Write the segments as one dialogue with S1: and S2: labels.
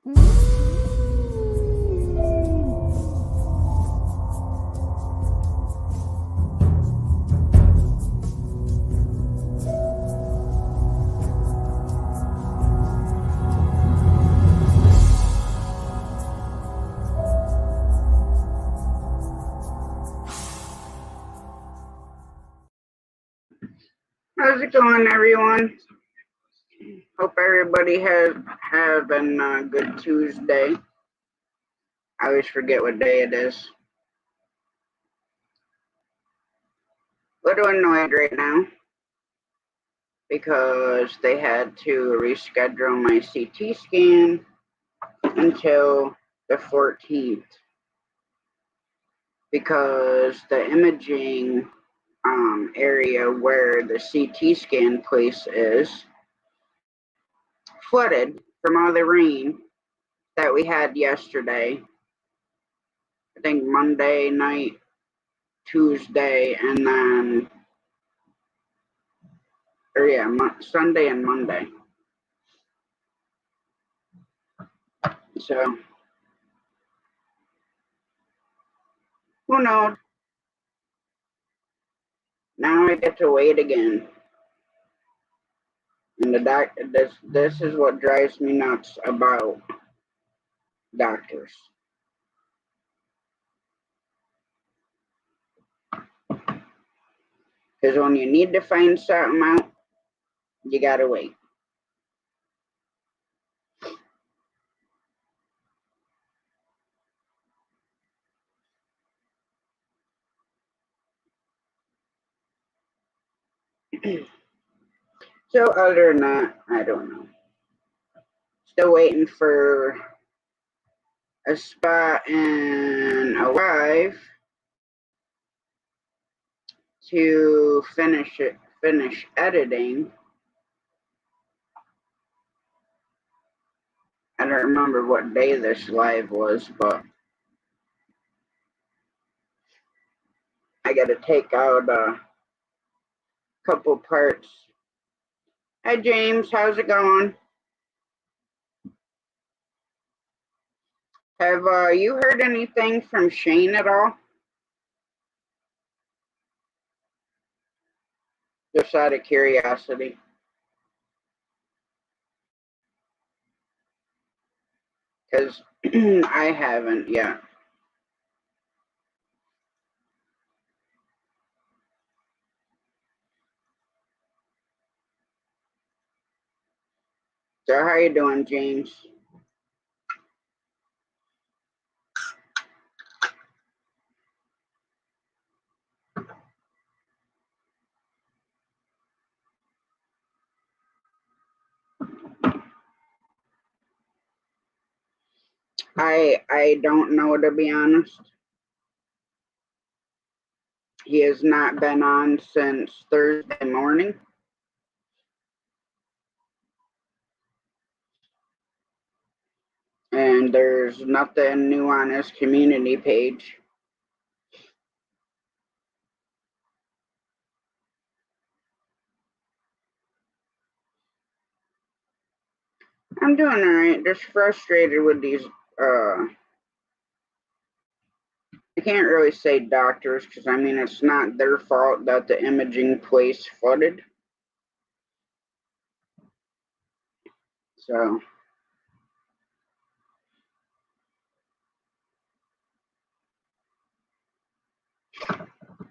S1: How's it going, everyone? Hope everybody has having a good Tuesday. I always forget what day it is. A little annoyed right now because they had to reschedule my CT scan until the 14th because the imaging area where the CT scan place is flooded from all the rain that we had yesterday. I think Monday night, Tuesday, and then, Sunday and Monday. So, who knows? Now I get to wait again. And this is what drives me nuts about doctors. Because when you need to find something out, you gotta wait. So other than that, I don't know. Still waiting for a spot in Alive to finish editing. I don't remember what day this live was, but I gotta take out a couple parts. Hi James, how's it going? Have you heard anything from Shane at all? Just out of curiosity. Because I haven't yet. So how you doing, James? I don't know, to be honest. He has not been on since Thursday morning. And there's nothing new on his community page. I'm doing all right. Just frustrated with these. I can't really say doctors because I mean it's not their fault that the imaging place flooded. So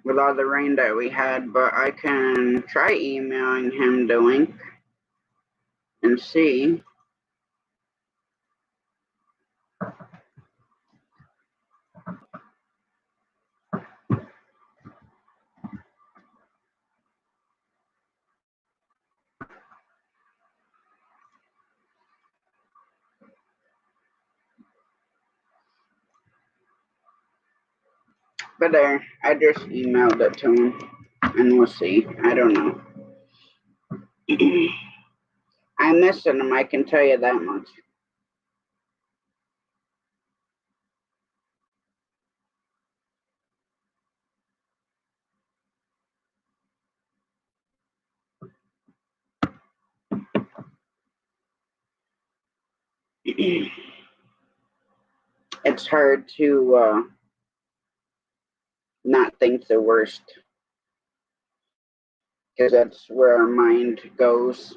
S1: with all the rain that we had, but I can try emailing him the link and see. But there, I just emailed it to him and we'll see. I don't know. I'm missing him, I can tell you that much. it's hard to not think the worst because that's where our mind goes.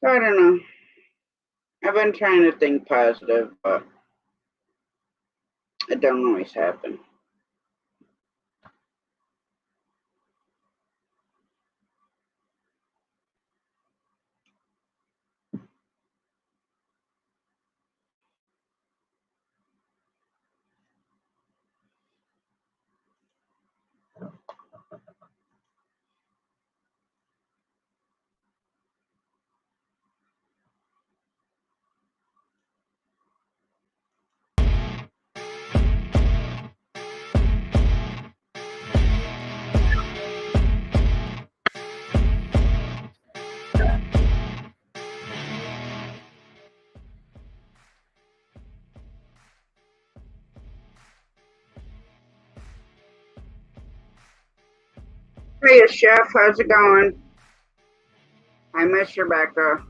S1: So I don't know. I've been trying to think positive, but it don't always happen. Hey, Chef, how's it going? I miss Rebecca.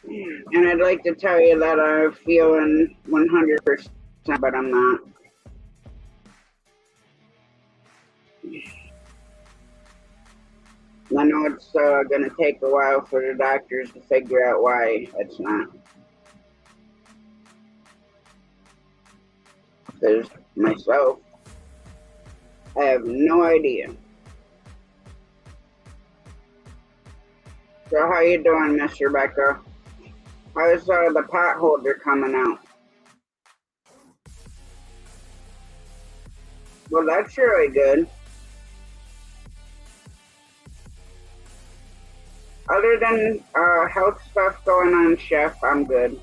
S1: And I'd like to tell you that I'm feeling 100%, but I'm not. I know it's going to take a while for the doctors to figure out why it's not. Because myself, I have no idea. So how you doing, Miss Rebecca? How's the pot holder coming out? Well, that's really good. Other than health stuff going on, Chef, I'm good.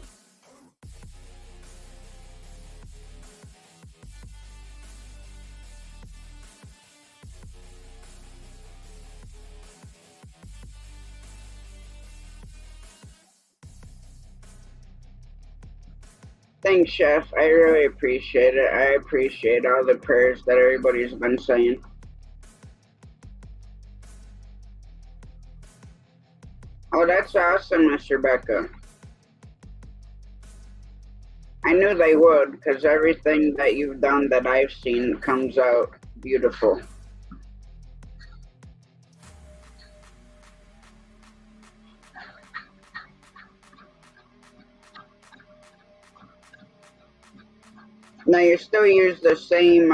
S1: Thanks, Chef. I really appreciate it. I appreciate all the prayers that everybody's been saying. Oh, that's awesome, Miss Rebecca. I knew they would, because everything that you've done that I've seen comes out beautiful. Now, you still use the same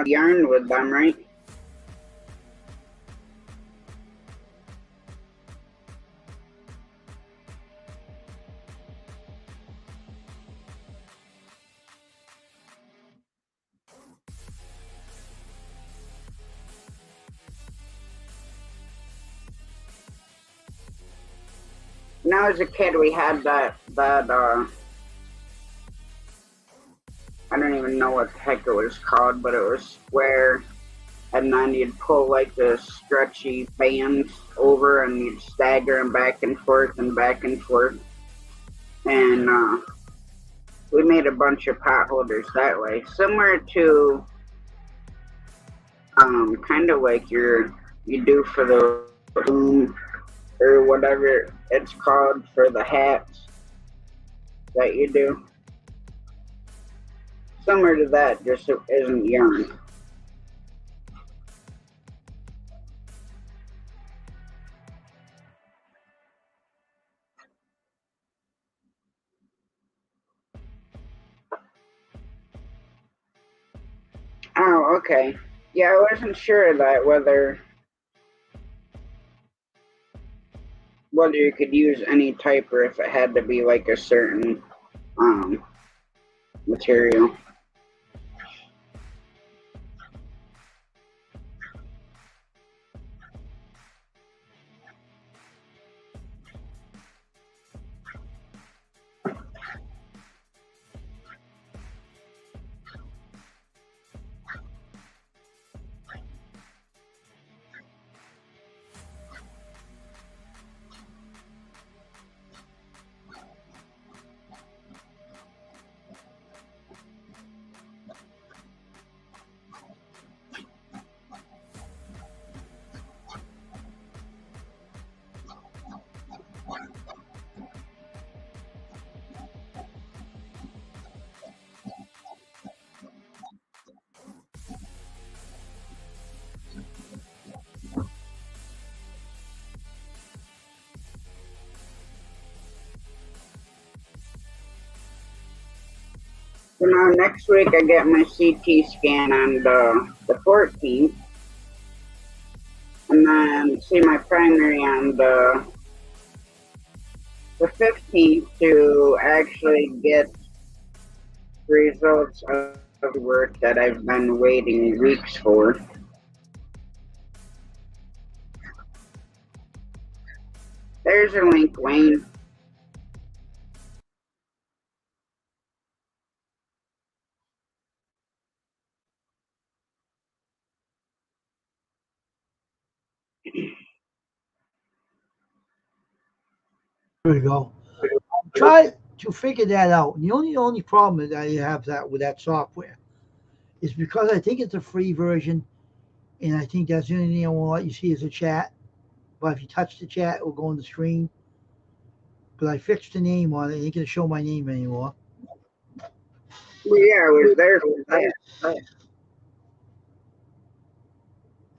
S1: yarn with them, right? Now, as a kid, we had that I don't even know what the heck it was called, but it was square, and then you'd pull like the stretchy bands over, and you'd stagger them back and forth and back and forth. And we made a bunch of pot holders that way, similar to kind of like you do for the boom or whatever it's called for the hats that you do. Similar to that, just it isn't yarn. Oh, okay. Yeah, I wasn't sure of that whether you could use any type or if it had to be like a certain um material. So now next week I get my CT scan on the 14th, and then see my primary on the 15th to actually get results of work that I've been waiting weeks for. There's a link, Wayne.
S2: There we go. Try to figure that out. The only problem that I have that with that software is because I think it's a free version, and I think that's the only thing I won't let you see is a chat. But if you touch the chat, it will go on the screen. But I fixed the name on it. It ain't gonna show my name anymore.
S1: Well, yeah, I was there for that.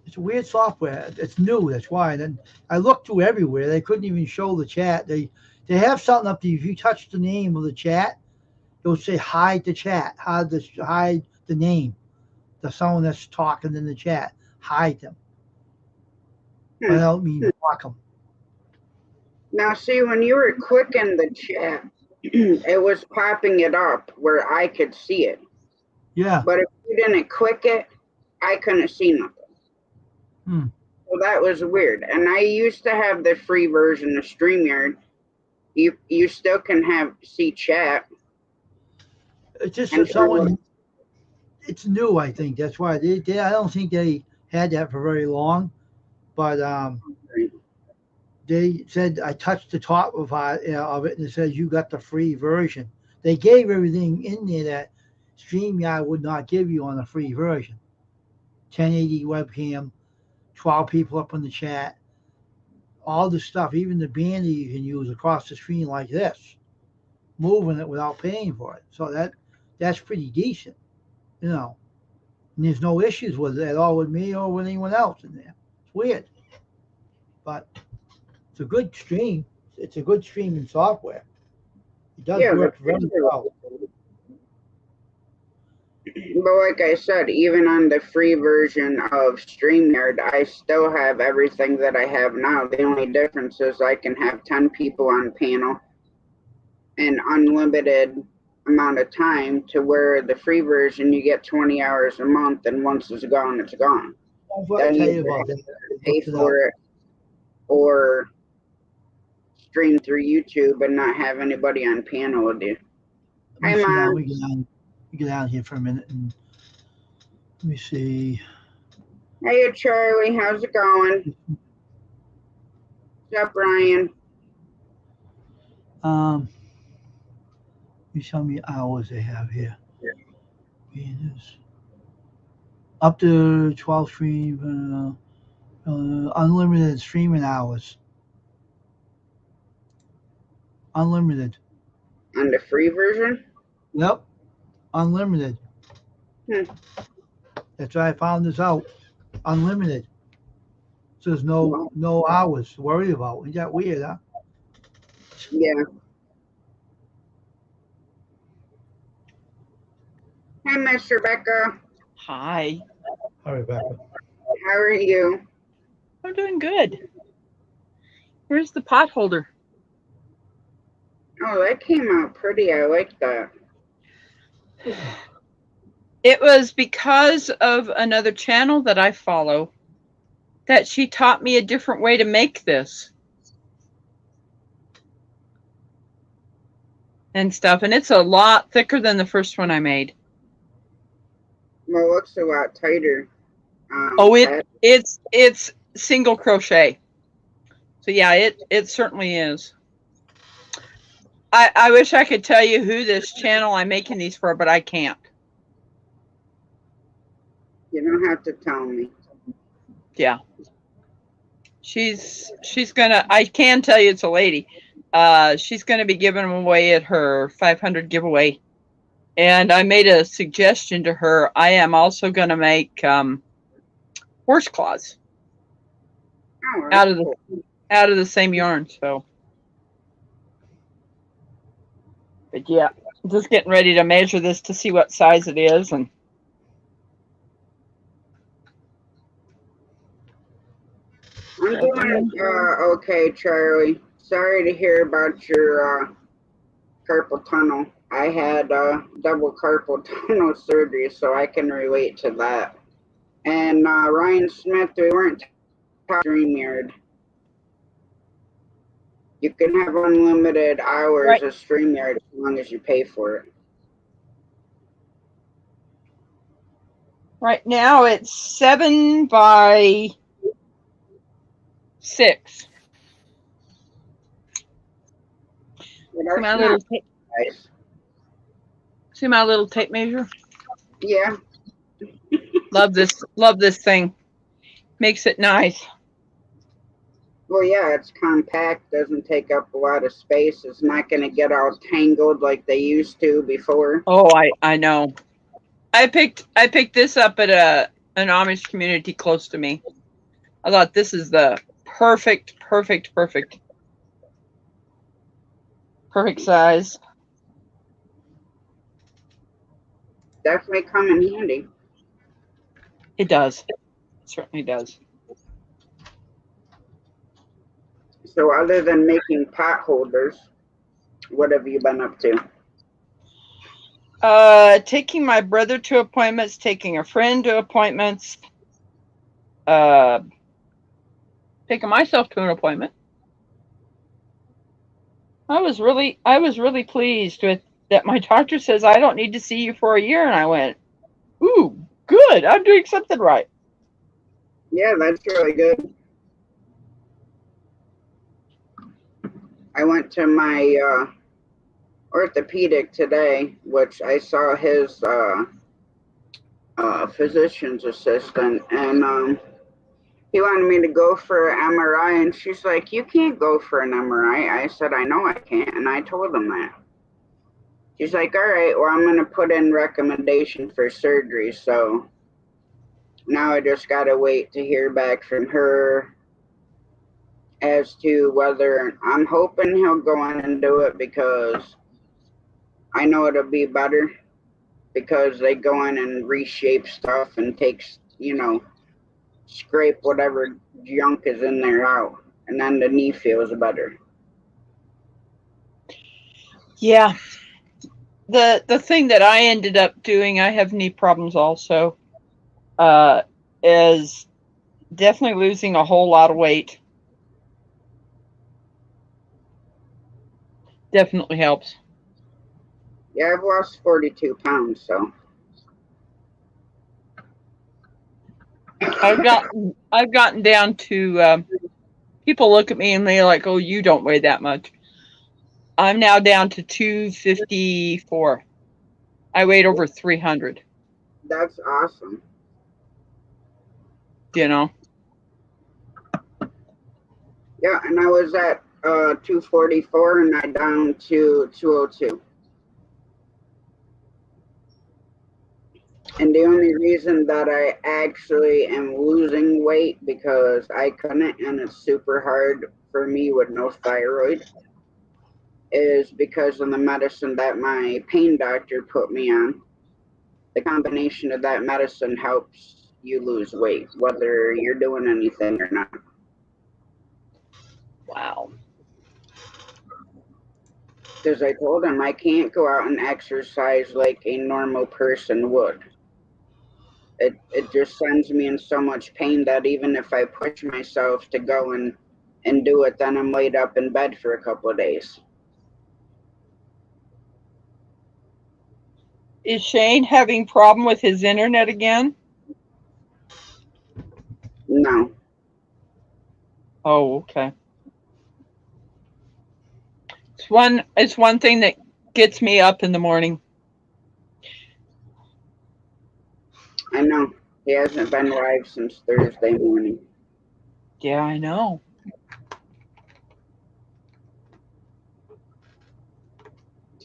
S2: It's a weird software. It's new. That's why. And then I looked through everywhere. They couldn't even show the chat. They have something up there. If you touch the name of the chat, it'll say hide the chat. Hide the name. The someone that's talking in the chat. Hide them. But I don't mean block them.
S1: Now, see, when you were clicking the chat, it was popping it up where I could see it.
S2: Yeah.
S1: But if you didn't click it, I couldn't see nothing.
S2: Hmm.
S1: So that was weird. And I used to have the free version of StreamYard. You still can see chat.
S2: It's just that someone. It's new. I think that's why they. I don't think they had that for very long, but they said I touched the top of it and it says you got the free version. They gave everything in there that StreamYard would not give you on the free version. 1080 webcam, 12 people up in the chat, all the stuff, even the banner you can use across the screen like this, moving it without paying for it. So that's pretty decent, you know. And there's no issues with it at all with me or with anyone else in there. It's weird, but it's a good stream. It's a good streaming software. It does work very well.
S1: But like I said, even on the free version of StreamYard, I still have everything that I have now. The only difference is I can have 10 people on panel and unlimited amount of time, to where the free version you get 20 hours a month, and once it's gone, it's gone.
S2: Then you have to
S1: pay for it or stream through YouTube and not have anybody on panel with you. Hi, Mom.
S2: We get out here for a minute and let me see.
S1: Hey, Charlie. How's it going? What's up, Ryan?
S2: You show me hours they have here. Venus. Up to 12 stream, unlimited streaming hours. Unlimited.
S1: On the free version?
S2: Yep. Unlimited. That's why I found this out. Unlimited. So there's no hours to worry about. Isn't that weird, huh?
S1: Yeah. Hey, Miss Rebecca.
S3: Hi.
S2: Hi, Rebecca.
S1: How are you?
S3: I'm doing good. Where's the pot holder?
S1: Oh, that came out pretty. I like that.
S3: It was because of another channel that I follow that she taught me a different way to make this. And stuff. And it's a lot thicker than the first one I made.
S1: Well, it looks a lot tighter.
S3: It's single crochet. So yeah, it certainly is. I wish I could tell you who this channel I'm making these for, but I can't.
S1: You don't have to tell me.
S3: Yeah. She's gonna, I can tell you it's a lady. She's gonna be giving them away at her 500 giveaway. And I made a suggestion to her. I am also gonna make horse claws out of the same yarn. So, but yeah, Just getting ready to measure this to see what size it is, and
S1: I'm doing okay, Charlie. Sorry to hear about your carpal tunnel. I had double carpal tunnel surgery, so I can relate to that. And Ryan Smith, we weren't talking StreamYard. You can have unlimited hours of StreamYard as long as you pay for it.
S3: Right now it's 7 by 6.
S1: Well, nice.
S3: See my little tape measure?
S1: Yeah.
S3: Love this thing. Makes it nice.
S1: Well, yeah, it's compact, doesn't take up a lot of space. It's not going to get all tangled like they used to before.
S3: Oh, I know. I picked this up at an Amish community close to me. I thought this is the perfect size.
S1: Definitely come in handy.
S3: It does. It certainly does.
S1: So other than making pot holders, what have you been up to?
S3: Taking my brother to appointments, taking a friend to appointments, taking myself to an appointment. I was really pleased with that. My doctor says I don't need to see you for a year, and I went, ooh, good. I'm doing something right.
S1: Yeah, that's really good. I went to my orthopedic today, which I saw his physician's assistant, and he wanted me to go for an MRI, and she's like, "You can't go for an MRI." I said, "I know I can't," and I told him that. She's like, "All right, well, I'm gonna put in recommendation for surgery." So now I just gotta wait to hear back from her as to whether I'm hoping he'll go in and do it, because I know it'll be better, because they go in and reshape stuff and takes, scrape whatever junk is in there out, and then the knee feels better.
S3: Yeah. The thing that I ended up doing, I have knee problems also, is definitely losing a whole lot of weight. Definitely helps.
S1: Yeah, I've lost 42 pounds, so.
S3: I've gotten down to, people look at me and they're like, oh, you don't weigh that much. I'm now down to 254. I weighed over 300.
S1: That's awesome.
S3: You know?
S1: Yeah, and I was at 244, and I down to 202. And the only reason that I actually am losing weight, because I couldn't, and it's super hard for me with no thyroid, is because of the medicine that my pain doctor put me on. The combination of that medicine helps you lose weight, whether you're doing anything or not.
S3: Wow.
S1: Because I told him I can't go out and exercise like a normal person would. It just sends me in so much pain that even if I push myself to go and do it, then I'm laid up in bed for a couple of days.
S3: Is Shane having problem with his internet again?
S1: No.
S3: Oh, okay. It's one thing that gets me up in the morning.
S1: I know. He hasn't been live since Thursday morning.
S3: Yeah, I know.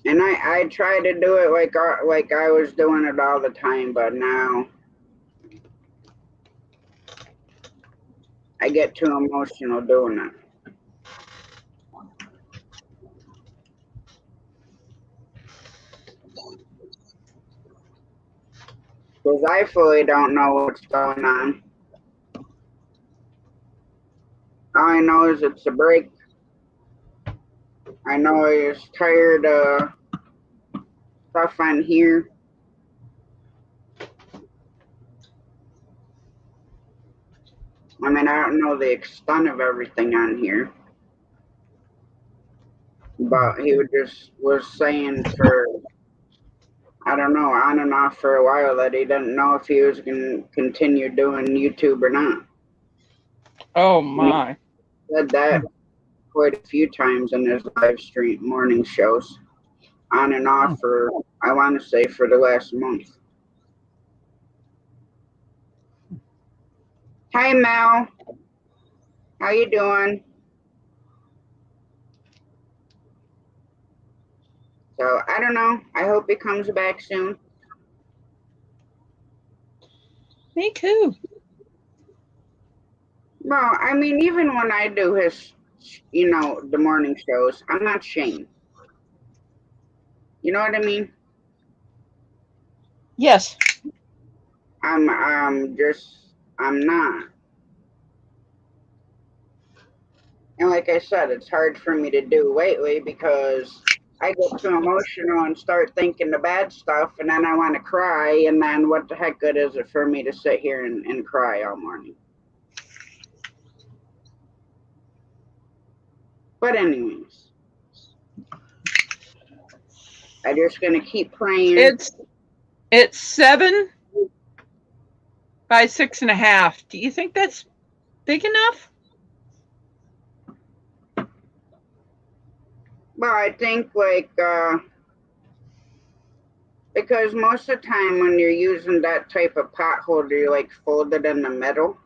S1: And I try to do it like I was doing it all the time, but now I get too emotional doing it. Because I fully don't know what's going on. All I know is it's a break. I know he's tired of stuff on here. I mean, I don't know the extent of everything on here. But he was saying for, I don't know, on and off for a while that he didn't know if he was going to continue doing YouTube or not.
S3: Oh my.
S1: He said that quite a few times in his live stream morning shows. On and off for, I want to say, for the last month. Hi, Mel. How you doing? So, I don't know. I hope he comes back soon.
S3: Me too.
S1: Well, I mean, even when I do his, you know, the morning shows, I'm not Shane. You know what I mean?
S3: Yes.
S1: I'm not. And like I said, it's hard for me to do lately because I get too emotional and start thinking the bad stuff, and then I want to cry, and then what the heck good is it for me to sit here and cry all morning? But anyways, I'm just gonna keep praying.
S3: It's 7 by 6.5. Do you think that's big enough?
S1: Well, I think like because most of the time when you're using that type of pot holder, you like fold it in the middle.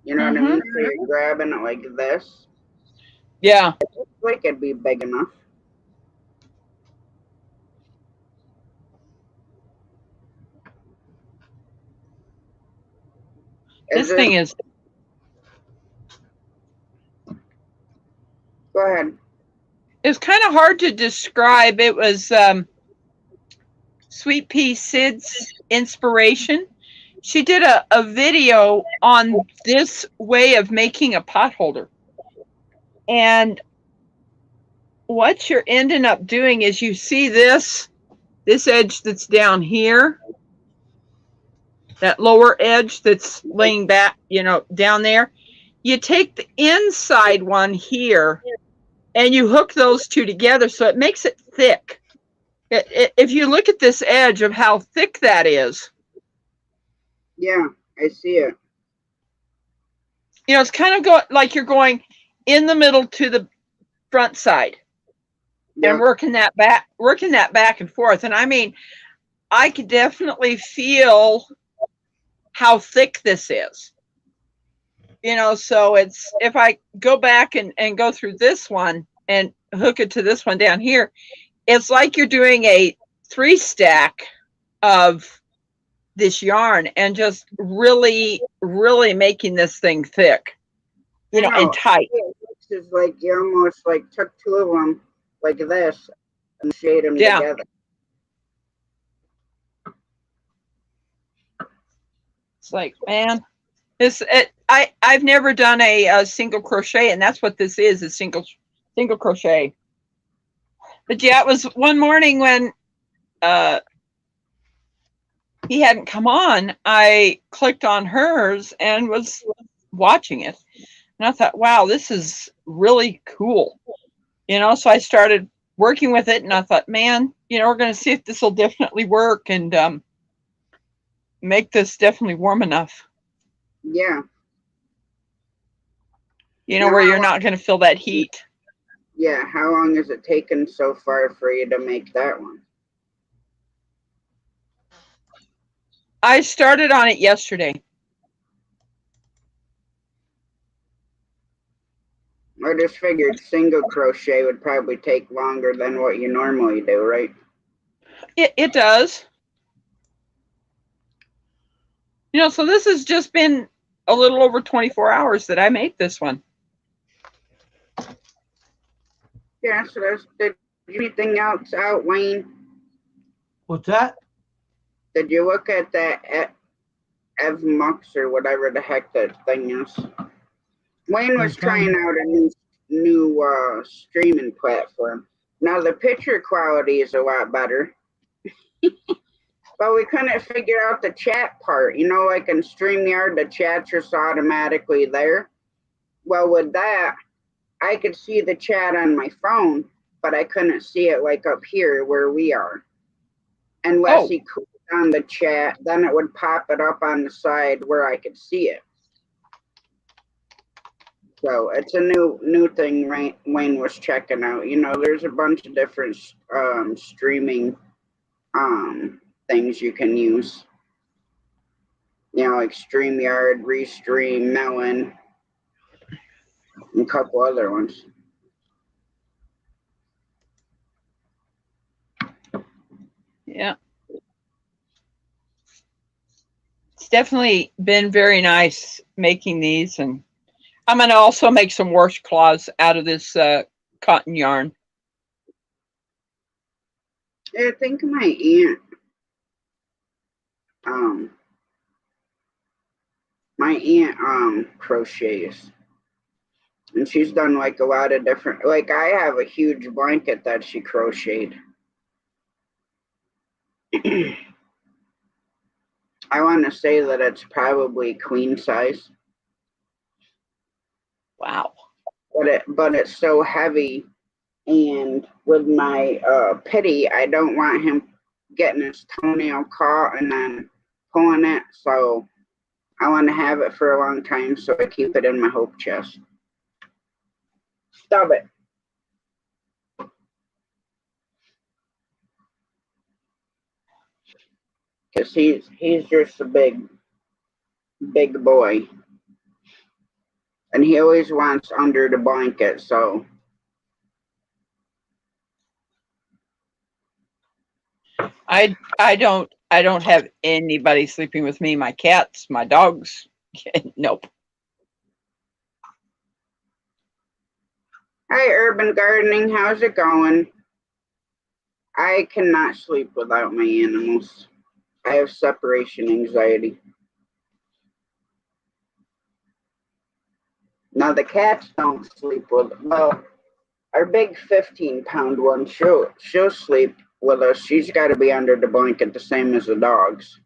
S1: You know what I mean? So you're grabbing it like this.
S3: Yeah.
S1: Like it'd be big enough.
S3: This thing is.
S1: Go ahead.
S3: It's kind of hard to describe. It was Sweet Pea Sid's inspiration. She did a video on this way of making a pot holder. And what you're ending up doing is you see this edge that's down here, that lower edge that's laying back, you know, down there. You take the inside one here and you hook those two together so it makes it thick. If you look at this edge of how thick that is.
S1: Yeah, I see it.
S3: You know, it's kind of like you're going in the middle to the front side. Yeah. And working that back and forth. And I mean, I could definitely feel how thick this is. You know, so it's, if I go back and go through this one and hook it to this one down here, it's like you're doing a 3-stack of this yarn and just really, really making this thing thick, you know, and tight.
S1: It's like you almost like took 2 of them like this and shade them together.
S3: It's like, man, I've never done a single crochet, and that's what this is single crochet. But yeah, it was one morning when he hadn't come on, I clicked on hers and was watching it. And I thought, wow, this is really cool. You know, so I started working with it and I thought, man, you know, we're going to see if this will definitely work and make this definitely warm enough.
S1: Yeah.
S3: You know, where you're not going to feel that heat.
S1: Yeah. How long has it taken so far for you to make that one?
S3: I started on it yesterday.
S1: I just figured single crochet would probably take longer than what you normally do, right?
S3: It does. You know, so this has just been a little over 24 hours that I made this one.
S1: Yeah, so there's anything else out, Wayne?
S2: What's that?
S1: Did you look at that EvMux or whatever the heck that thing is? Wayne was trying out a new streaming platform. Now the picture quality is a lot better. But we couldn't figure out the chat part. You know, like in StreamYard, the chat's just automatically there. Well, with that, I could see the chat on my phone, but I couldn't see it like up here where we are. Unless he clicked on the chat, then it would pop it up on the side where I could see it. So it's a new thing Wayne was checking out. You know, there's a bunch of different streaming things you can use. You know, like StreamYard, Restream, Melon, and a couple other ones.
S3: Yeah. It's definitely been very nice making these, and I'm going to also make some washcloths out of this cotton yarn.
S1: I think my aunt crochets, and she's done like a lot of different, like I have a huge blanket that she crocheted. I want to say that it's probably queen size.
S3: Wow.
S1: But it's so heavy, and with my pity, I don't want him getting his toenail caught and then pulling it, so I want to have it for a long time, so I keep it in my hope chest. Stop it. Because he's just a big boy. And he always wants under the blanket, so.
S3: I don't have anybody sleeping with me. My cats, my dogs. Nope.
S1: Hi, Urban Gardening. How's it going? I cannot sleep without my animals. I have separation anxiety. Now the cats don't sleep with, well, our big 15-pound one, she'll sleep with us. She's got to be under the blanket the same as the dogs.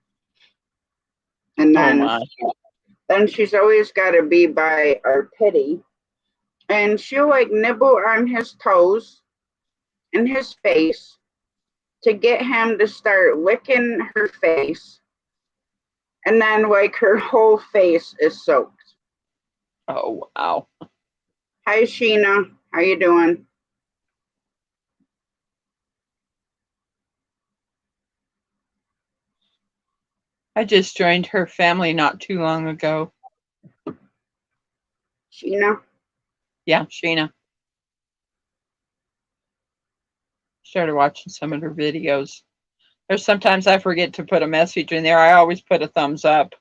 S1: And then she's always got to be by our Pitty. And she'll like nibble on his toes and his face to get him to start licking her face. And then like her whole face is soaked.
S3: Oh, wow.
S1: Hi, Sheena. How you doing?
S3: I just joined her family not too long ago.
S1: Sheena?
S3: Yeah, Sheena. Started watching some of her videos. There's sometimes I forget to put a message in there. I always put a thumbs up.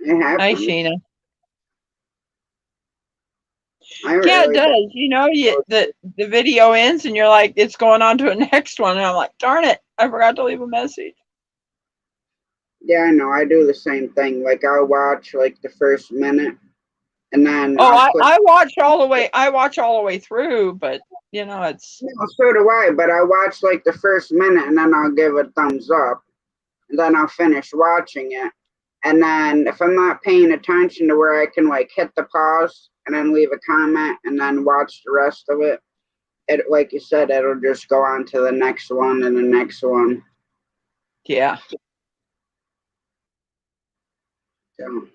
S3: Hi, Sheena. Yeah, it does. You know, the video ends and you're like, it's going on to a next one. And I'm like, darn it, I forgot to leave a message.
S1: Yeah, I know. I do the same thing. Like I'll watch like the first minute and then
S3: I watch all the way. I watch all the way through, but you know, it's
S1: so do I, but I watch like the first minute and then I'll give a thumbs up and then I'll finish watching it. And then if I'm not paying attention to where I can like hit the pause and then leave a comment and then watch the rest of it, like you said, it'll just go on to the next one and the next one.
S3: Yeah.
S1: So.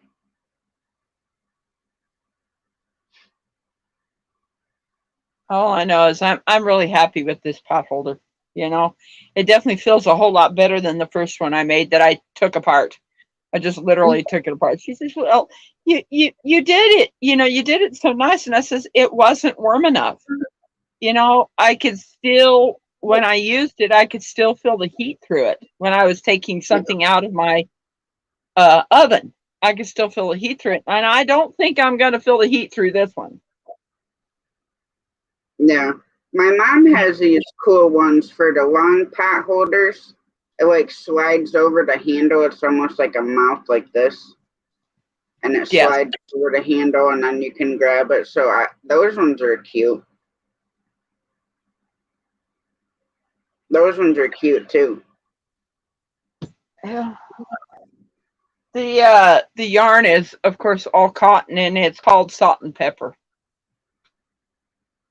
S3: All I know is I'm really happy with this pot holder. You know, it definitely feels a whole lot better than the first one I made that I took apart. I just literally took it apart. She says, well, you did it. You know, you did it so nice. And I says, it wasn't warm enough. You know, I could still, when I used it, I could still feel the heat through it. When I was taking something out of my oven, I could still feel the heat through it. And I don't think I'm going to feel the heat through this one.
S1: Yeah. My mom has these cool ones for the long pot holders. it like slides over the handle. It's almost like a mouth like this. And it
S3: Yes.
S1: slides over the handle and then you can grab it. So those ones are cute. Those ones are cute too.
S3: Yeah. The yarn is, of course, all cotton, and it's called Salt and Pepper.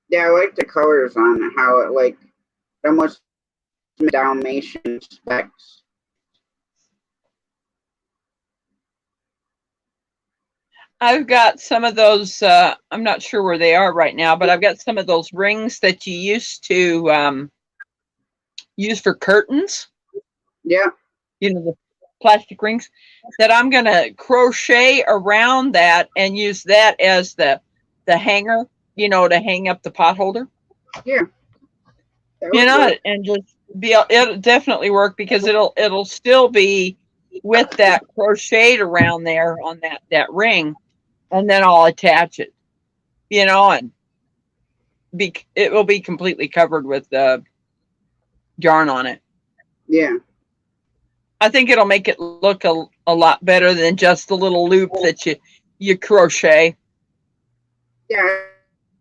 S1: Yeah, I like the colors on it, how it like almost Dalmatian specks.
S3: I've got some of those. I'm not sure where they are right now, but I've got some of those rings that you used to use for curtains.
S1: Yeah.
S3: You know, the plastic rings that I'm going to crochet around that and use that as the hanger, you know, to hang up the pot holder.
S1: Yeah.
S3: You know, and just it'll definitely work because it'll still be with that crocheted around there on that ring, and then I'll attach it, you know, and it will be completely covered with the yarn on it.
S1: Yeah.
S3: I think it'll make it look a lot better than just the little loop that you crochet.
S1: Yeah,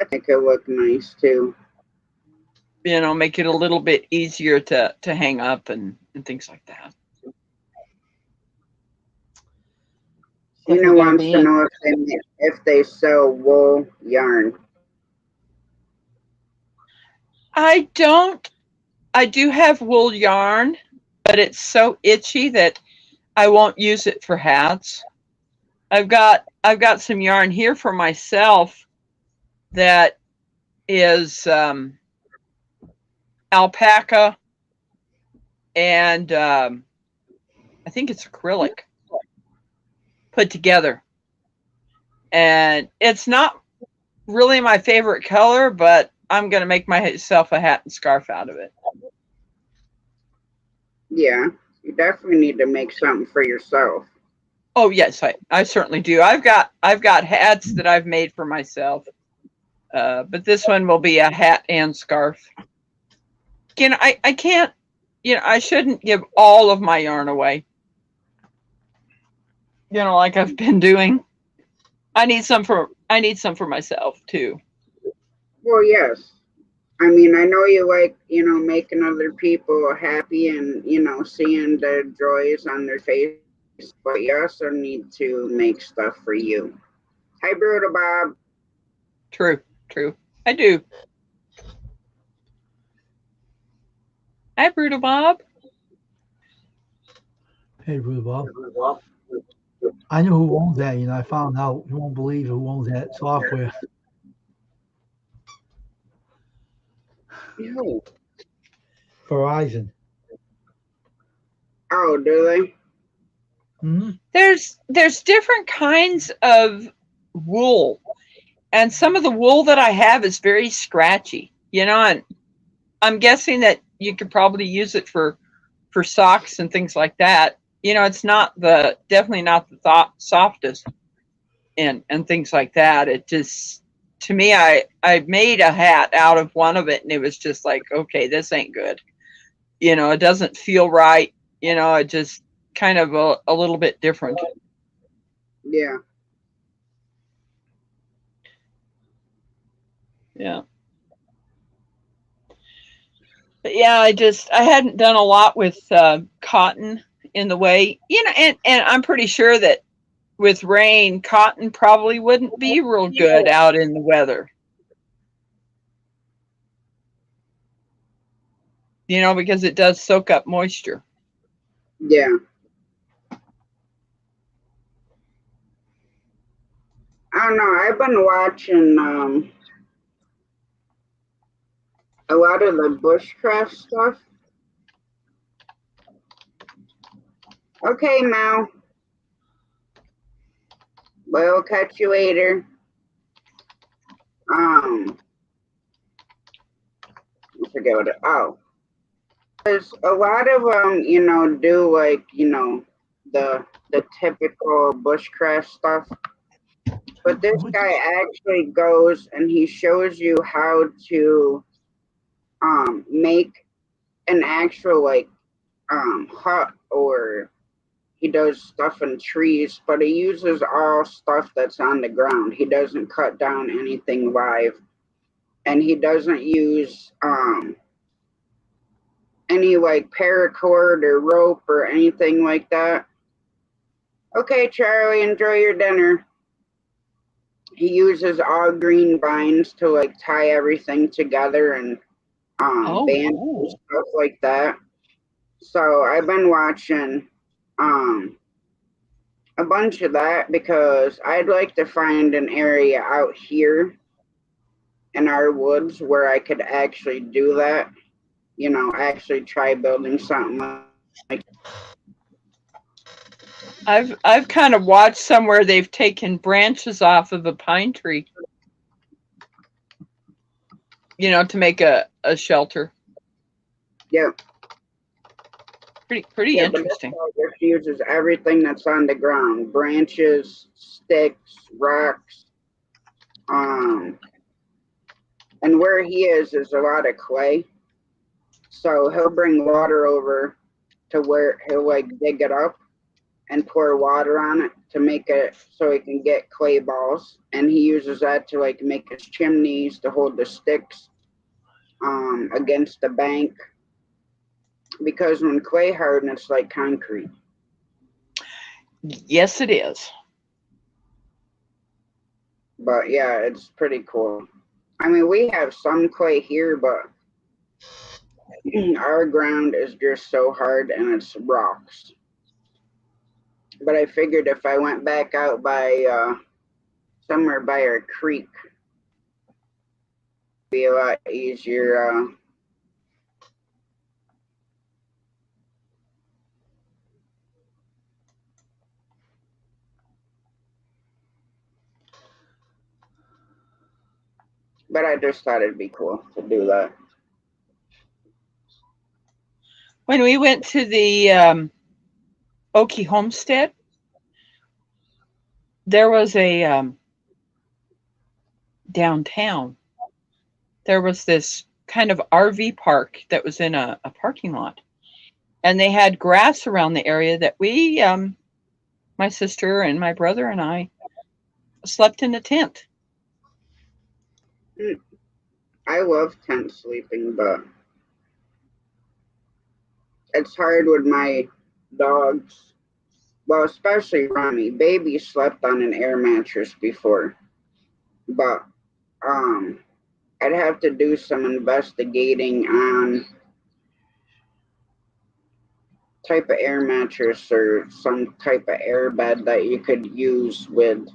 S1: I think it look nice too.
S3: You know, make it a little bit easier to hang up and things like that.
S1: Tina wants to know if they sell wool yarn.
S3: I don't. I do have wool yarn, but it's so itchy that I won't use it for hats. I've got some yarn here for myself that is alpaca and I think it's acrylic put together. And it's not really my favorite color, but I'm going to make myself a hat and scarf out of it.
S1: Yeah, you definitely need to make something for yourself.
S3: Oh yes, I certainly do. I've got hats that I've made for myself, but this one will be a hat and scarf. Again, I can't, you know, I shouldn't give all of my yarn away. You know, like I've been doing. I need some for myself too.
S1: Well, yes. I mean, I know you like, you know, making other people happy and, you know, seeing the joys on their face, but you also need to make stuff for you. Hi, Brutal Bob.
S3: True. I do. Hi, Brutal Bob.
S2: Hey, Brutal Bob. I know who owns that. You know, I found out. You won't believe who owns that software.
S1: Ew.
S2: Verizon.
S1: Oh, do they?
S2: Mm-hmm.
S3: There's different kinds of wool, and some of the wool that I have is very scratchy. You know, and I'm guessing that you could probably use it for socks and things like that. You know, it's definitely not the softest and things like that. It just, to me, I made a hat out of one of it, and it was just like, okay, this ain't good. You know, it doesn't feel right. You know, it just kind of a little bit different.
S1: Yeah.
S3: Yeah. But yeah, I hadn't done a lot with cotton in the way, you know, and I'm pretty sure that with rain, cotton probably wouldn't be real good out in the weather. You know, because it does soak up moisture.
S1: Yeah. I don't know. I've been watching a lot of the bushcraft stuff. Okay, Mal. We'll catch you later. I forget what there's a lot of you know, do like, you know, the typical bushcraft stuff. But this guy actually goes and he shows you how to make an actual like hut, or he does stuff in trees, but he uses all stuff that's on the ground. He doesn't cut down anything live, and he doesn't use any like paracord or rope or anything like that. Okay, Charlie, enjoy your dinner. He uses all green vines to like tie everything together and band and stuff like that. So I've been watching a bunch of that because I'd like to find an area out here in our woods where I could actually do that. You know, actually try building something like.
S3: I've kind of watched somewhere they've taken branches off of a pine tree, you know, to make a shelter.
S1: Yep.
S3: Pretty interesting.
S1: This uses everything that's on the ground: branches, sticks, rocks. And where he is a lot of clay. So he'll bring water over to where he'll like dig it up and pour water on it to make it so he can get clay balls. And he uses that to like make his chimneys to hold the sticks against the bank. Because when clay hardens, it's like concrete.
S3: Yes, it is.
S1: But yeah, it's pretty cool. I mean, we have some clay here, but our ground is just so hard and it's rocks. But I figured if I went back out by somewhere by our creek, it'd be a lot easier. But I just thought it'd be cool to do that.
S3: When we went to the Okie homestead, there was a downtown. There was this kind of RV park that was in a parking lot, and they had grass around the area that we, my sister and my brother and I, slept in a tent.
S1: I love tent sleeping, but it's hard with my dogs. Well, especially Ronnie. Baby slept on an air mattress before, but I'd have to do some investigating on type of air mattress or some type of air bed that you could use with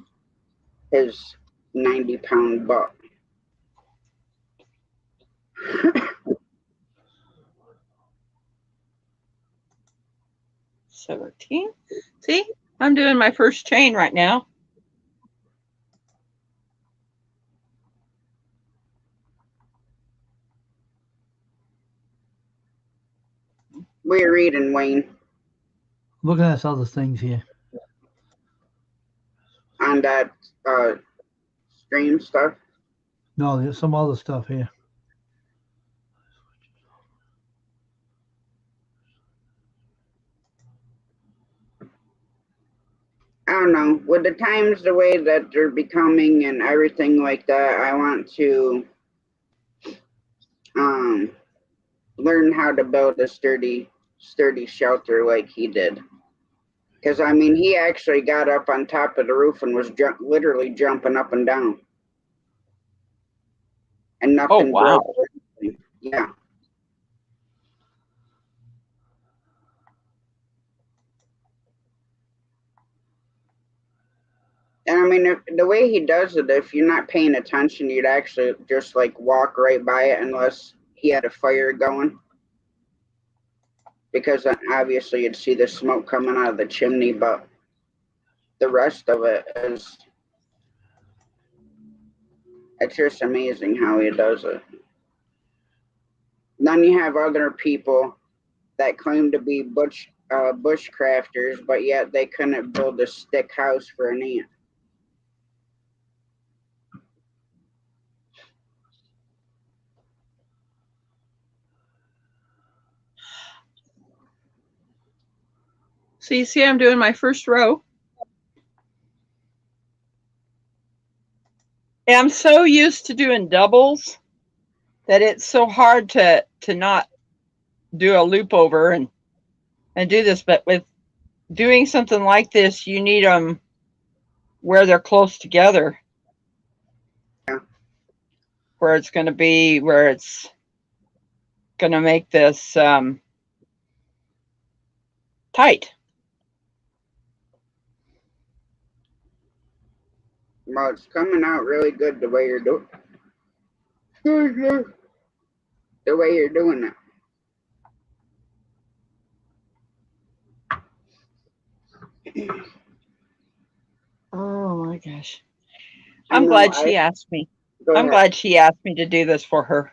S1: his 90-pound butt.
S3: 17. See, I'm doing my first chain right now.
S1: What are you reading, Wayne?
S2: Looking at other things here.
S1: On that stream stuff?
S2: No, there's some other stuff here.
S1: I don't know. With the times the way that they're becoming and everything like that, I want to learn how to build a sturdy shelter like he did. Because I mean, he actually got up on top of the roof and was literally jumping up and down, and nothing.
S3: Oh wow!
S1: Broke. Yeah. And I mean, if, the way he does it, if you're not paying attention, you'd actually just like walk right by it unless he had a fire going. Because obviously you'd see the smoke coming out of the chimney, but the rest of it is, it's just amazing how he does it. Then you have other people that claim to be bushcrafters, but yet they couldn't build a stick house for an ant.
S3: So you see I'm doing my first row. And I'm so used to doing doubles that it's so hard to not do a loop over and do this. But with doing something like this, you need them where they're close together.
S1: Yeah.
S3: Where it's going to be, where it's going to make this tight.
S1: Well, it's coming out really good the way you're doing. The way you're doing it.
S3: Oh my gosh.
S1: I
S3: I'm
S1: know,
S3: glad she asked me.
S1: Go
S3: I'm
S1: ahead.
S3: glad she asked me to do this for her.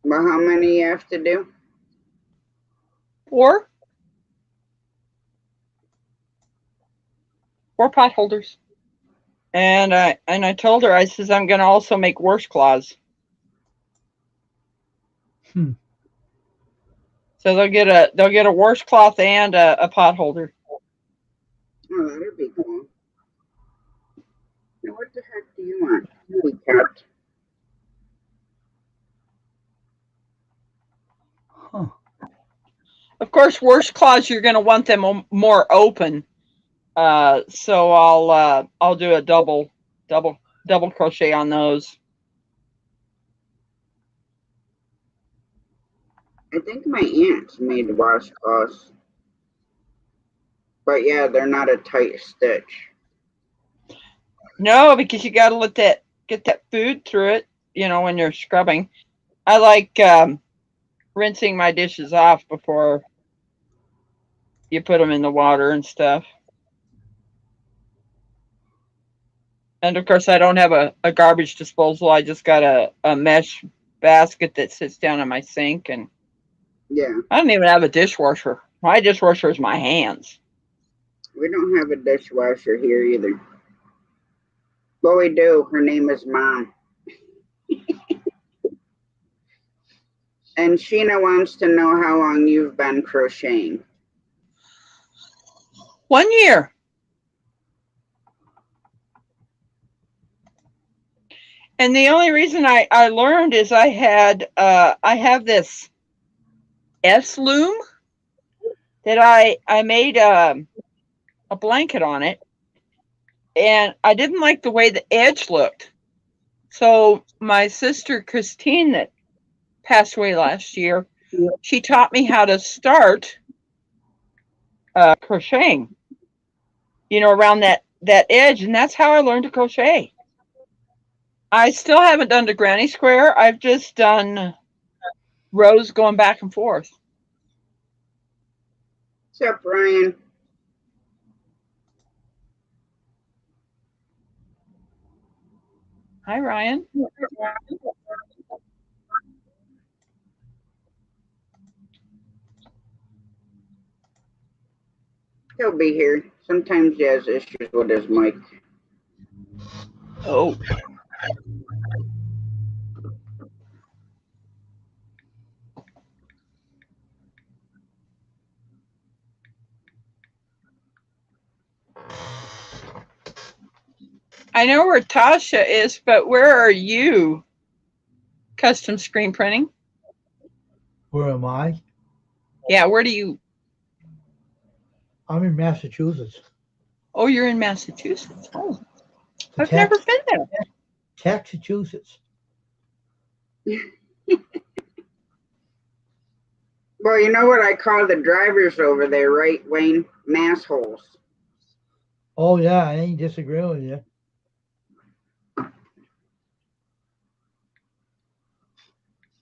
S1: Well, how many you have to do?
S3: 4 pot holders. And I told her, I says, I'm going to also make washcloths. So they'll get a washcloth and a pot holder.
S1: Oh, that'd be cool. Now, what the heck do you want? Holy cat.
S2: Huh.
S3: Of course, washcloths, you're going to want them more open. So I'll do a double crochet on those.
S1: I think my aunt's made washcloths. But yeah, they're not a tight stitch.
S3: No, because you got to get that food through it, when you're scrubbing. I like rinsing my dishes off before you put them in the water and stuff. And of course, I don't have a garbage disposal. I just got a mesh basket that sits down in my sink. And
S1: yeah,
S3: I don't even have a dishwasher. My dishwasher is my hands.
S1: We don't have a dishwasher here either. But we do. Her name is Mom. And Sheena wants to know how long you've been crocheting.
S3: 1 year. And the only reason I learned is I have this S loom that I made a blanket on it, and I didn't like the way the edge looked. So my sister Christine, that passed away last year, she taught me how to start crocheting, around that edge, and that's how I learned to crochet. I still haven't done the granny square. I've just done rows going back and forth.
S1: What's up, Ryan?
S3: Hi, Ryan.
S1: He'll be here. Sometimes he has issues with his mic.
S3: Oh. I know where Tasha is, but where are you? Custom screen printing?
S2: Where am I?
S3: Yeah, where do you?
S2: I'm in Massachusetts.
S3: Oh, you're in Massachusetts. Oh, I've never been there.
S2: Massachusetts.
S1: Well, you know what I call the drivers over there, right, Wayne? Massholes.
S2: Oh, yeah, I ain't disagreeing with you.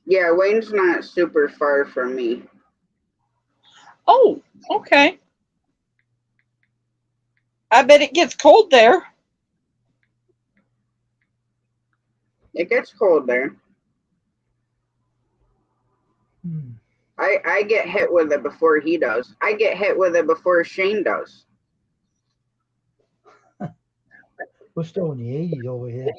S1: Yeah, Wayne's not super far from me.
S3: Oh, okay. I bet it gets cold there.
S1: It gets cold there. I get hit with it before he does. I get hit with it before Shane does.
S2: We're still in the 80s over here.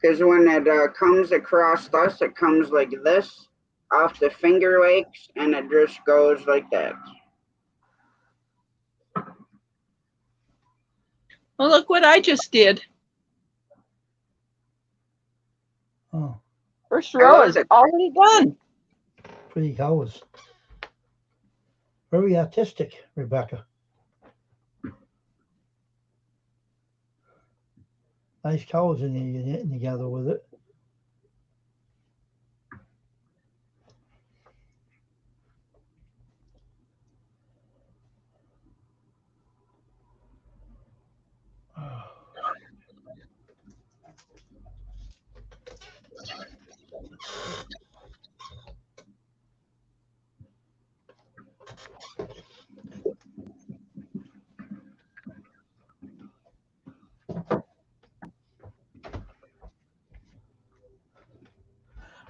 S1: Because when it comes across us, it comes like this off the Finger Lakes, and it just goes like that.
S3: Well, look what I just did.
S2: Oh,
S3: First row is already done.
S2: pretty colors. Very artistic, Rebecca. Nice colors in there you're knitting together with it.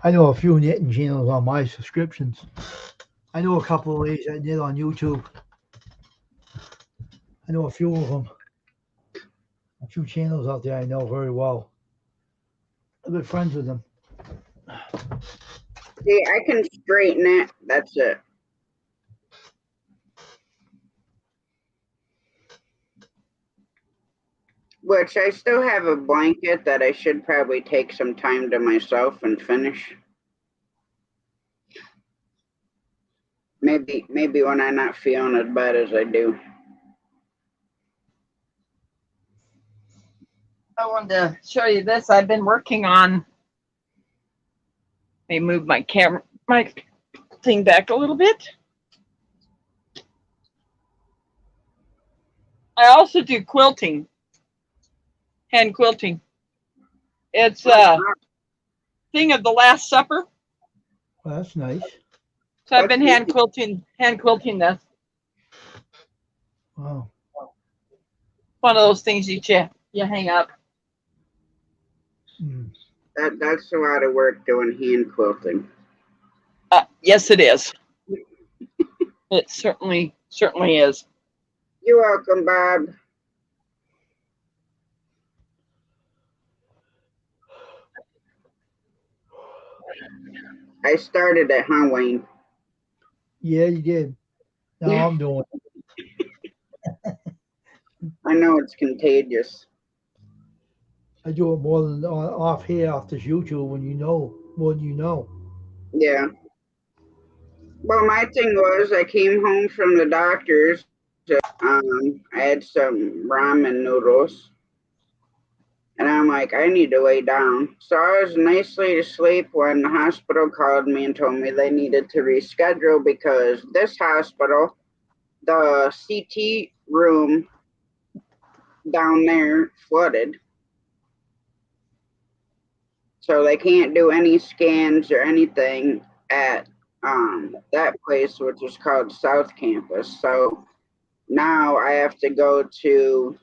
S2: I know a few knitting channels on my subscriptions. I know a couple of ladies that knit on YouTube. I know a few of them. A few channels out there I know very well. I'm good friends with them.
S1: See, I can straighten it. That's it. Which I still have a blanket that I should probably take some time to myself and finish. Maybe when I'm not feeling as bad as I do.
S3: I wanted to show you this. I've been working on. Let me move my camera, my thing back a little bit. I also do quilting, hand quilting. It's a thing of the Last Supper.
S2: Well, that's nice.
S3: So I've been hand quilting this.
S2: Wow.
S3: One of those things you hang up.
S2: Mm.
S1: That's a lot of work doing hand quilting.
S3: Yes, it is. It certainly is.
S1: You're welcome, Bob. I started it, huh, Wayne?
S2: Yeah, you did. Now I'm doing it.
S1: I know it's contagious.
S2: I do it more than off here, off this YouTube, when you know more than you know.
S1: Yeah. Well, my thing was I came home from the doctor's. I had some ramen noodles. And I'm like, I need to lay down. So I was nicely asleep when the hospital called me and told me they needed to reschedule because this hospital, the CT room down there flooded. So they can't do any scans or anything at that place, which is called South Campus. So now I have to go to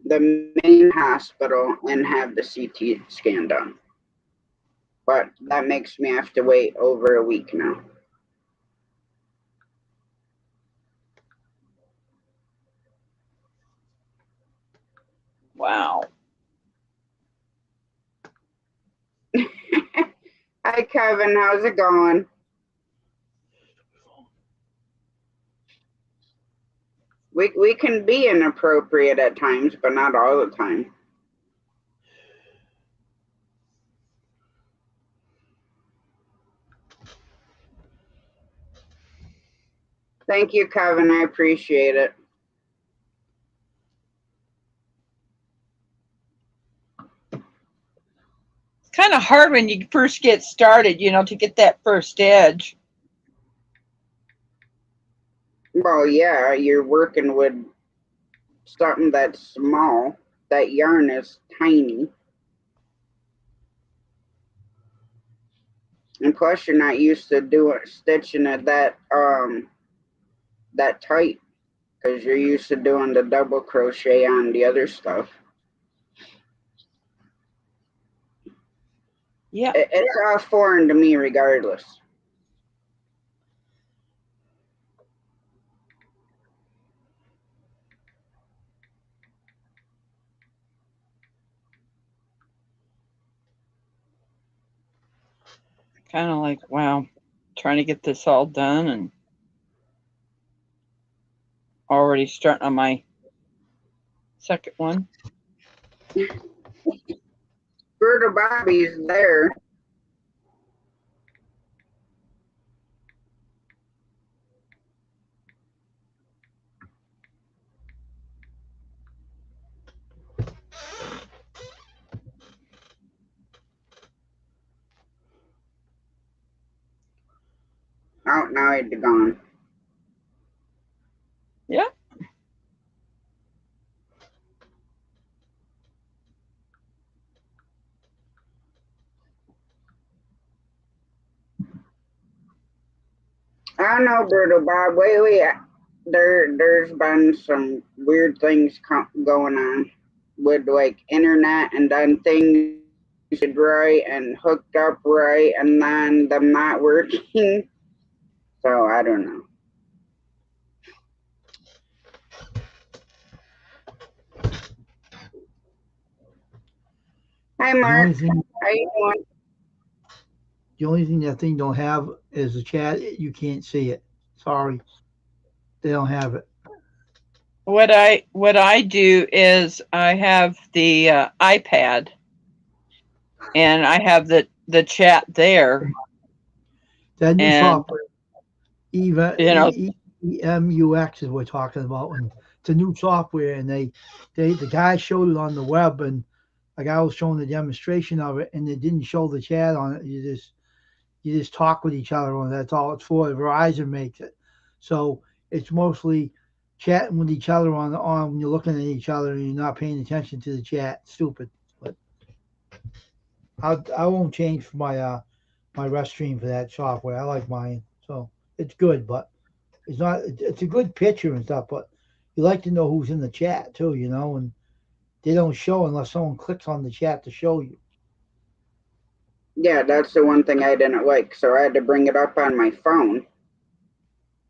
S1: the main hospital and have the CT scan done. But that makes me have to wait over a week now.
S3: Wow.
S1: Hi, Kevin. How's it going? We can be inappropriate at times, but not all the time. Thank you, Kevin. I appreciate it.
S3: It's kind of hard when you first get started, to get that first edge.
S1: Well, yeah, you're working with something that's small. That yarn is tiny. And plus you're not used to stitching it that tight, because you're used to doing the double crochet on the other stuff.
S3: Yeah.
S1: It's all foreign to me regardless.
S3: kind of like, wow, trying to get this all done and already starting on my second one.
S1: Berta Bobby's there. Oh, now he's gone.
S3: Yeah.
S1: I don't know, Berta Bob. Wait. There's been some weird things going on with like internet, and then things right and hooked up right, and then them not working. So I don't know. Hi, Mark. How you doing?
S2: The only thing that thing don't have is the chat. You can't see it. Sorry, they don't have it.
S3: What I do is I have the iPad, and I have the chat there.
S2: That new
S3: And,
S2: software, Eva,
S3: you know,
S2: EMUX is what we're talking about, and it's a new software, and the guy showed it on the web, and a guy was showing the demonstration of it, and it didn't show the chat on it. You just talk with each other on it. That's all it's for. Verizon makes it, so it's mostly chatting with each other on when you're looking at each other and you're not paying attention to the chat. Stupid, but I won't change for my Restream for that software. I like mine, so it's good, but it's not. It's a good picture and stuff, but you like to know who's in the chat too, and they don't show unless someone clicks on the chat to show you.
S1: Yeah, that's the one thing I didn't like, so I had to bring it up on my phone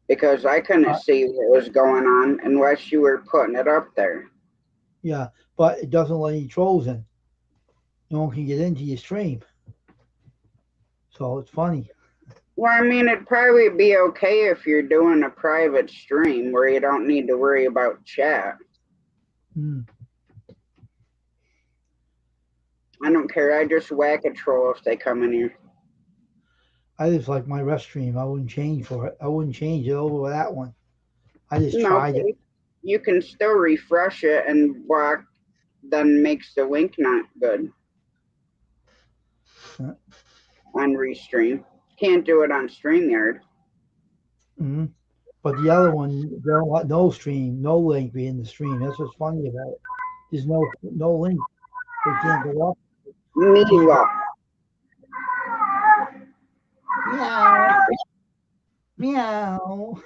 S1: because I couldn't see what was going on unless you were putting it up there.
S2: Yeah, but it doesn't let any trolls in. No one can get into your stream. So it's funny.
S1: Well, I mean, it'd probably be okay if you're doing a private stream where you don't need to worry about chat. I don't care. I just whack a troll if they come in here.
S2: I just like my Restream. I wouldn't change for it. I wouldn't change it over that one. I just tried it.
S1: You can still refresh it and block, then makes the link not good. On Restream. Can't do it on StreamYard.
S2: But the other one, they don't want no stream, no link be in the stream. That's what's funny about it. There's no link. They can't go up.
S1: Meanwhile.
S2: Meow.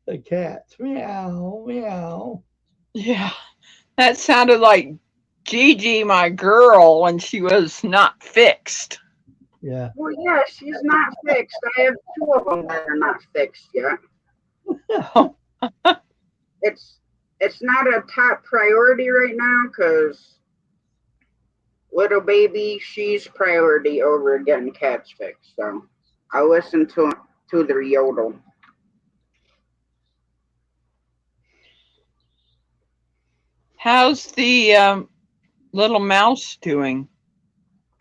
S2: The cats. Meow, meow.
S3: Yeah, that sounded like Gigi, my girl, when she was not fixed.
S2: Yeah.
S1: Well, yeah, she's not fixed. I have 2 of them that are not fixed yet. It's not a top priority right now because little baby, she's priority over getting cats fixed. So I listen to their yodel.
S3: How's the little mouse doing?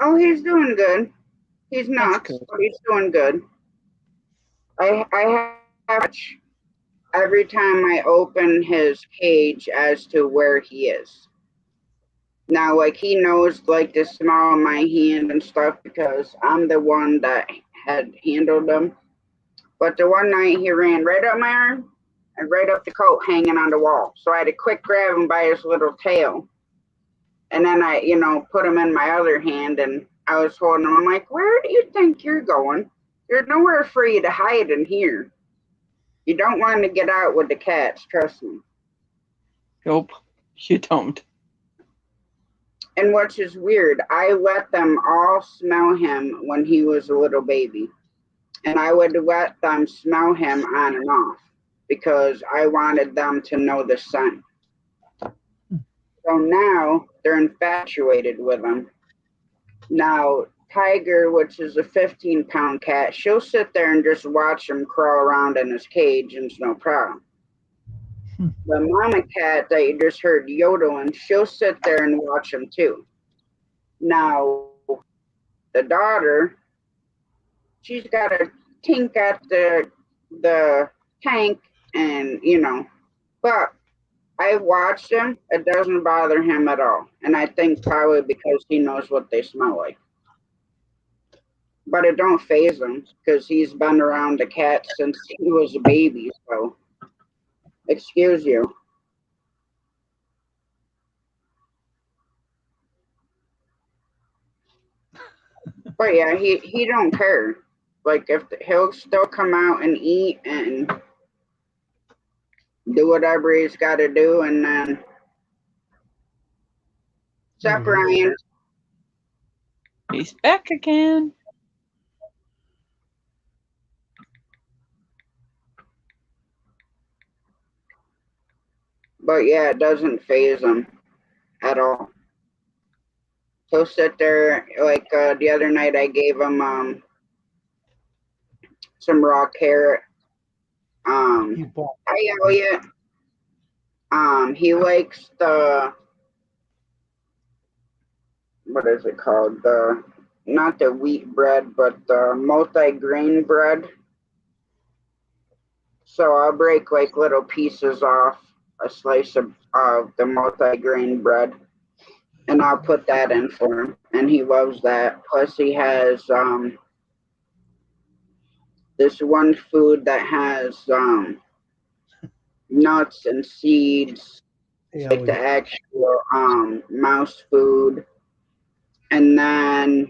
S1: Oh, he's doing good. He's nuts, but he's doing good. I have every time I open his cage as to where he is. Now, like, he knows, like, the small of my hand and stuff because I'm the one that had handled him. But the one night he ran right up my arm and right up the coat hanging on the wall. So I had to quick grab him by his little tail. And then I, put him in my other hand and I was holding him. I'm like, where do you think you're going? There's nowhere for you to hide in here. You don't want to get out with the cats, trust me.
S3: Nope, you don't.
S1: And which is weird, I let them all smell him when he was a little baby. And I would let them smell him on and off because I wanted them to know the scent. So now they're infatuated with him. Now, Tiger, which is a 15-pound cat, she'll sit there and just watch him crawl around in his cage and it's no problem. The mama cat that you just heard yodeling, she'll sit there and watch him too. Now, the daughter, she's got a tink at the tank, and but I watched him. It doesn't bother him at all, and I think probably because he knows what they smell like. But it don't phase him because he's been around the cat since he was a baby. So, excuse you. But yeah, he don't care. Like if he'll still come out and eat and do whatever he's got to do, and then except Ryan.
S3: He's back again.
S1: But yeah, it doesn't phase him at all. He'll sit there like the other night. I gave him some raw carrot. Hi Elliot. He likes the, what is it called? The, not the wheat bread, but the multi-grain bread. So I'll break like little pieces off a slice of the multi-grain bread, and I'll put that in for him, and he loves that. Plus he has this one food that has nuts and seeds, like the actual mouse food. And then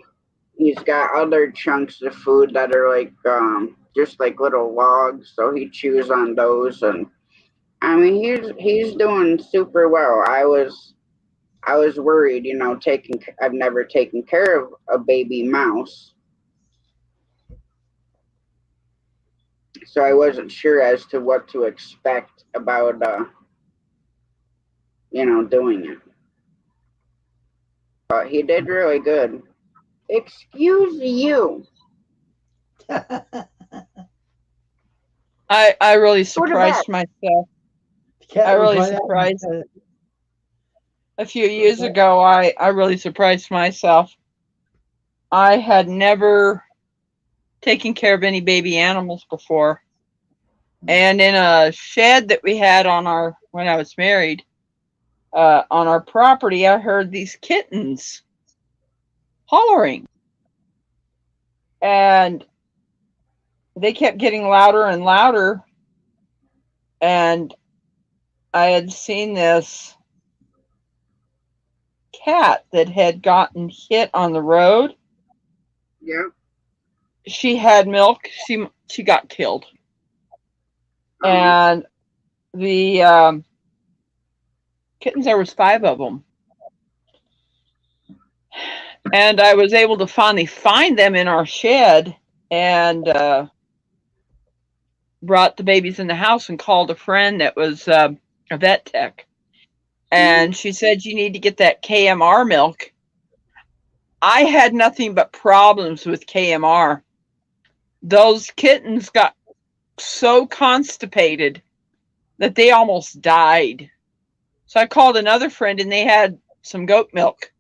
S1: he's got other chunks of food that are like just like little logs, so he chews on those. And I mean, he's doing super well. I was worried, I've never taken care of a baby mouse, so I wasn't sure as to what to expect about doing it. But he did really good. Excuse you.
S3: I really surprised myself. I really surprised. A few years ago, I really surprised myself. I had never taken care of any baby animals before. And in a shed that we had when I was married, on our property, I heard these kittens hollering. And they kept getting louder and louder. And I had seen this cat that had gotten hit on the road.
S1: Yeah.
S3: She had milk. She got killed. And the kittens, there was 5 of them. And I was able to finally find them in our shed and brought the babies in the house and called a friend that was a vet tech. And she said, you need to get that KMR milk. I had nothing but problems with KMR. Those kittens got so constipated that they almost died. So I called another friend and they had some goat milk.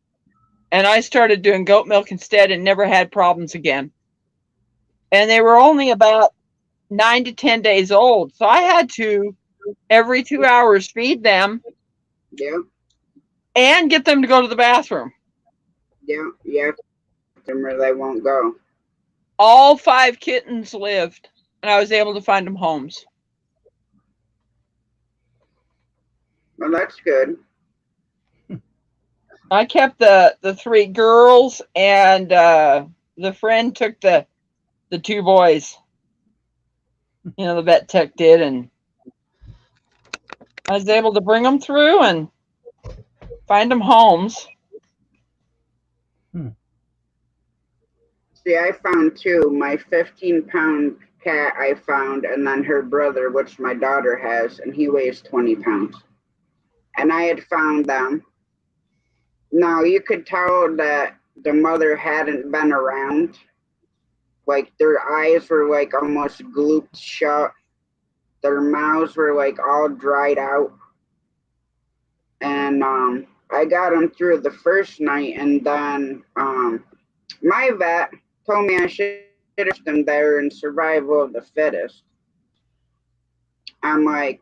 S3: And I started doing goat milk instead and never had problems again. And they were only about 9 to 10 days old. So I had to, every 2 hours, feed them.
S1: Yeah.
S3: And get them to go to the bathroom.
S1: Yeah. Where they won't go.
S3: All 5 kittens lived, and I was able to find them homes.
S1: Well, that's good.
S3: I kept the 3 girls, and the friend took the 2 boys. The vet tech did, and I was able to bring them through and find them homes.
S1: See, I found 2. My 15-pound cat I found, and then her brother, which my daughter has, and he weighs 20 pounds. And I had found them. Now, you could tell that the mother hadn't been around. Like their eyes were like almost glooped shut. Their mouths were like all dried out. And I got them through the first night, and then my vet told me I should have them there in survival of the fittest. I'm like,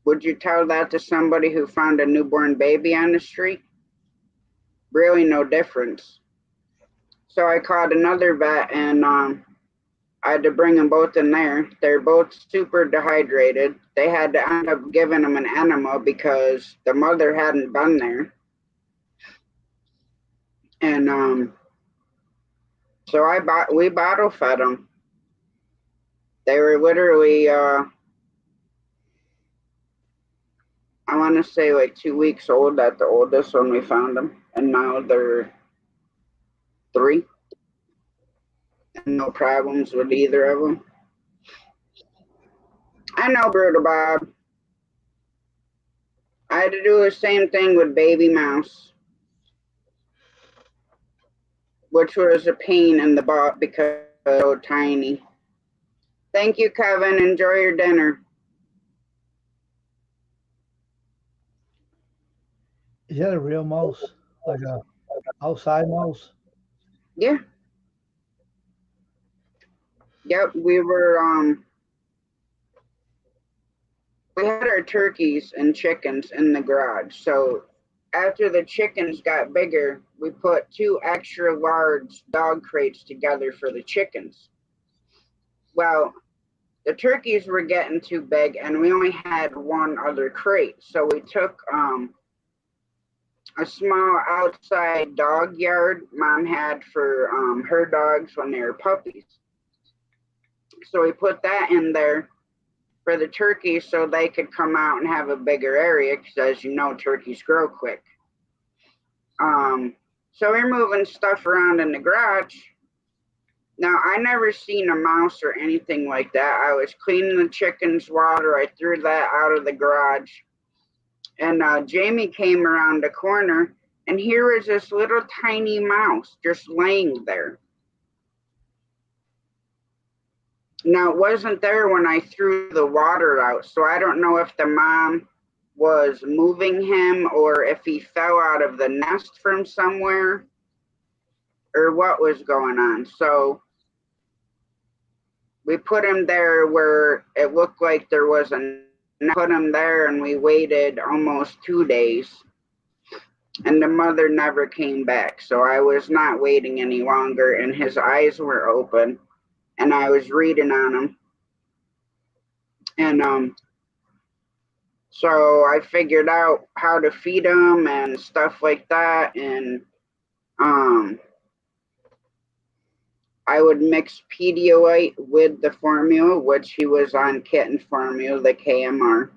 S1: would you tell that to somebody who found a newborn baby on the street? Really no difference. So I called another vet, and I had to bring them both in there. They're both super dehydrated. They had to end up giving them an enema because the mother hadn't been there. And so we bottle fed them. They were literally, I want to say like 2 weeks old at the oldest when we found them. And now they're 3. And no problems with either of them. I know, Brutal Bob. I had to do the same thing with Baby Mouse, which was a pain in the butt because they're so tiny. Thank you, Kevin. Enjoy your dinner.
S2: Is that a real mouse? Like a outside mouse?
S1: Yeah. Yep, we had our turkeys and chickens in the garage. So after the chickens got bigger, we put 2 extra large dog crates together for the chickens. Well, the turkeys were getting too big, and we only had 1 other crate. So we took a small outside dog yard Mom had for her dogs when they were puppies. So we put that in there for the turkeys so they could come out and have a bigger area, because as you know, turkeys grow quick. So we're moving stuff around in the garage. Now, I never seen a mouse or anything like that. I was cleaning the chickens' water. I threw that out of the garage. And Jamie came around the corner, and here was this little tiny mouse just laying there. Now, it wasn't there when I threw the water out, so I don't know if the mom was moving him or if he fell out of the nest from somewhere or what was going on. So we put him there where it looked like there was a put him there, and we waited almost 2 days, and the mother never came back. So I was not waiting any longer, and his eyes were open, and I was reading on him. And so I figured out how to feed him and stuff like that. And I would mix Pedialyte with the formula, which he was on kitten formula, the KMR.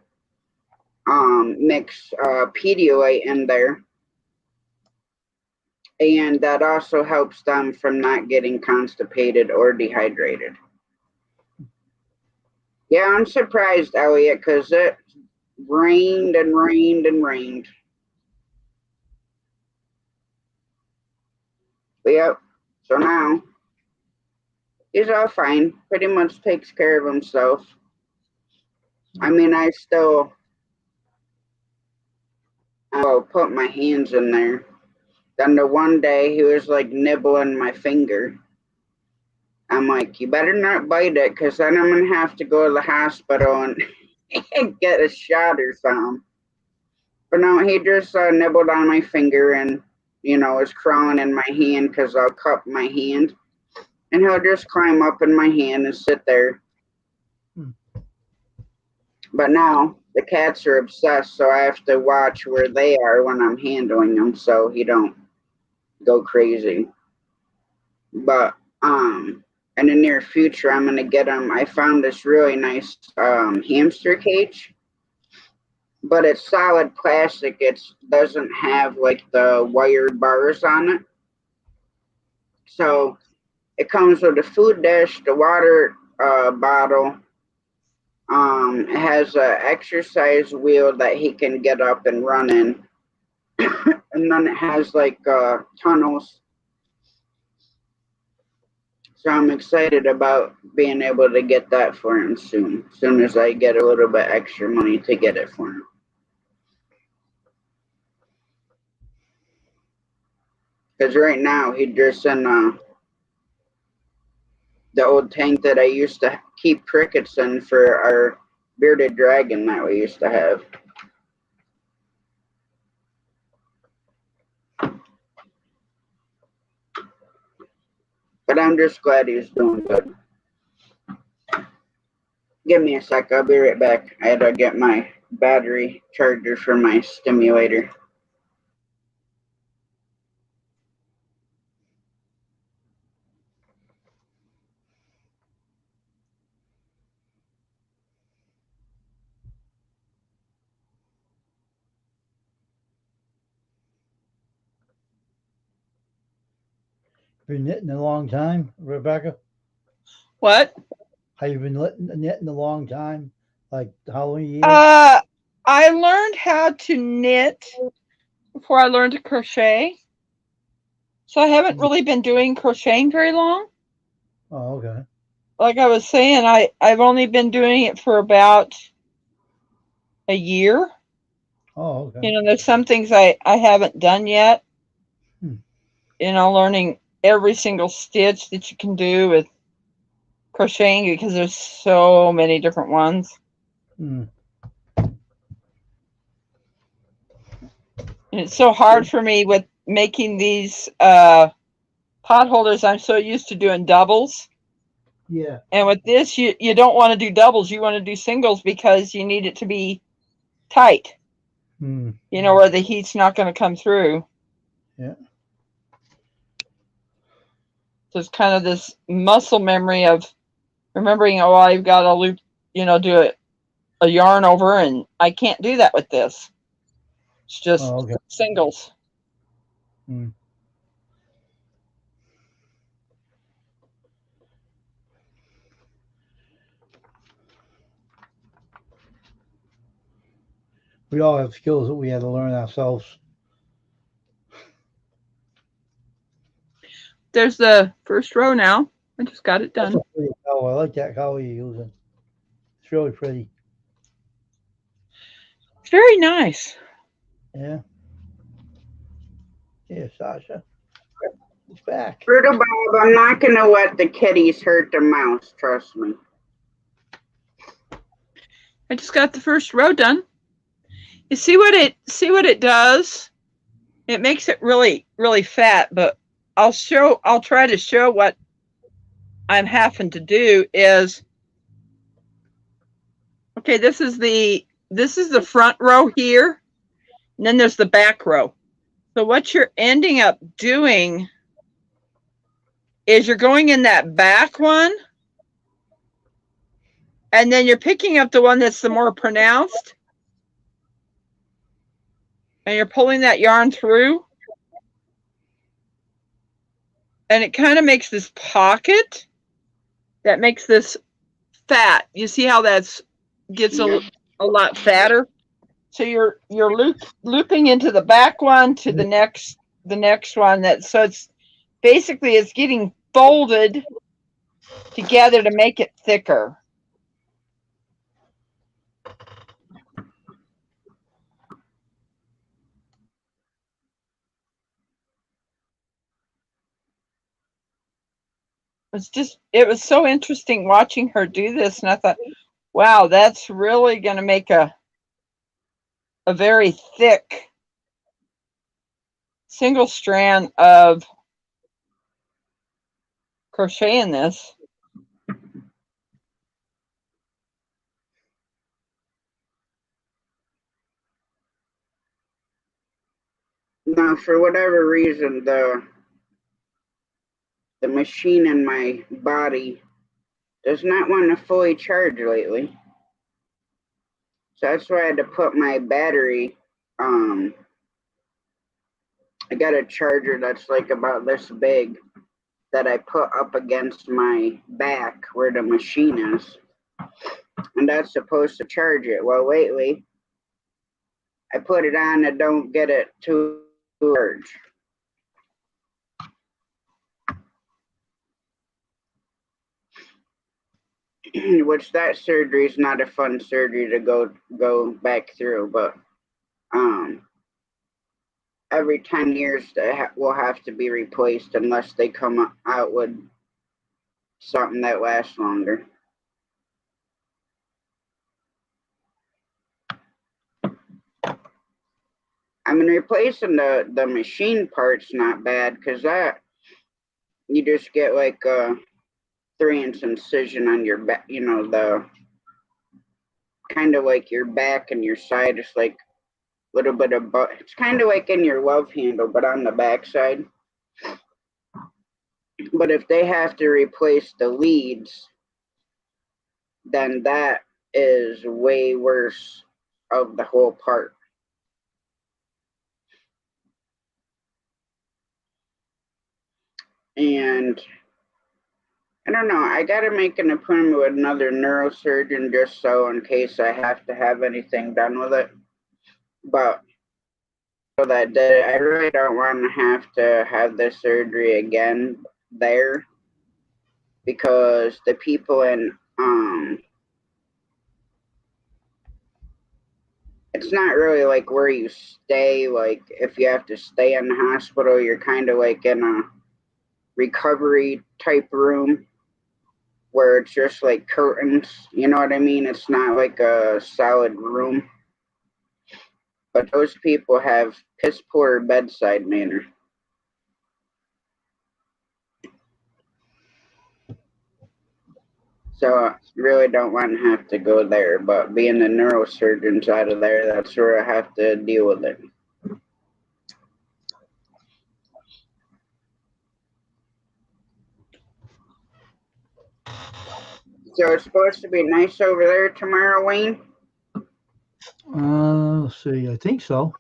S1: Mix Pedialyte in there. And that also helps them from not getting constipated or dehydrated. Yeah, I'm surprised, Elliot, because it rained and rained and rained. But yep, so now he's all fine. Pretty much takes care of himself. I mean, I still put my hands in there. Then the one day he was like nibbling my finger. I'm like, you better not bite it, because then I'm going to have to go to the hospital and get a shot or something. But no, he just nibbled on my finger and, you know, was crawling in my hand because I'll cup my hand. And he'll just climb up in my hand and sit there. But now the cats are obsessed, so I have to watch where they are when I'm handling them so he don't go crazy. But in the near future, I'm going to get him. I found this really nice hamster cage, but it's solid plastic. It doesn't have like the wired bars on it. So it comes with a food dish, the water bottle. It has an exercise wheel that he can get up and run in. And then it has like tunnels. So I'm excited about being able to get that for him soon. As soon as I get a little bit extra money to get it for him. Because right now he's just in the old tank that I used to keep crickets in for our bearded dragon that we used to have. But I'm just glad he's doing good. Give me a sec, I'll be right back. I had to get my battery charger for my stimulator.
S2: Been knitting a long time, Rebecca?
S3: What?
S2: Have you been knitting a long time? Like how many years?
S3: I learned how to knit before I learned to crochet. So I haven't really been doing crocheting very long.
S2: Oh, okay.
S3: Like I was saying, I've only been doing it for about a year.
S2: Oh, okay.
S3: You know, there's some things I haven't done yet.
S2: Hmm.
S3: You know, learning every single stitch that you can do with crocheting because there's so many different ones.
S2: Hmm.
S3: And it's so hard for me with making these pot holders. I'm so used to doing doubles.
S2: Yeah.
S3: And with this, you don't want to do doubles. You want to do singles because you need it to be tight.
S2: Hmm.
S3: You know, where the heat's not going to come through.
S2: Yeah.
S3: So it's kind of this muscle memory of remembering, oh, I've got to loop, you know, do a yarn over, and I can't do that with this. It's just
S2: okay.
S3: singles.
S2: Hmm. We all have skills that we had to learn ourselves.
S3: There's the first row now. I just got it done.
S2: That's a pretty color. I like that color you're using. It's really pretty.
S3: It's very nice.
S2: Yeah. Yeah, Sasha. It's back.
S1: Brutal Bob, I'm not gonna let the kitties hurt the mouse, trust me.
S3: I just got the first row done. You see what it does? It makes it really, really fat, but I'll try to show what I'm having to do is, okay, this is the front row here, and then there's the back row. So what you're ending up doing is you're going in that back one, and then you're picking up the one that's the more pronounced, and you're pulling that yarn through, and it kind of makes this pocket that makes this fat. You see how that's gets a lot fatter? So you're looping into the back one to the next one, so it's basically it's getting folded together to make it thicker. It was so interesting watching her do this, and I thought, wow, that's really going to make a very thick single strand of crochet in this.
S1: Now, for whatever reason, the machine in my body does not want to fully charge lately. So that's why I had to put my battery, I got a charger that's like about this big that I put up against my back where the machine is. And that's supposed to charge it. Well, lately, I put it on and don't get it too large. Which that surgery is not a fun surgery to go back through, but every 10 years will have to be replaced unless they come out with something that lasts longer. I mean, replacing the machine part's not bad, because that you just get like a 3-inch incision on your back, you know, the kind of like your back and your side. It's like a little bit of, it's kind of like in your love handle, but on the back side. But if they have to replace the leads, then that is way worse of the whole part. And I don't know, I got to make an appointment with another neurosurgeon just so in case I have to have anything done with it. But so that did it, I really don't want to have this surgery again there, because the people in it's not really like where you stay. Like if you have to stay in the hospital, you're kind of like in a recovery type room where it's just like curtains, you know what I mean? It's not like a solid room. But those people have piss poor bedside manner. So I really don't want to have to go there, but being the neurosurgeon's out of there, that's where I have to deal with it. So it's supposed to be nice over there tomorrow, Wayne?
S2: Let's see. I think so.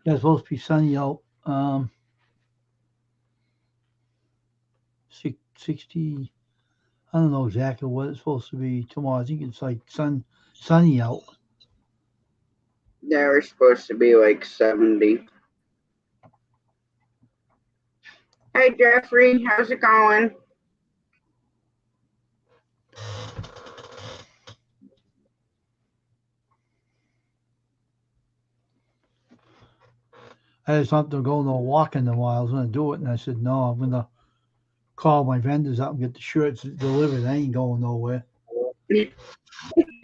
S2: Yeah, it's supposed to be sunny out. 60. I don't know exactly what it's supposed to be tomorrow. I think it's like sunny out.
S1: Yeah, we're supposed to be like 70. Hey, Jeffrey, how's it going?
S2: I had something to go no walking in a while. I was going to do it, and I said, no, I'm going to call my vendors up and get the shirts delivered. I ain't going nowhere.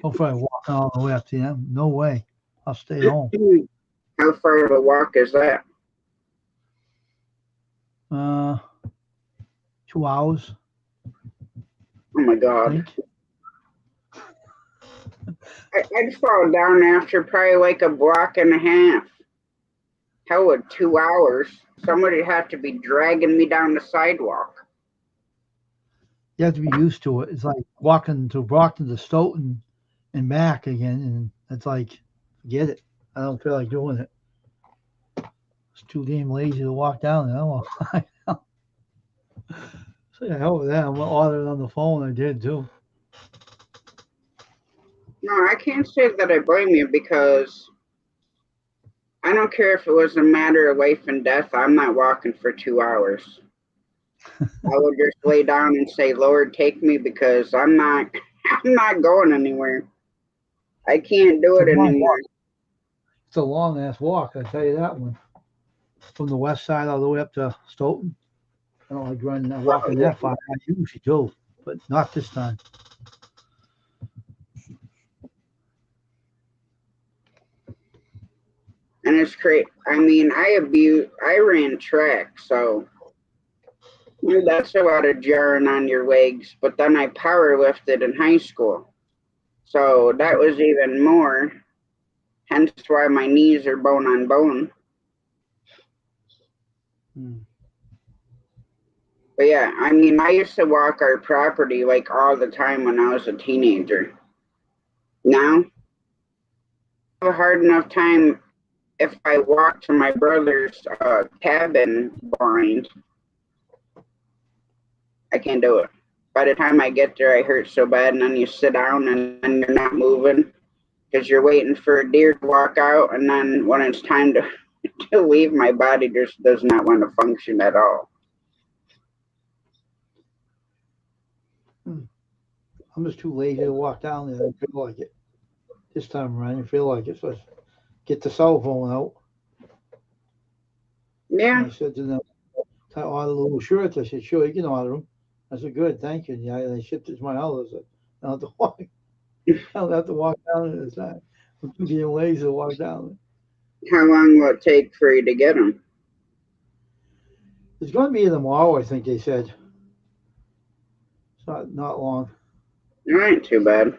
S2: Hopefully, I walk all the way up to them. No way. I'll stay home.
S1: How far of a walk is that?
S2: 2 hours.
S1: Oh my God. I'd fall down after probably like a block and a half. Hell, with 2 hours, somebody had to be dragging me down the sidewalk.
S2: You have to be used to it. It's like walking to Brockton to Stoughton and back again, and it's like, forget it. I don't feel like doing it. It's too damn lazy to walk down there. So yeah, hell with that. I ordered on the phone. I did too.
S1: No, I can't say that I blame you, because I don't care if it was a matter of life and death. I'm not walking for 2 hours. I would just lay down and say, Lord, take me, because I'm not going anywhere. I can't do it anymore.
S2: It's a long ass walk, I tell you that one. From the west side all the way up to Stoughton. I don't like walking that far. I usually do, but not this time.
S1: And it's great. I mean, I ran track, so that's a lot of jarring on your legs. But then I power lifted in high school, so that was even more. Hence why my knees are bone on bone. But yeah, I mean, I used to walk our property like all the time when I was a teenager. Now, I have a hard enough time if I walk to my brother's cabin blind, I can't do it. By the time I get there, I hurt so bad, and then you sit down and then you're not moving because you're waiting for a deer to walk out, and then when it's time to leave, my body just does not want to function at all.
S2: I'm just too lazy to walk down there. I don't feel like it. This time around, I feel like it. So I get the cell phone out.
S1: Yeah.
S2: And I said to them, "Can I order little shirts?" I said, "Sure, you can order them." I said, "Good, thank you." Yeah, they shipped it to my house. I said, I don't have to walk. I don't have to walk down it this time. I'm too getting lazy to walk down it.
S1: How long will it take for you to get them?
S2: It's going to be tomorrow, I think they said. It's not long.
S1: It ain't too bad.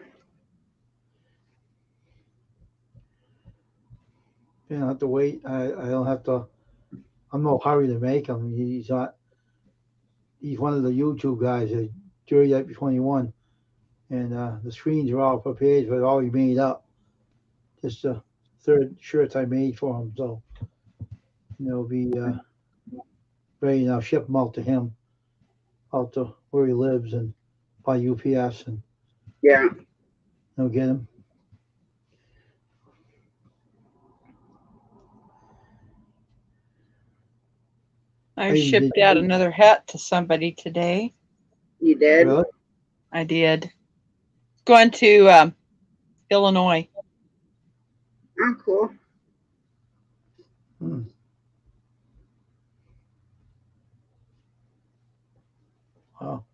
S2: You don't have to wait. I don't have to. I'm no hurry to make them. He's not. He's one of the YouTube guys at Jury Up 21, and the screens are all prepared for it, already made up. Just the third shirts I made for him, so they'll be ready. I'll ship them out to him, out to where he lives, and by UPS, and
S1: Yeah.
S2: they'll get them.
S3: I shipped out another hat to somebody today.
S1: You did?
S2: Really?
S3: I did. Going to Illinois.
S1: Oh, cool.
S2: Wow.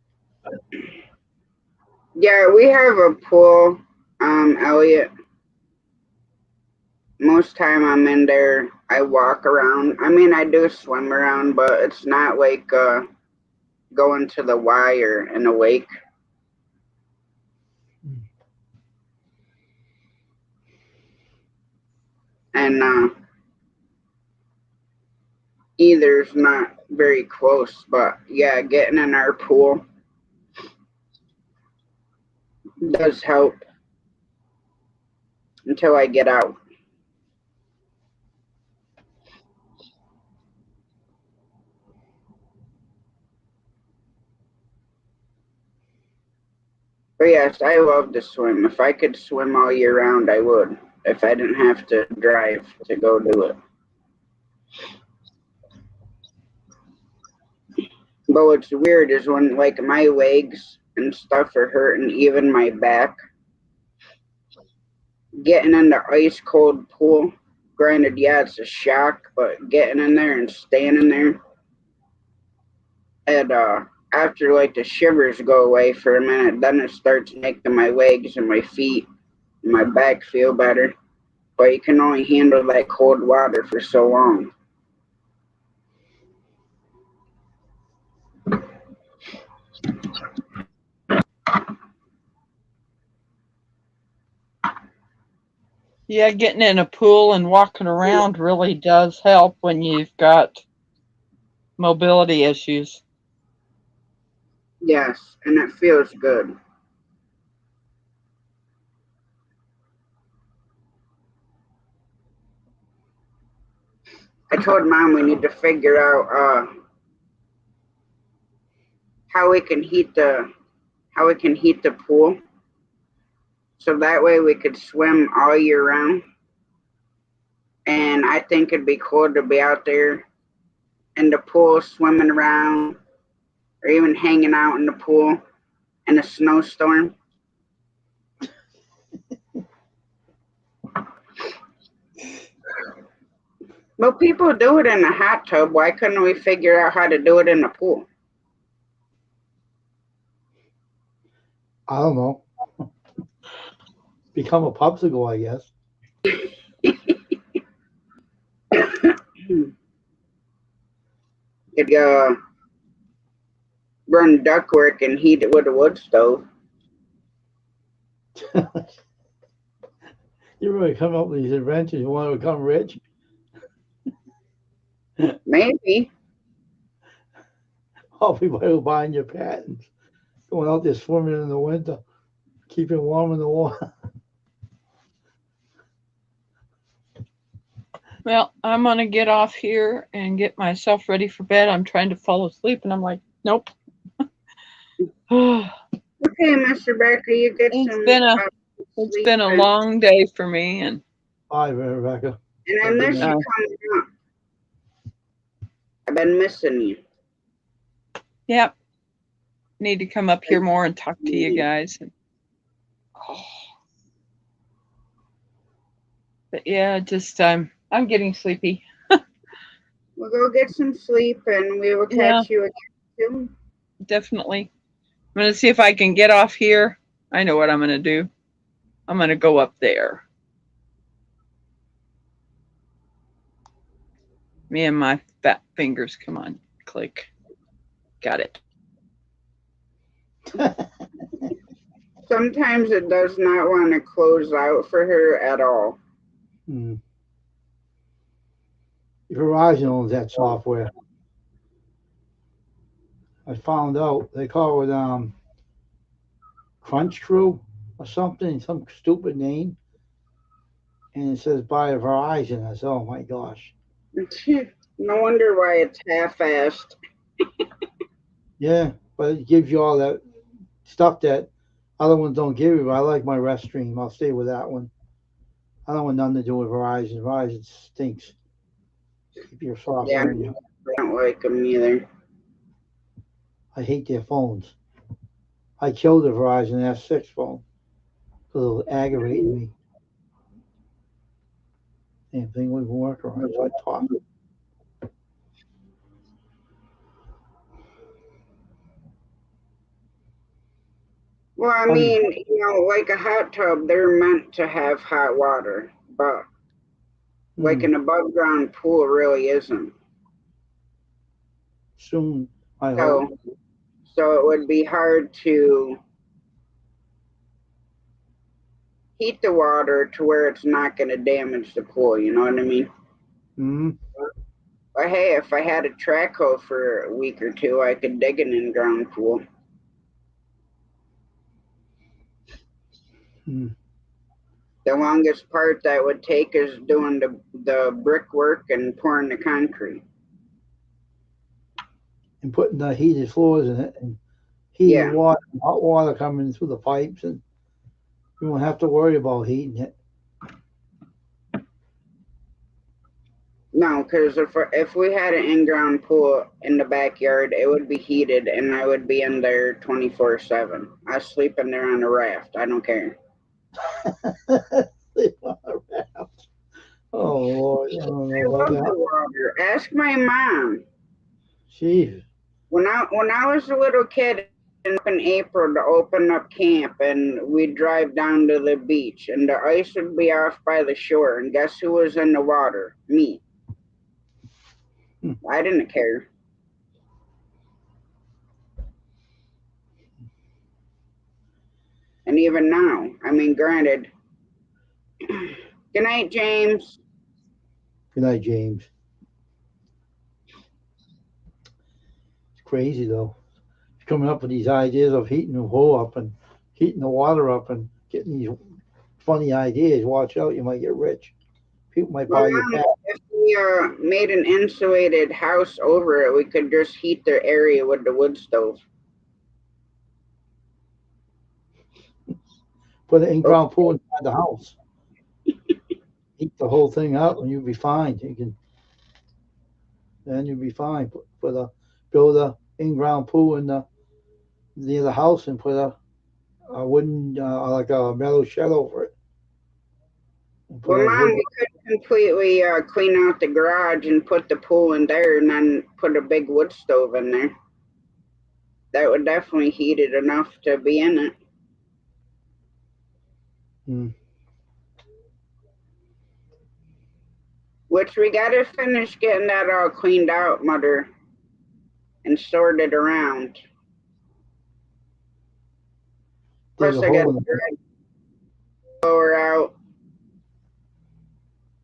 S1: Yeah, we have a pool, Elliot. Most time I'm in there, I walk around. I mean, I do swim around, but it's not like going to the wire in a wake. And either's not very close, but yeah, getting in our pool does help until I get out. But yes, I love to swim. If I could swim all year round, I would. If I didn't have to drive to go do it. But what's weird is when like my legs and stuff are hurting, even my back. Getting in the ice cold pool, granted, yeah, it's a shock, but getting in there and standing there, and after like the shivers go away for a minute, then it starts making my legs and my feet and my back feel better. But you can only handle that cold water for so long.
S3: Yeah, getting in a pool and walking around really does help when you've got mobility issues.
S1: Yes, and it feels good. I told Mom we need to figure out how we can heat the pool, so that way we could swim all year round. And I think it'd be cool to be out there in the pool swimming around, or even hanging out in the pool in a snowstorm. Well, people do it in a hot tub. Why couldn't we figure out how to do it in the pool?
S2: I don't know. Become a popsicle, I guess.
S1: Could run ductwork and heat it with a wood stove.
S2: You really come up with these inventions. You want to become rich?
S1: Maybe.
S2: All people who are buying your patents, going out there swimming in the winter, keeping warm in the water.
S3: Well, I'm gonna get off here and get myself ready for bed. I'm trying to fall asleep, and I'm like, nope. it's
S1: Okay, Mr. Becker, you get some
S3: been a
S1: sleep.
S3: been a long day for me, and
S2: Bye, Rebecca.
S1: And I
S2: Have a good
S1: miss you
S2: night.
S1: coming up. I've been missing you.
S3: yeah, need to come up here more and talk to you guys. But yeah, just I'm getting sleepy.
S1: We'll go get some sleep, and we will
S3: Yeah.
S1: catch you again soon.
S3: Definitely. I'm gonna see if I can get off here. I know what I'm gonna do. I'm gonna go up there. Me and my fat fingers. Come on, click. Got it.
S1: Sometimes it does not want to close out for her at all.
S2: Verizon owns that software. I found out they call it Crunch Crew or something, some stupid name, and it says by Verizon. I said, oh my gosh.
S1: No wonder why it's half-assed.
S2: Yeah, but it gives you all that stuff that other ones don't give you. But I like my Restream. I'll stay with that one. I don't want nothing to do with Verizon. Verizon stinks. Keep your software
S1: Yeah,
S2: in you.
S1: I don't like them either.
S2: I hate their phones. I killed the Verizon S6 phone because it was aggravating me. Same thing wouldn't work around, so I talked.
S1: Well, I mean, like a hot tub, they're meant to have hot water, but like an above ground pool really isn't.
S2: Soon, I hope.
S1: So it would be hard to heat the water to where it's not going to damage the pool. You know what I mean?
S2: Mm-hmm.
S1: But hey, if I had a track hole for a week or two, I could dig an in-ground pool.
S2: Mm.
S1: The longest part that would take is doing the brickwork and pouring the concrete.
S2: And putting the heated floors in it and heated water, hot water coming through the pipes, and you won't have to worry about heating it.
S1: No, because if we had an in-ground pool in the backyard, it would be heated, and I would be in there 24/7. I sleep in there on a raft. I don't care.
S2: Sleep on a raft. Oh Lord, I don't know about that.
S1: Water. Ask my mom.
S2: Jeez.
S1: When I was a little kid in April to open up camp, and we'd drive down to the beach, and the ice would be off by the shore, and guess who was in the water? Me. I didn't care. And even now, I mean, granted. Good night, James.
S2: Good night, James. It's crazy though. He's coming up with these ideas of heating the hole up and heating the water up and getting these funny ideas. Watch out, you might get rich. People might buy your pack.
S1: If we made an insulated house over it, we could just heat the area with the wood stove.
S2: Put an in-ground pool inside the house. Heat the whole thing up, and you'll be fine. Then you'll be fine. Build a in-ground pool near the house and put a wooden like a metal shed over it.
S1: Well, Mom, we could completely clean out the garage and put the pool in there, and then put a big wood stove in there. That would definitely heat it enough to be in it. Which we got to finish getting that all cleaned out, Mother, and sorted around. Plus, I got to blower out.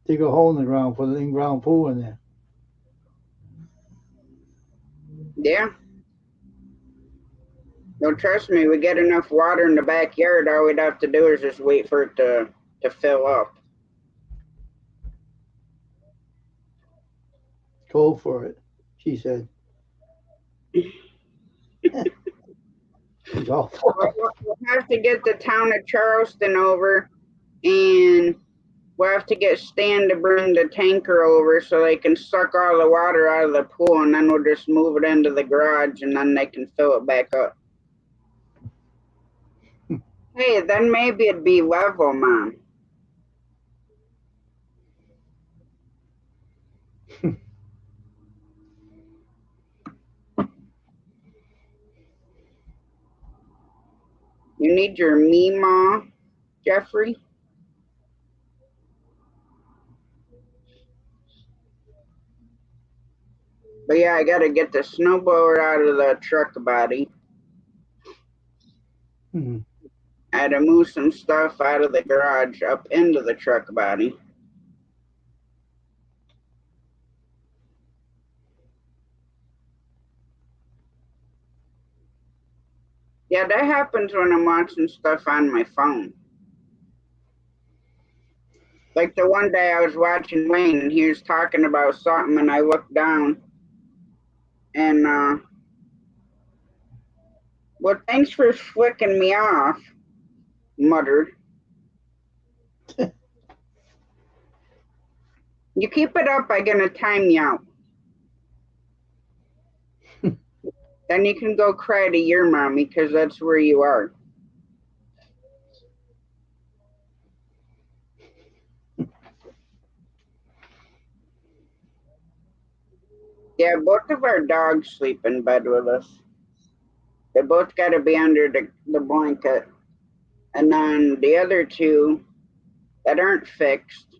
S2: Dig a hole in the ground, put an in-ground pool in there.
S1: Yeah. No, trust me, we get enough water in the backyard. All we'd have to do is just wait for it to fill up.
S2: toll for it, she said. She's all for it.
S1: We'll have to get the town of Charleston over, and we'll have to get Stan to bring the tanker over so they can suck all the water out of the pool, and then we'll just move it into the garage, and then they can fill it back up. Hey, then maybe it'd be level, Mom. You need your Meemaw, Jeffrey? But yeah, I gotta get the snowblower out of the truck body.
S2: Hmm.
S1: I had to move some stuff out of the garage up into the truck body. Yeah, that happens when I'm watching stuff on my phone. Like the one day I was watching Wayne and he was talking about something and I looked down and well, thanks for flicking me off, muttered. You keep it up, I'm gonna time you out. Then you can go cry to your mommy because that's where you are. Yeah, both of our dogs sleep in bed with us. They both got to be under the blanket. And then the other two that aren't fixed,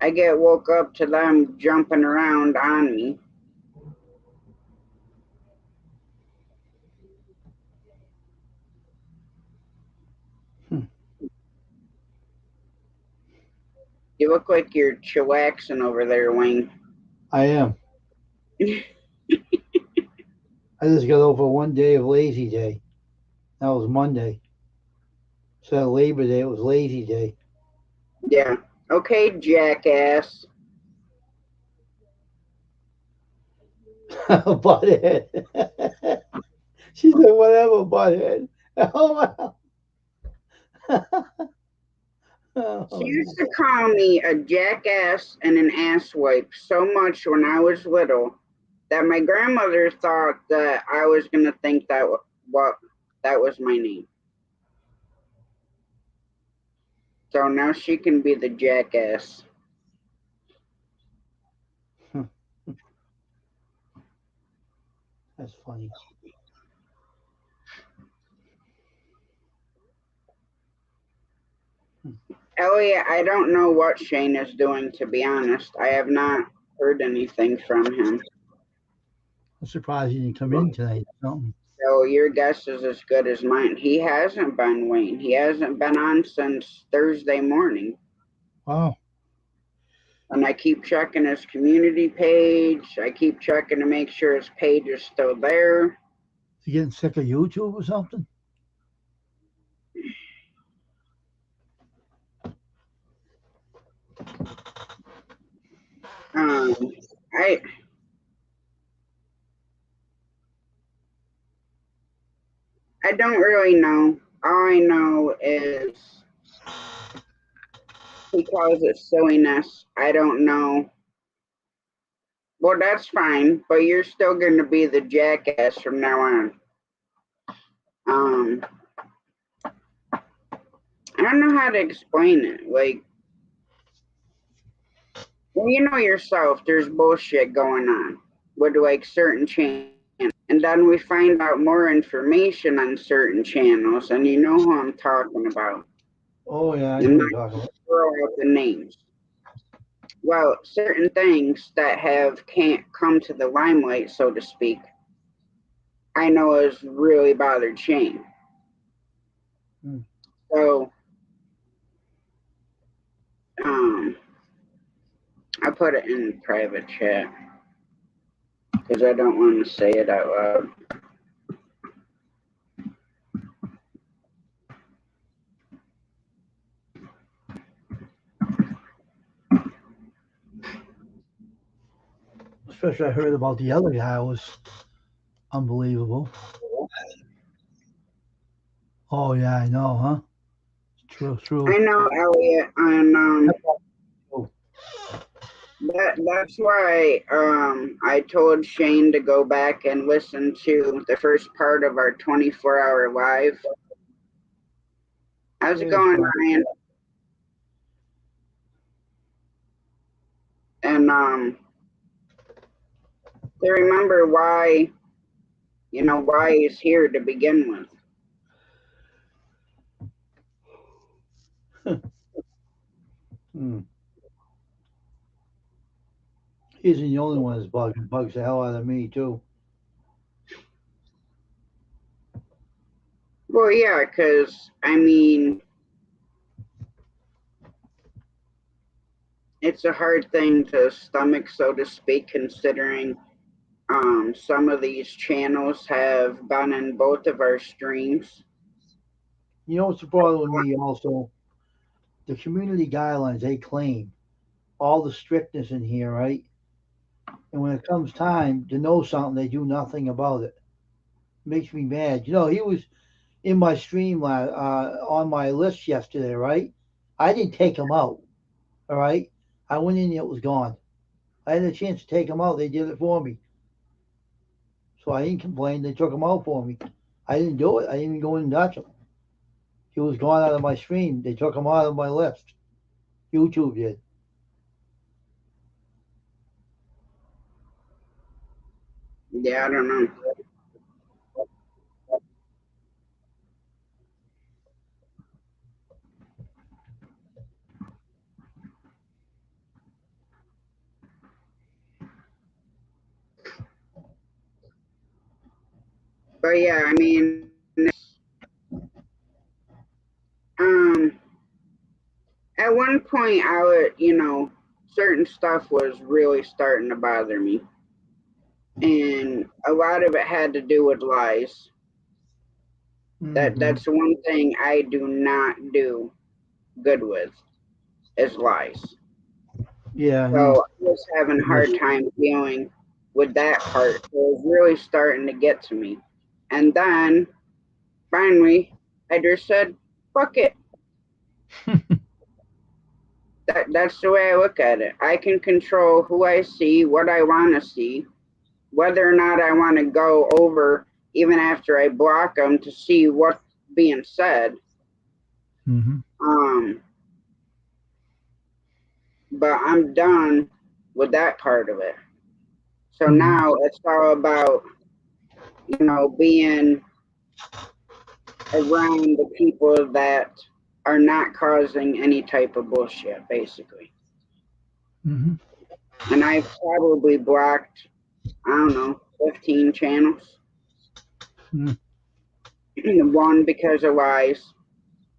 S1: I get woke up to them jumping around on me. You look like you're chillaxing over there, Wayne.
S2: I am. I just got over one day of lazy day. That was Monday. Instead of Labor Day, it was lazy day.
S1: Yeah. Okay, jackass.
S2: Butthead. She said, whatever, butthead. Oh, wow.
S1: She used to call me a jackass and an asswipe so much when I was little that my grandmother thought that I was gonna think that that was my name. So now she can be the jackass.
S2: That's funny.
S1: Elliot, I don't know what Shane is doing, to be honest. I have not heard anything from him.
S2: I'm surprised he didn't come in tonight. Something.
S1: So your guess is as good as mine. He hasn't been, Wayne. He hasn't been on since Thursday morning.
S2: Wow.
S1: And I keep checking his community page. I keep checking to make sure his page is still there.
S2: Is he getting sick of YouTube or something?
S1: I don't really know. All I know is he calls it silliness. I don't know. Well, that's fine, but you're still going to be the jackass from now on. I don't know how to explain it. Like, well, you know yourself, there's bullshit going on with like certain channels. And then we find out more information on certain channels, and you know who I'm talking about.
S2: Oh, yeah, I
S1: I'm
S2: know
S1: not
S2: you're talking about.
S1: throw out the names. Well, certain things that can't come to the limelight, so to speak, I know has really bothered Shane. So, I put it in private chat because I don't want to say it out loud.
S2: Especially I heard about the other guy was unbelievable. Oh yeah, I know, huh? True, true.
S1: I know, Elliot, and
S2: Oh,
S1: that's why I told Shane to go back and listen to the first part of our 24-hour live. How's it
S2: yeah,
S1: going,
S2: fine.
S1: Ryan? And to remember why, why he's here to begin with.
S2: Hmm. He isn't the only one that's bugging. Bugs the hell out of me too.
S1: Well, yeah, because I mean, it's a hard thing to stomach, so to speak, considering some of these channels have been in both of our streams.
S2: You know what's the problem with me also? The community guidelines they claim all the strictness in here, right? And when it comes time to know something, they do nothing about it. Makes me mad. You know, he was in my stream on my list yesterday, right? I didn't take him out. All right, I went in, it was gone. I had a chance to take him out. They did it for me, so I didn't complain. They took him out for me. I didn't do it. I didn't even go in and touch him. He was gone out of my stream. They took him out of my list. YouTube did.
S1: Yeah, I don't know. But yeah, I mean, um, at one point, I would, certain stuff was really starting to bother me, and a lot of it had to do with lies.
S2: Mm-hmm.
S1: That's one thing I do not do good with is lies.
S2: Yeah, I
S1: So
S2: know.
S1: I was having a
S2: Yes.
S1: hard time dealing with that part. So it was really starting to get to me. And then finally, I just said, fuck it. That's the way I look at it. I can control who I see, what I want to see, whether or not I want to go over even after I block them to see what's being said.
S2: Mm-hmm.
S1: Um, but I'm done with that part of it. So
S2: Mm-hmm.
S1: now it's all about, being around the people that are not causing any type of bullshit, basically.
S2: Mm-hmm.
S1: And I've probably blocked, I don't know, 15 channels. One, because of lies.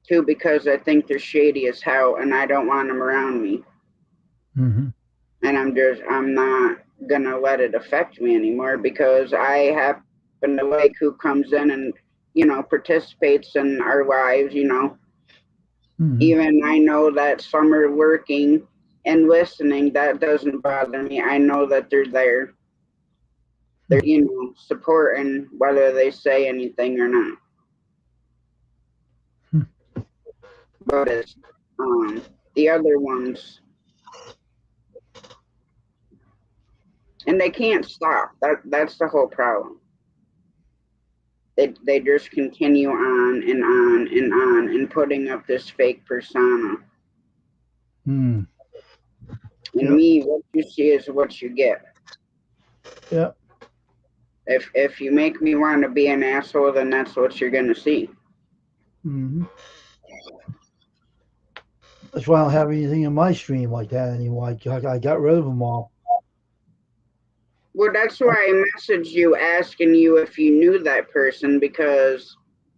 S1: Two, because I think they're shady as hell and I don't want them around me.
S2: Mm-hmm.
S1: And I'm not gonna let it affect me anymore because I happen to like who comes in and, participates in our lives.
S2: Mm-hmm.
S1: Even I know that some are working and listening, that doesn't bother me. I know that they're there. They're, supporting whether they say anything or not. But it's the other ones, and they can't stop. That's the whole problem. They just continue on and on and on and putting up this fake persona.
S2: Mm-hmm.
S1: And
S2: Yep.
S1: me, what you see is what you get.
S2: Yep.
S1: If you make me want to be an asshole, then that's what you're gonna see.
S2: Mm-hmm. That's why I don't have anything in my stream like that anymore. I got rid of them all.
S1: Well, that's why I messaged you asking you if you knew that person because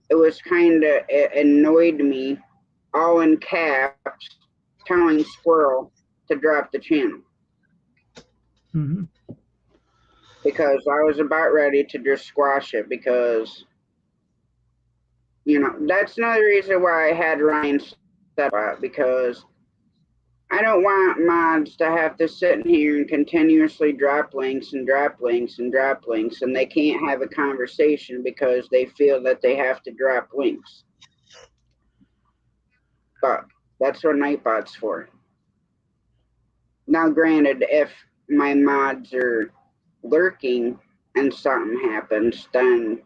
S1: it was it annoyed me, all in caps, telling Squirrel to drop the channel
S2: Mm-hmm.
S1: because I was about ready to just squash it because, that's another reason why I had Ryan step out because I don't want mods to have to sit in here and continuously drop links and drop links and drop links, and they can't have a conversation because they feel that they have to drop links. But that's what Nightbot's for. Now, granted, if my mods are lurking and something happens, then,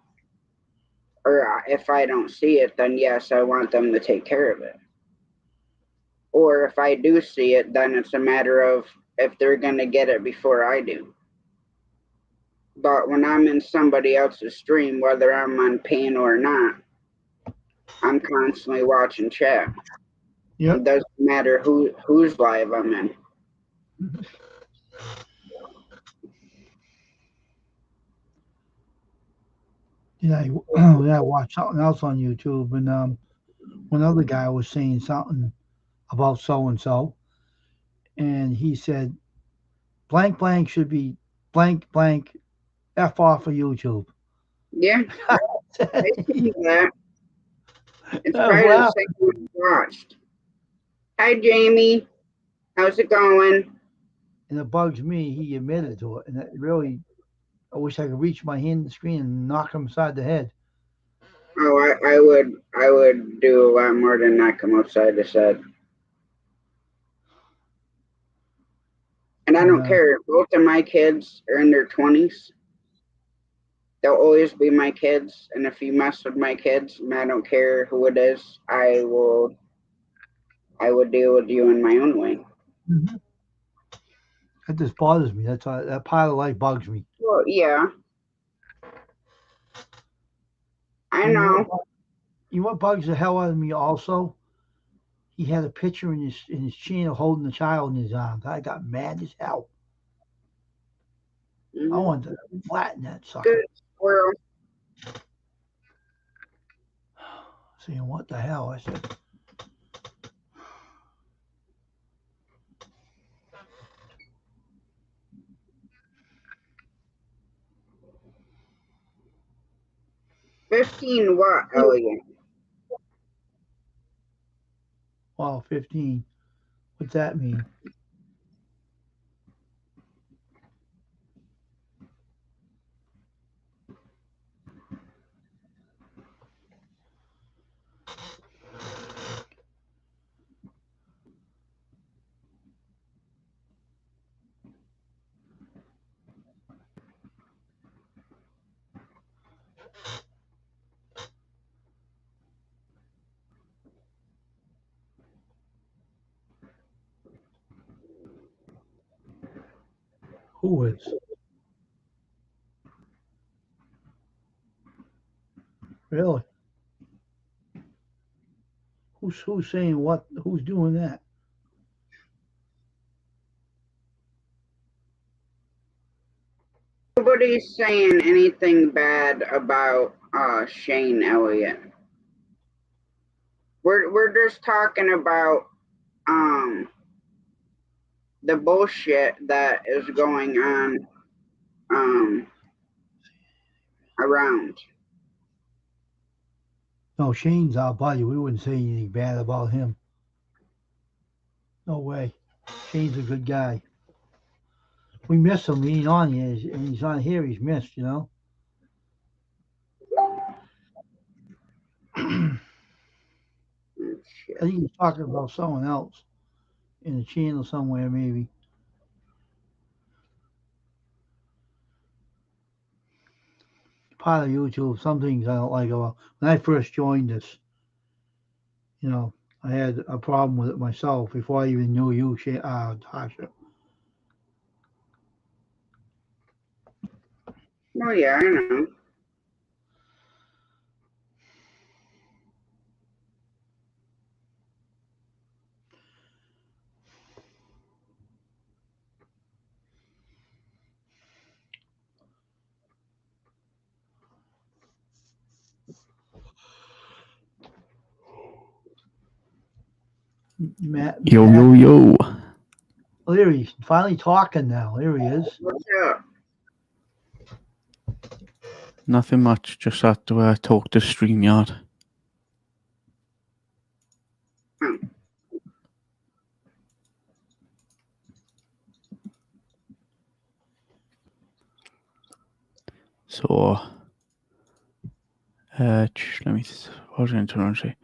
S1: or if I don't see it, then yes, I want them to take care of it. Or if I do see it, then it's a matter of if they're going to get it before I do. But when I'm in somebody else's stream, whether I'm on pan or not, I'm constantly watching chat.
S2: Yep.
S1: It doesn't matter whose live I'm in.
S2: Yeah, I watched something else on YouTube, and one other guy was saying something about so and so, and he said, "Blank blank should be blank blank f off of YouTube."
S1: Yeah, I see that. It's
S2: I was
S1: probably the
S2: laughing.
S1: same one you watched. Hi, Jamie. How's it going?
S2: And it bugs me. He admitted to it, and it really, I wish I could reach my hand in the screen and knock him upside the head.
S1: Oh, I would do a lot more than knock him upside the head. And I don't care. Both of my kids are in their 20s. They'll always be my kids. And if you mess with my kids, and I don't care who it is, I would deal with you in my own way.
S2: Mm-hmm. That just bothers me. That's that pile of life bugs me.
S1: Well, yeah. I know.
S2: You know what bugs the hell out of me also? He had a picture in his channel holding the child in his arms. I got mad as hell.
S1: Mm-hmm.
S2: I wanted to flatten that sucker.
S1: Good squirrel.
S2: Saying, what the hell? I said.
S1: $15 what, Elliot?
S2: Wow, 15. What's that mean? Who is? Really? Who's saying what? Who's doing that?
S1: Nobody's saying anything bad about Shane Elliott. We're just talking about the bullshit that is going on around.
S2: No, Shane's our buddy. We wouldn't say anything bad about him. No way. Shane's a good guy. We miss him. He ain't on here, and he's on here. He's missed, you know. I think he's talking about someone else in the channel somewhere, maybe. Part of YouTube. Some things I don't like about. When I first joined this, you know, I had a problem with it myself before I even knew you, Tasha.
S1: Oh yeah, I know.
S2: Matt.
S4: Yo.
S2: Oh, there he's finally talking now. There he is.
S1: What's up?
S4: Nothing much. Just had to talk to StreamYard. So, let me. What was I going to say?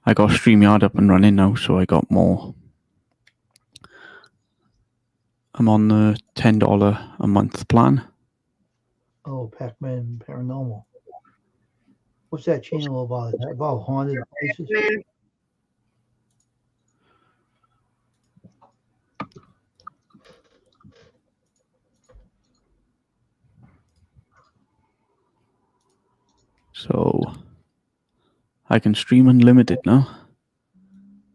S4: I got StreamYard up and running now, so I got more. I'm on the $10 a month plan.
S2: Oh, Pac-Man Paranormal. What's that channel about? Is that about haunted places?
S1: Man,
S4: So I can stream unlimited now.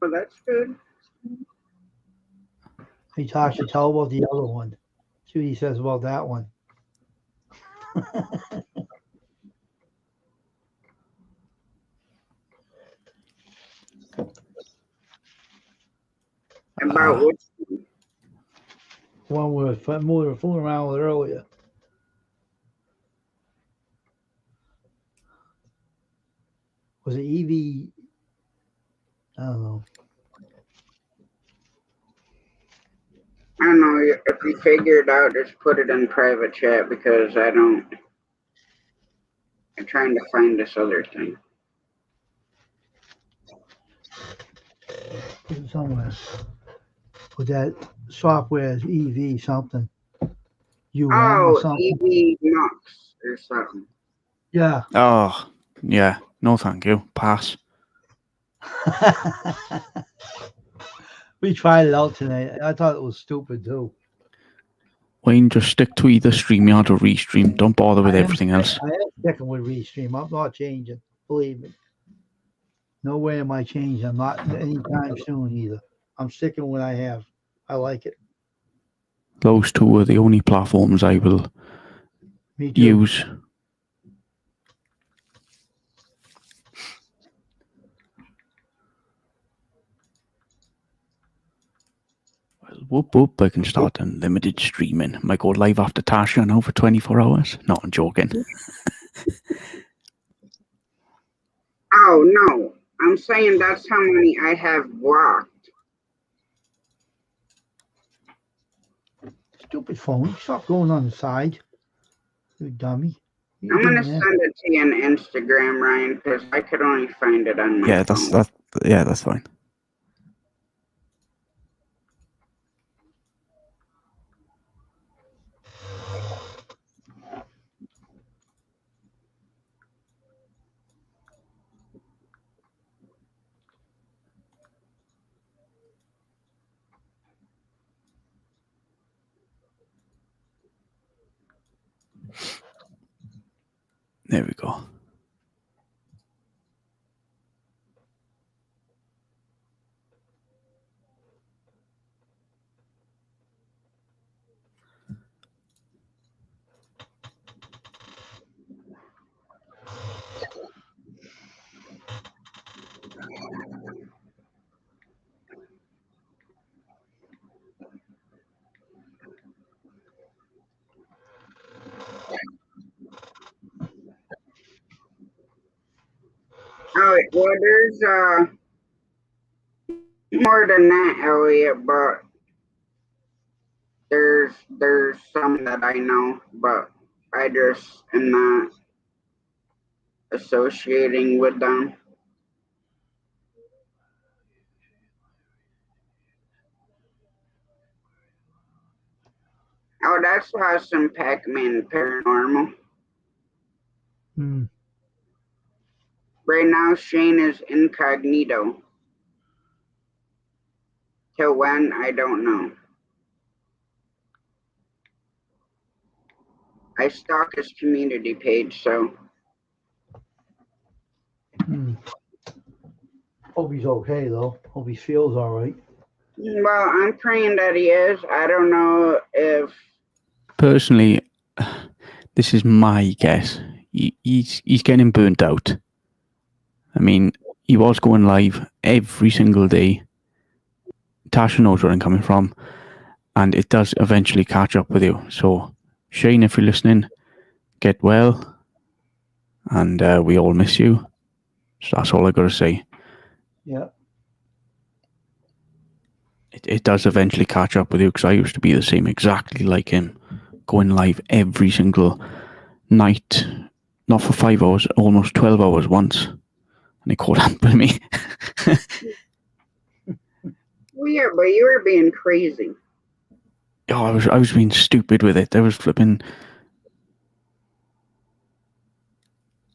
S1: well, that's good.
S2: Hey, Tasha, tell about the other one. See what he says about that one.
S1: About which
S2: One we were fooling around with earlier. Was it Evie? I don't know.
S1: I don't know if you figure it out, just put it in private chat because I'm trying to find this other thing.
S2: Put it somewhere. With that software is EV something. UM or
S1: Oh,
S2: something.
S1: EV Knox or something.
S2: Yeah.
S4: Oh, yeah. No, thank you. Pass.
S2: We tried it out tonight. I thought it was stupid too.
S4: Wayne, just stick to either StreamYard or Restream. Don't bother with
S2: I am-
S4: everything else.
S2: I am sticking with Restream. I'm not changing. Believe me. No way am I changing. I'm not anytime soon either. I'm sticking with what I have. I like it.
S4: Those two are the only platforms I will
S2: Me too.
S4: use. Well, whoop whoop, I can start unlimited streaming. Might go live after Tasha now for 24 hours. No, I'm joking.
S1: Oh, no. I'm saying that's how many I have blocked.
S2: Stupid phone. Stop going on the side. You dummy. You
S1: I'm going to
S2: doing that?
S1: send it to you on Instagram, Ryan, because I could only find it on my
S4: Yeah,
S1: phone.
S4: that's fine. There we go.
S1: Oh, well, there's more than that, Elliot, but there's some that I know, but I just am not associating with them. Oh, that's awesome, Pac-Man Paranormal.
S2: Hmm.
S1: Right now, Shane is incognito. Till when, I don't know. I stalk his community page, so
S2: Hmm. Hope he's okay though. Hope he feels all right.
S1: well, I'm praying that he is. I don't know if
S4: Personally, this is my guess. He's getting burnt out. I mean, he was going live every single day. Tasha knows where I'm coming from, and it does eventually catch up with you. So, Shane, if you're listening, get well, and we all miss you. So that's all I got to say.
S2: Yeah.
S4: It does eventually catch up with you, because I used to be the same, exactly like him, going live every single night, not for 5 hours, almost 12 hours once. And he caught up with me.
S1: Well, yeah, but you were being crazy.
S4: Oh, I was being stupid with it. I was flipping.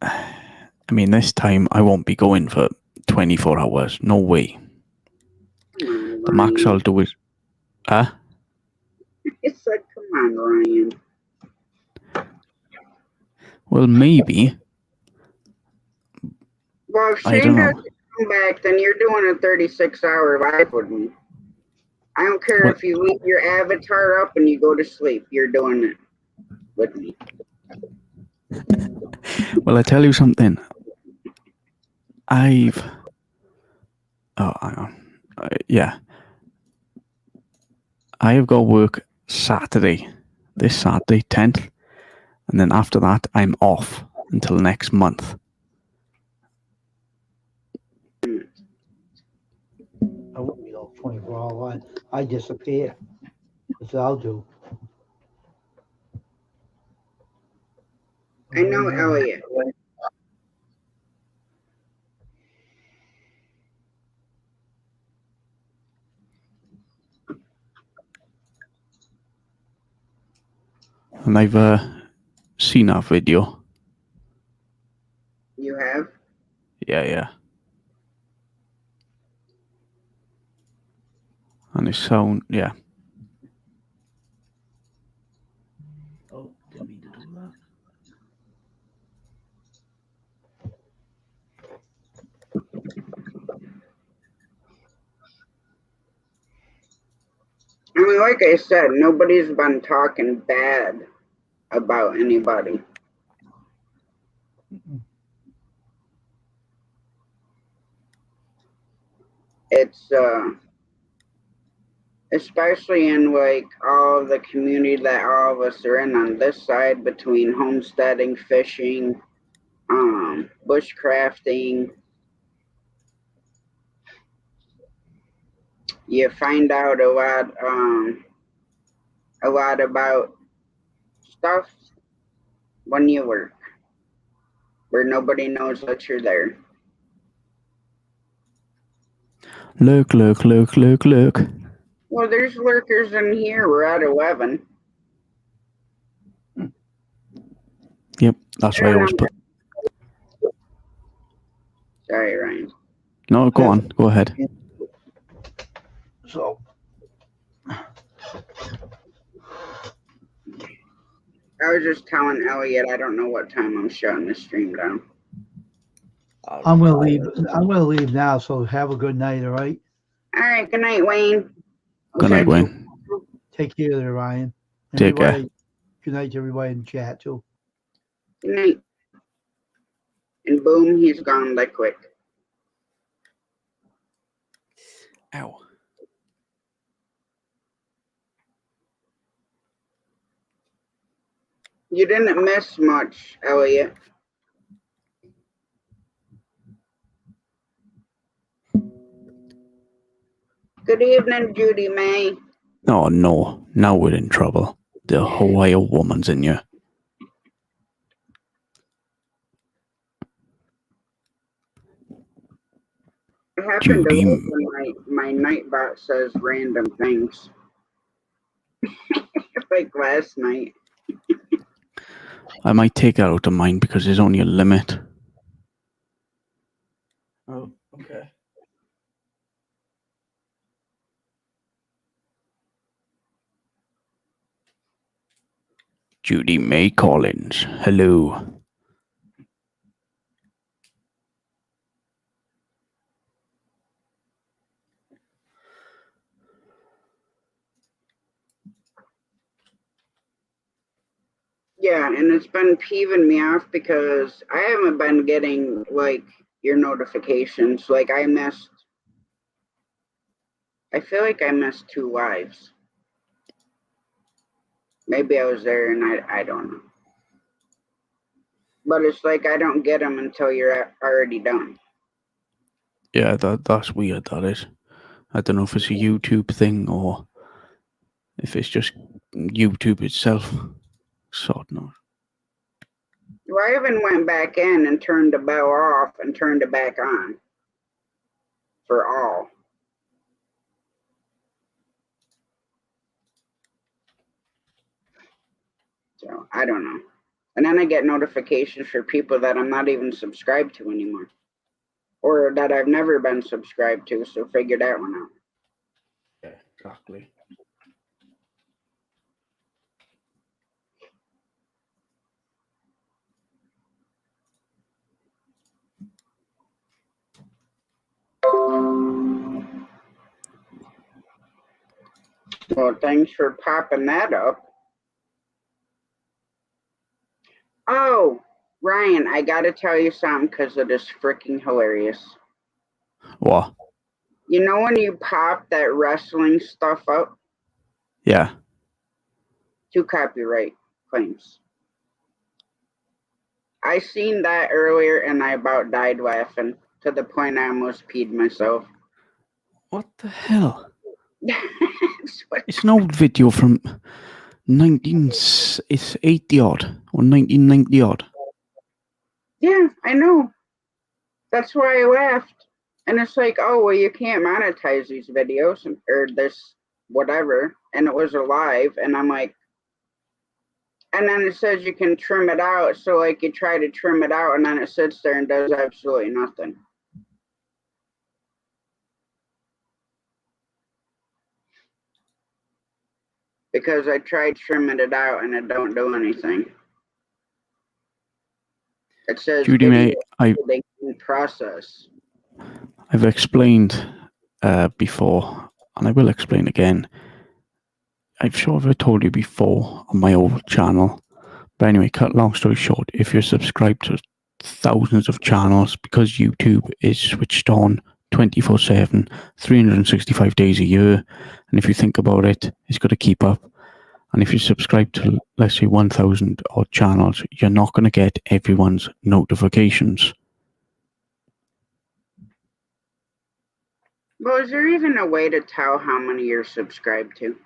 S4: I mean, this time I won't be going for 24 hours. No way.
S1: Come on,
S4: The max
S1: Ryan.
S4: I'll do is. Huh?
S1: It said, come on, Ryan.
S4: Well, maybe.
S1: Well, if
S4: I
S1: Shane
S4: don't know.
S1: doesn't come back, then you're doing a 36-hour live with me. I don't care
S4: What?
S1: if you leave your avatar up and you go to sleep. You're doing it with me.
S4: Well, I tell you something. Yeah. I have got work Saturday. This Saturday, 10th. And then after that, I'm off until next month.
S2: I wouldn't be all 24 hours. I disappear. That's what I'll do.
S1: I know Elliot.
S4: And I've seen that video.
S1: You have?
S4: Yeah. And it sound, yeah. Oh, didn't mean to do that.
S1: I mean, like I said, nobody's been talking bad about anybody. It's especially in like all the community that all of us are in on this side, between homesteading, fishing, bushcrafting. You find out a lot about stuff when you work, where nobody knows that you're there.
S4: Look.
S1: Well, there's lurkers in here. We're at 11.
S4: Yep, that's why I always put.
S1: Sorry, Ryan.
S4: No, go on. Go ahead.
S2: So,
S1: I was just telling Elliot I don't know what time I'm shutting the stream down.
S2: I'm gonna leave. I'm gonna leave now. So have a good night. All right.
S1: All right. Good night, Wayne.
S4: Good night, Wayne.
S2: Take care there, Ryan.
S4: Take care.
S2: Everybody- Good night to everybody in the chat too.
S1: Good night. And boom, he's gone that quick.
S4: Ow.
S1: You didn't miss much, Elliot. Good evening, Judy May.
S4: Oh, no. Now we're in trouble. The Hawaii woman's in here.
S1: I happened
S4: Judy.
S1: to look and my nightbot says random things. Like last night.
S4: I might take that out of mine because there's only a limit. Oh, okay. Judy May Collins. Hello.
S1: Yeah, and it's been peeving me off because I haven't been getting like your notifications. Like I feel like I missed 2 lives. Maybe I was there and I don't know. But it's like I don't get them until you're already done.
S4: Yeah, that's weird, that is. I don't know if it's a YouTube thing or if it's just YouTube itself. Sod knows.
S1: Well, I even went back in and turned the bell off and turned it back on for all. So I don't know. And then I get notifications for people that I'm not even subscribed to anymore, or that I've never been subscribed to. So figure that one out.
S4: Yeah, exactly.
S1: Well, thanks for popping that up. Oh, Ryan, I gotta tell you something because it is freaking hilarious.
S4: What?
S1: You know when you pop that wrestling stuff up?
S4: Yeah.
S1: 2 copyright claims. I seen that earlier and I about died laughing to the point I almost peed myself.
S4: What the hell?
S1: It's what-
S4: It's an old video from it's 80 odd or 1990 odd.
S1: Yeah, I know. That's why I laughed. And it's like, oh, well, you can't monetize these videos or this whatever. And it was alive. And I'm like, and then it says you can trim it out. So, like, you try to trim it out and then it sits there and does absolutely nothing. Because I tried trimming it out and it don't do anything. It says
S4: Judy, mate,
S1: in process.
S4: I've explained before, and I will explain again. I'm sure I've told you before on my old channel. But anyway, cut long story short, if you're subscribed to thousands of channels, because YouTube is switched on 24/7, 365 days a year, and if you think about it, it's got to keep up. And if you subscribe to, let's say, 1,000 odd channels, you're not going to get everyone's notifications.
S1: Well, is there even a way to tell how many you're subscribed to?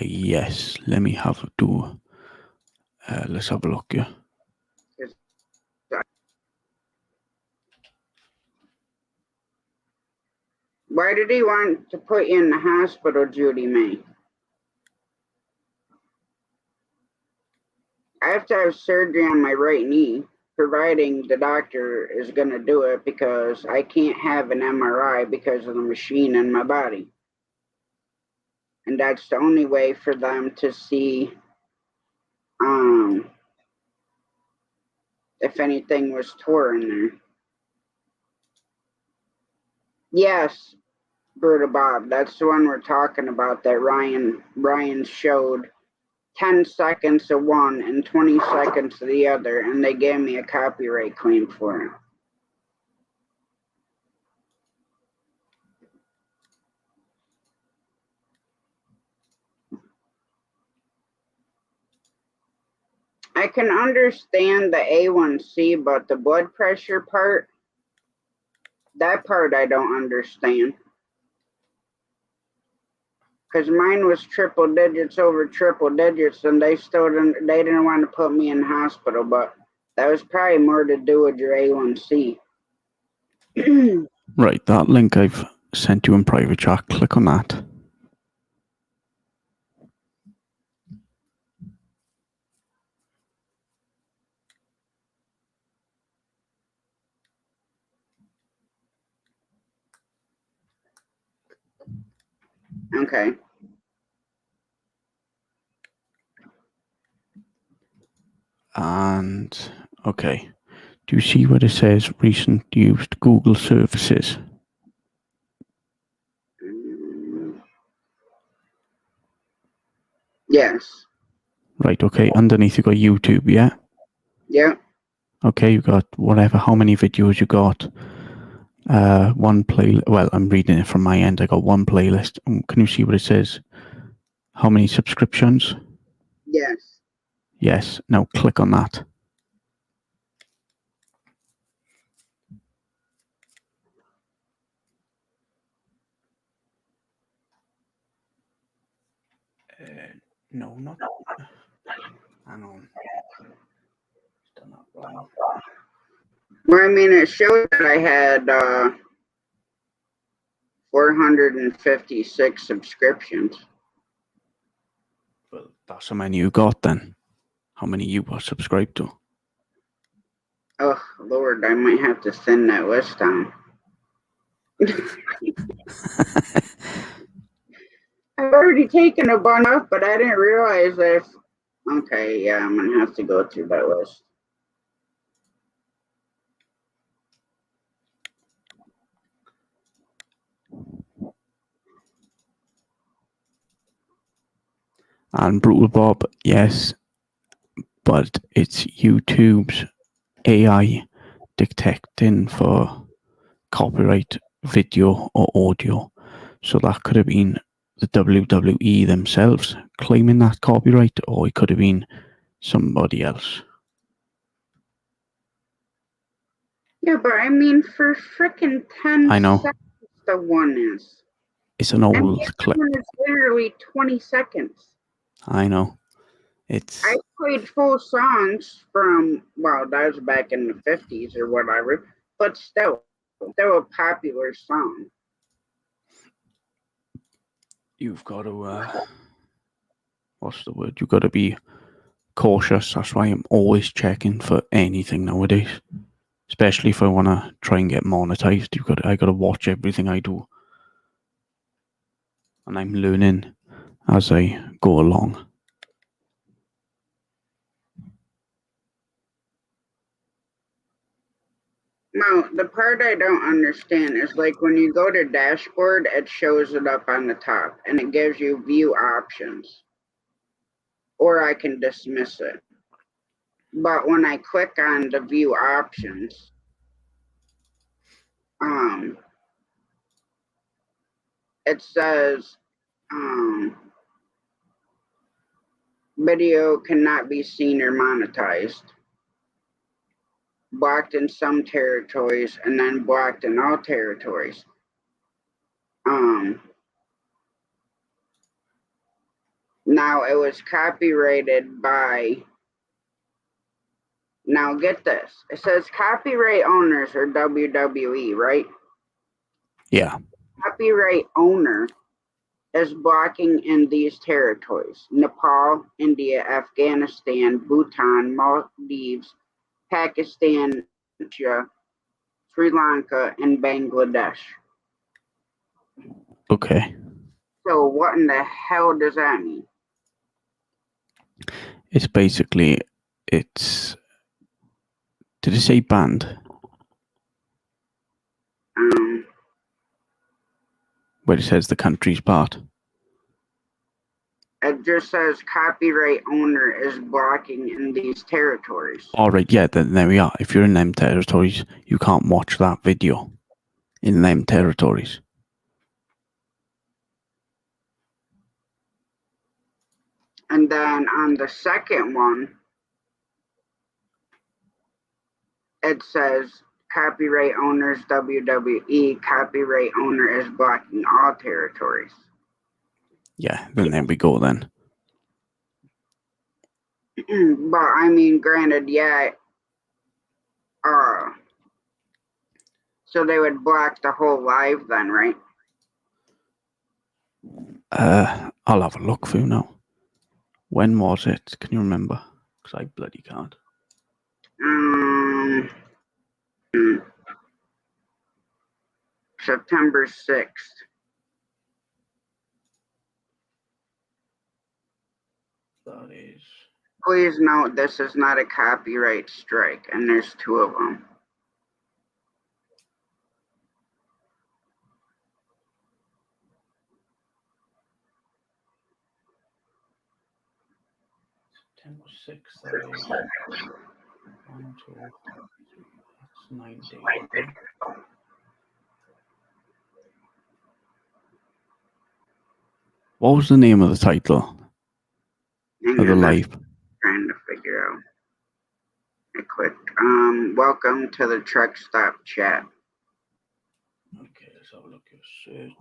S4: Yes, let me have a do. Let's have a look here.
S1: Why did he want to put you in the hospital, Judy May? I have to have surgery on my right knee, providing the doctor is going to do it because I can't have an MRI because of the machine in my body. And that's the only way for them to see if anything was tore in there. Yes, Berta Bob, that's the one we're talking about that Ryan showed 10 seconds of one and 20 seconds of the other, and they gave me a copyright claim for it. I can understand the A1C, but the blood pressure part, that part I don't understand. Because mine was triple digits over triple digits, and they didn't want to put me in the hospital, but that was probably more to do with your A1C.
S4: Right, that link I've sent you in private chat, click on that.
S1: Okay.
S4: And, okay. Do you see where it says recent used Google services?
S1: Yes.
S4: Right, okay. Underneath you got YouTube, yeah?
S1: Yeah.
S4: Okay, you got whatever, how many videos you got. One playlist. Well, I'm reading it from my end. I got one playlist. Can you see what it says? How many subscriptions?
S1: Yes.
S4: Yes. Now click on that. No, not. Hang on.
S1: Well, I mean, it showed that I had 456 subscriptions.
S4: Well, that's how many you got then. How many you were subscribed to?
S1: Oh, Lord, I might have to thin that list down. I've already taken a bunch up, but I didn't realize that. Okay, yeah, I'm going to have to go through that list.
S4: And Brutal Bob, yes, but it's YouTube's AI detecting for copyright video or audio. So that could have been the WWE themselves claiming that copyright, or it could have been somebody else.
S1: Yeah, but I mean, for frickin' 10
S4: I know.
S1: seconds, the one is.
S4: It's an
S1: And the
S4: old
S1: other
S4: clip.
S1: one is literally 20 seconds.
S4: I know. It's
S1: I played full songs from, well, that was back in the 50s or whatever, but still a popular song.
S4: you've got to what's the word? You've got to be cautious. That's why I'm always checking for anything nowadays. Especially if I want to try and get monetized, I got to watch everything I do, and I'm learning as I go along.
S1: Now, the part I don't understand is like when you go to dashboard, it shows it up on the top and it gives you view options. Or I can dismiss it. But when I click on the view options, it says video cannot be seen or monetized. Blocked in some territories and then blocked in all territories. Now it was copyrighted by, now get this, it says copyright owners or WWE, right?
S4: Yeah.
S1: Copyright owner is blocking in these territories: Nepal, India, Afghanistan, Bhutan, Maldives, Pakistan, Russia, Sri Lanka, and Bangladesh.
S4: Okay.
S1: So what in the hell does that mean?
S4: It's basically, did it say banned? Where it says the country's part.
S1: It just says copyright owner is blocking in these territories.
S4: All right, yeah, then there we are. If you're in them territories, you can't watch that video in them territories.
S1: And then on the second one, it says copyright owners WWE, copyright owner is blocking all territories.
S4: Yeah, then there we go then.
S1: But I mean, granted, yeah. So they would block the whole live then, right?
S4: I'll have a look for you now. When was it? Can you remember? Because I bloody can't.
S1: September 6th.
S4: That is.
S1: Please note this is not a copyright strike, and there's two of them.
S4: September 6th, that is 1, 2, 3, that's 9 days. What was the name of the title of the live?
S1: Trying to figure out. I clicked. Welcome to the truck stop chat.
S4: Okay, let's have a look at search.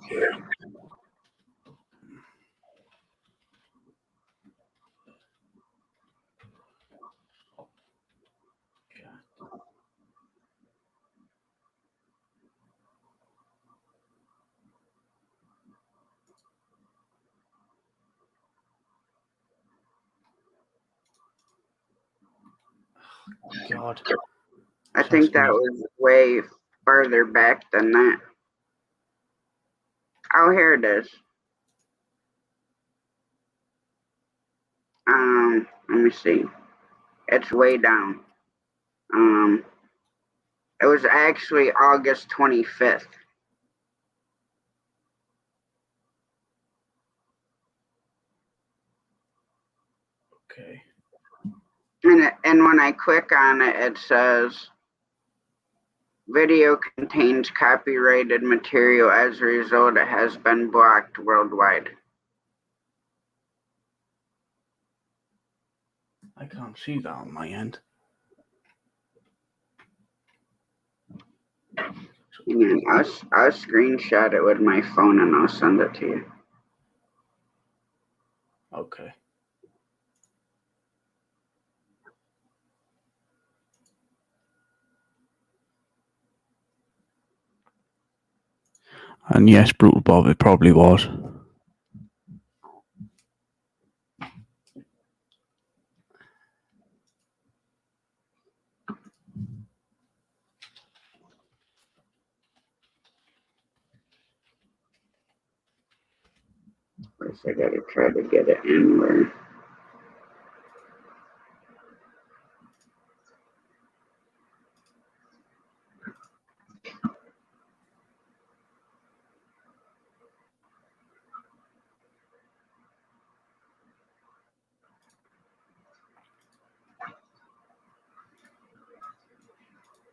S4: God.
S1: I think that was way farther back than that. Oh, here it is. Let me see. It's way down. It was actually August 25th.
S4: Okay.
S1: And when I click on it, it says video contains copyrighted material. As a result, it has been blocked worldwide.
S4: I can't see that on my end.
S1: And I'll screenshot it with my phone and I'll send it to you.
S4: Okay. And yes, Brutal Bob, it probably was.
S1: First, I gotta try to get it in where.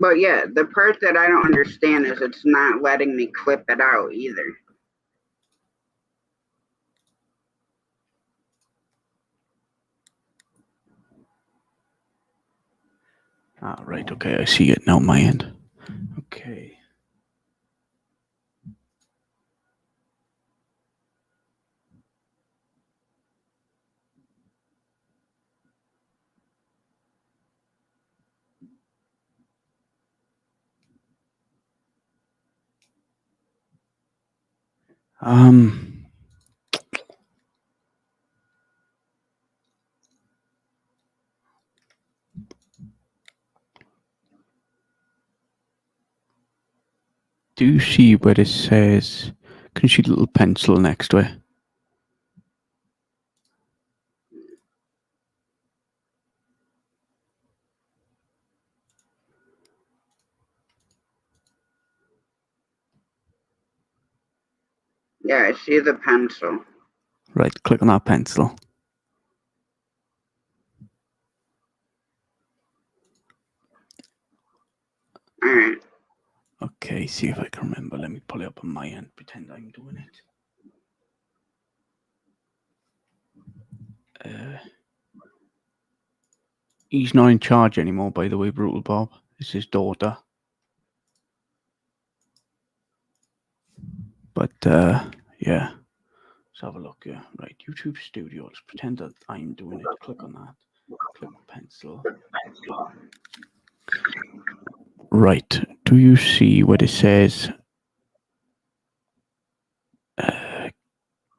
S1: But yeah, the part that I don't understand is it's not letting me clip it out either.
S4: Ah, right, okay, I see it now on my end. Okay. Do you see where it says, can you see the little pencil next to it?
S1: Yeah, I see the pencil.
S4: Right, click on that pencil.
S1: All right.
S4: Okay, see if I can remember. Let me pull it up on my end, pretend I'm doing it. He's not in charge anymore, by the way, Brutal Bob. It's his daughter. But, yeah. Let's have a look here. Right, YouTube Studio. Let's pretend that I'm doing it. Click on that. Click pencil. Right. Do you see what it says?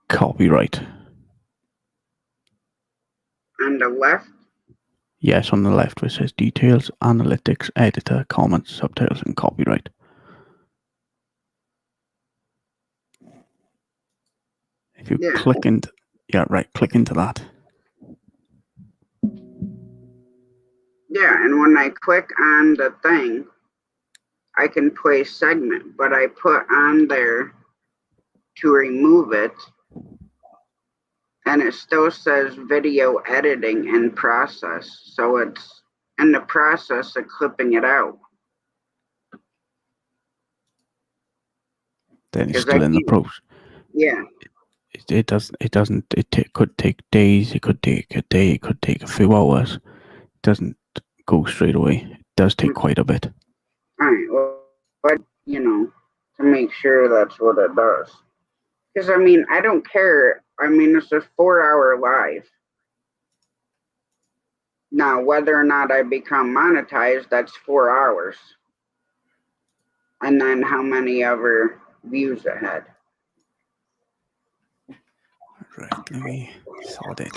S4: Copyright.
S1: On the left?
S4: Yes, on the left where it says details, analytics, editor, comments, subtitles, and copyright. If you click into, click into that.
S1: Yeah, and when I click on the thing, I can play segment, but I put on there to remove it, and it still says video editing in process. So it's in the process of clipping it out.
S4: Then it's still in the process.
S1: Yeah.
S4: It could take days, it could take a day, it could take a few hours. It doesn't go straight away. It does take quite a bit.
S1: All right. Well, but, to make sure that's what it does. Because, I don't care. It's a 4-hour live. Now, whether or not I become monetized, that's 4 hours. And then how many other views it had.
S4: Right, let me sort it.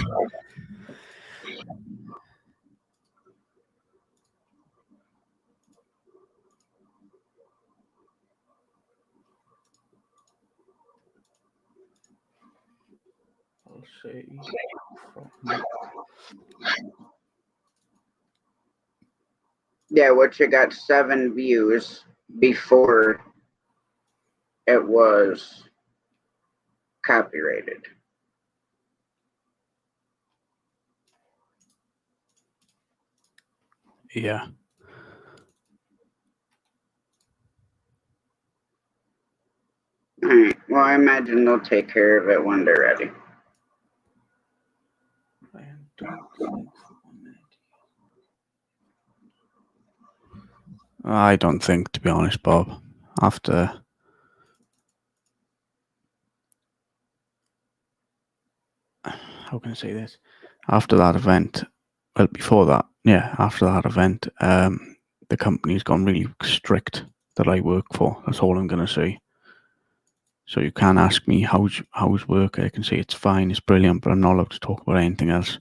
S4: say from
S1: Yeah, which it got 7 views before it was copyrighted.
S4: yeah.
S1: Alright, well, I imagine they'll take care of it when they're ready.
S4: I don't think, to be honest, Bob, after how can I say this? After that event, well, before that, yeah, after that event, the company's gone really strict that I work for. That's all I'm gonna say. So you can ask me how's work. I can say it's fine, it's brilliant, but I'm not allowed to talk about anything else.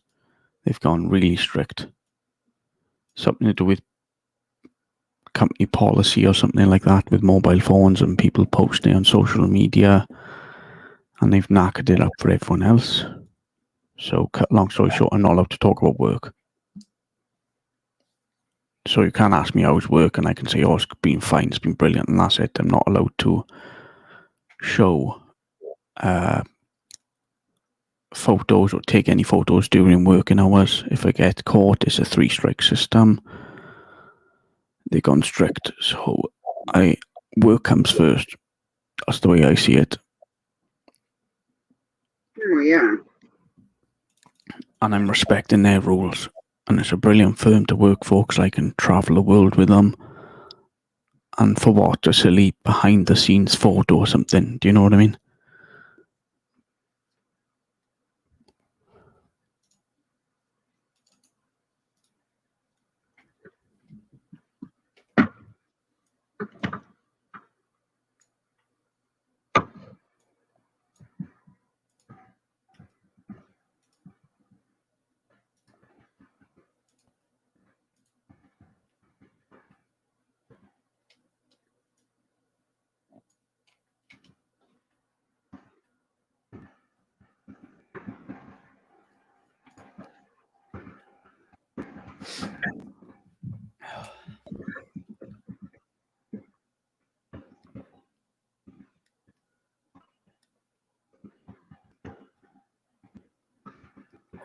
S4: They've gone really strict. Something to do with company policy or something like that with mobile phones and people posting on social media, and they've knackered it up for everyone else. So, cut long story short, I'm not allowed to talk about work. So you can ask me how it's work, and I can say, "Oh, it's been fine, it's been brilliant," and that's it. I'm not allowed to show photos or take any photos during working hours. If I get caught, it's a 3-strike system. They've gone strict, so work comes first. That's the way I see it.
S1: Oh, yeah.
S4: And I'm respecting their rules. And it's a brilliant firm to work for because I can travel the world with them. And for what? A silly behind the scenes photo or something. Do you know what I mean?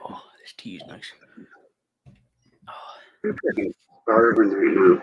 S4: Oh, this tea is nice.
S1: I'm pretty starving right now.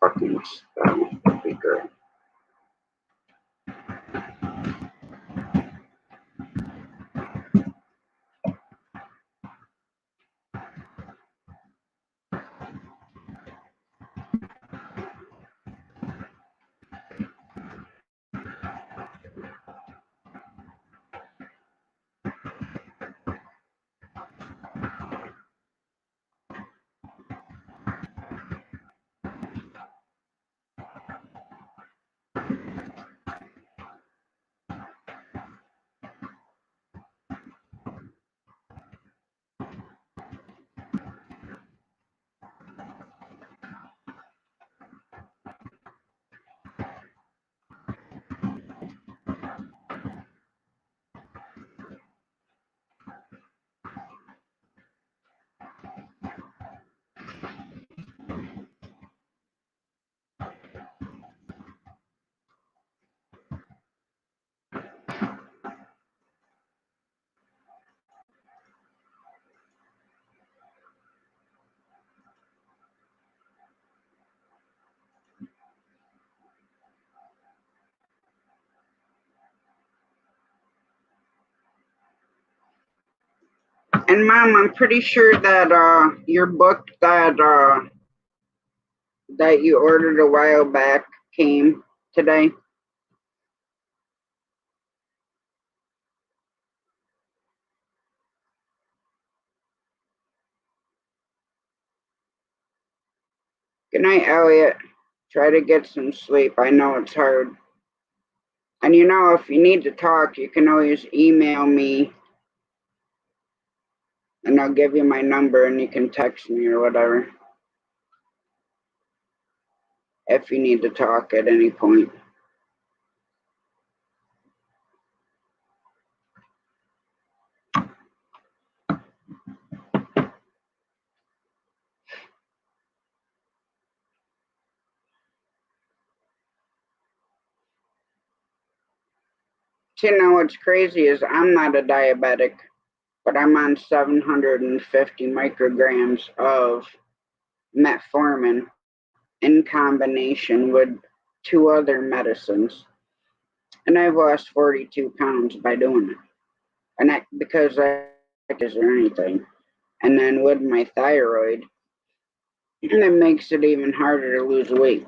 S1: Fucking would be good. And Mom, I'm pretty sure that your book that you ordered a while back came today. Good night, Elliot. Try to get some sleep. I know it's hard. And you know, if you need to talk, you can always email me and I'll give you my number and you can text me or whatever if you need to talk at any point. You know what's crazy is I'm not a diabetic, but I'm on 750 micrograms of metformin in combination with 2 other medicines. And I've lost 42 pounds by doing it. And that because I is or anything. And then with my thyroid, it makes it even harder to lose weight.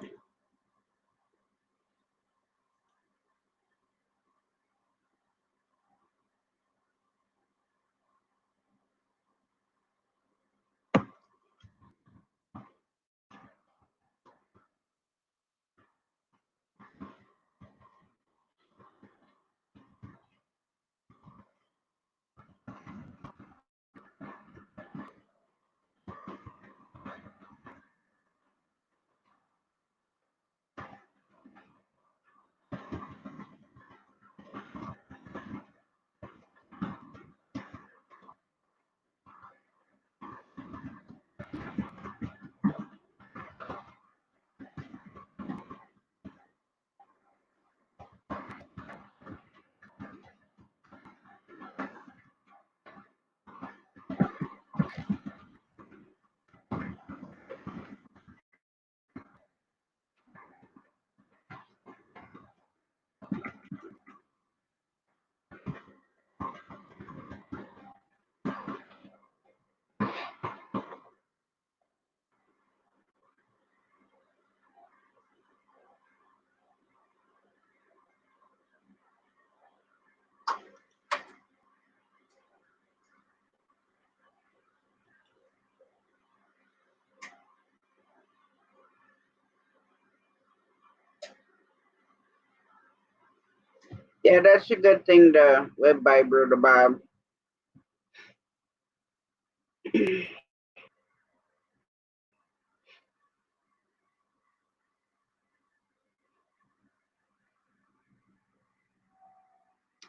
S1: Yeah, that's a good thing to live by, Brutal Bob.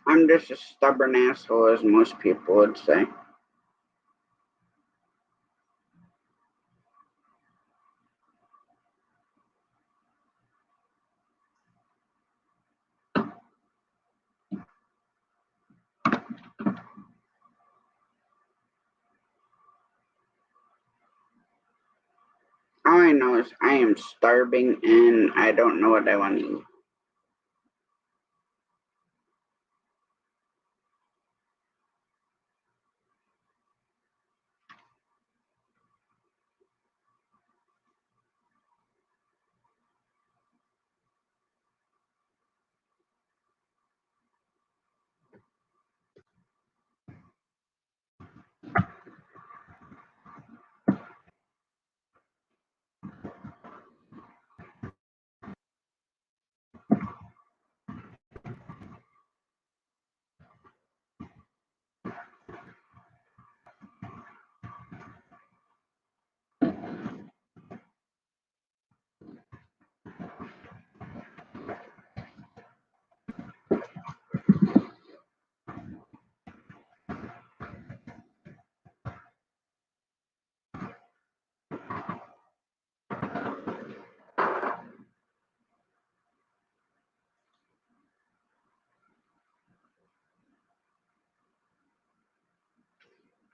S1: I'm just a stubborn asshole, as most people would say. All I know is I am starving and I don't know what I want to eat.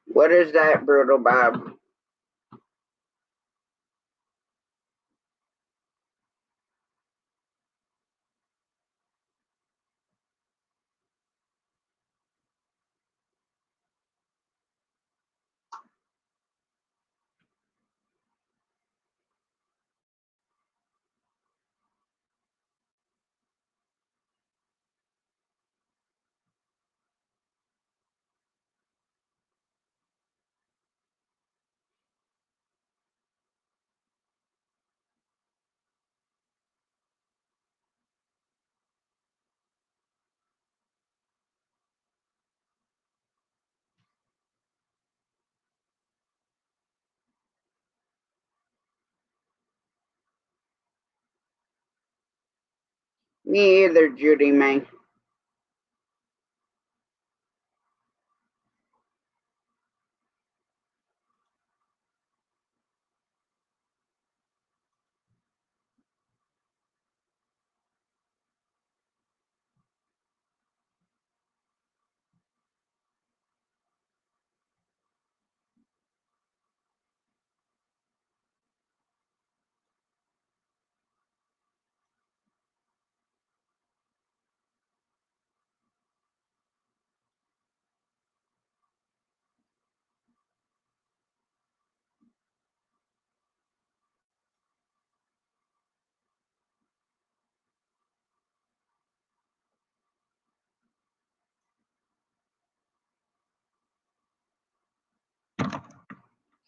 S1: What is that, Brutal Bob? Me either, Judy May.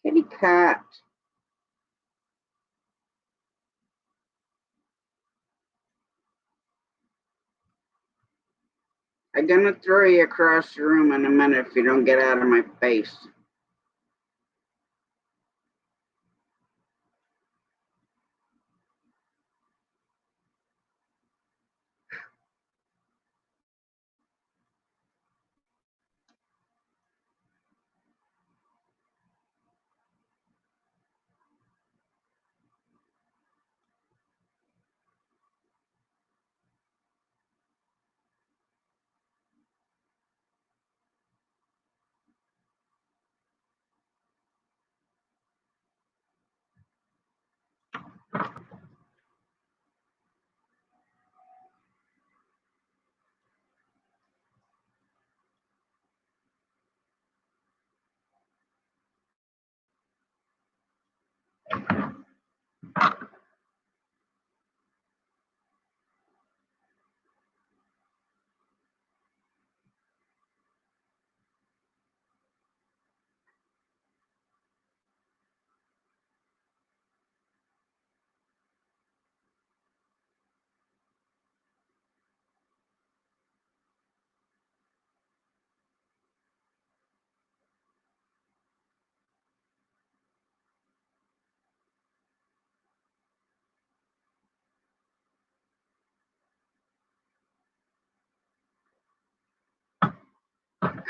S1: Kitty cat. I'm gonna throw you across the room in a minute if you don't get out of my face.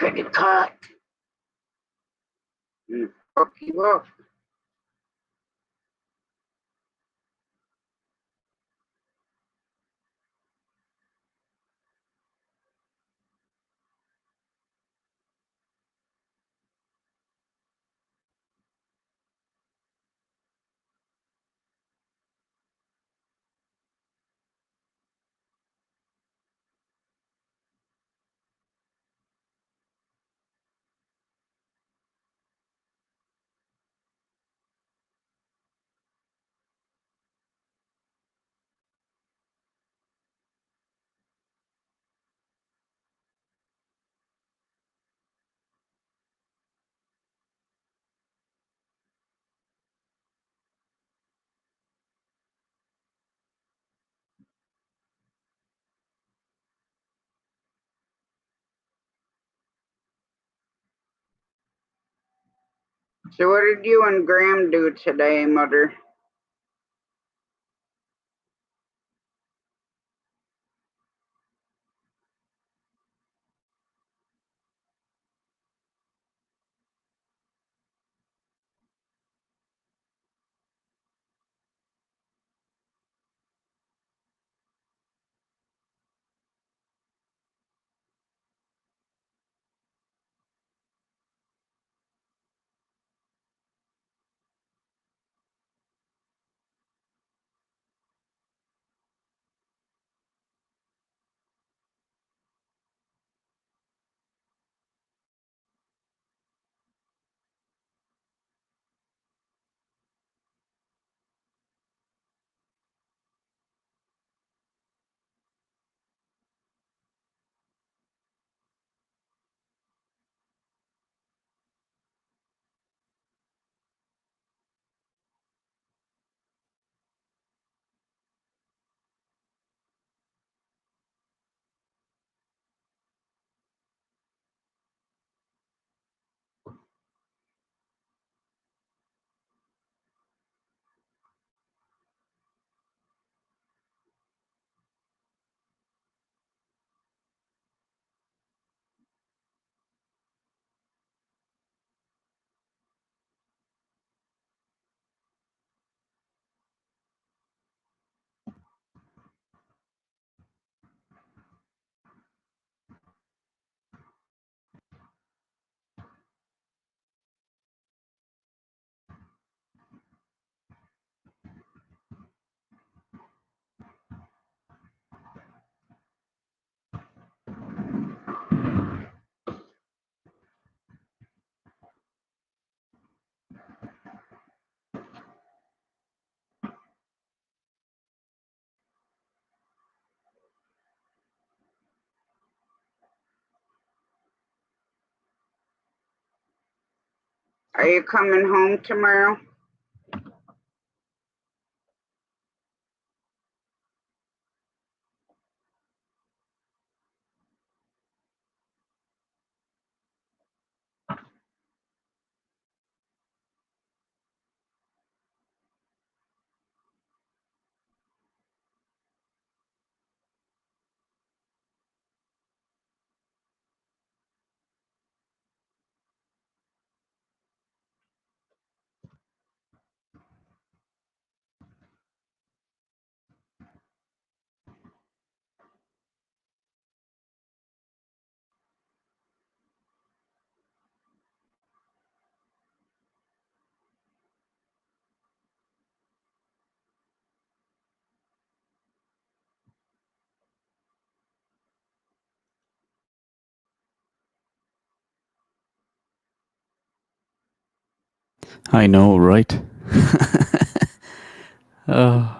S1: Kitty cat. Fuck you up. So what did you and Graham do today, Mother? Are you coming home tomorrow?
S4: I know, right? Oh,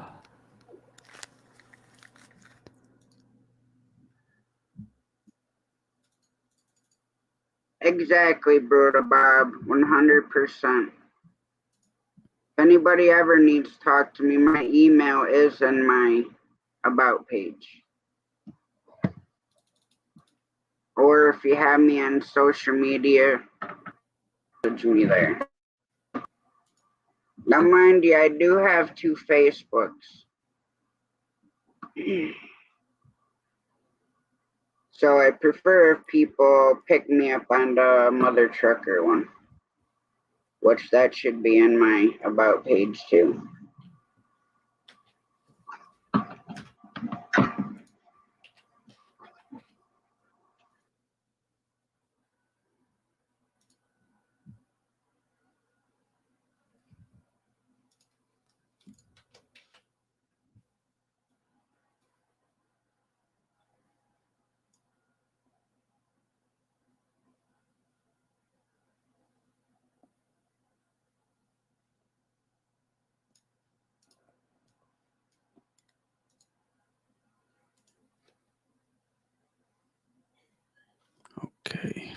S1: Exactly, Broda Bob. 100%. If anybody ever needs to talk to me, my email is in my About page. Or if you have me on social media, message me there. Now, mind you, I do have 2 Facebooks. So I prefer if people pick me up on the Mother Trucker one, which that should be in my About page too.
S4: okay.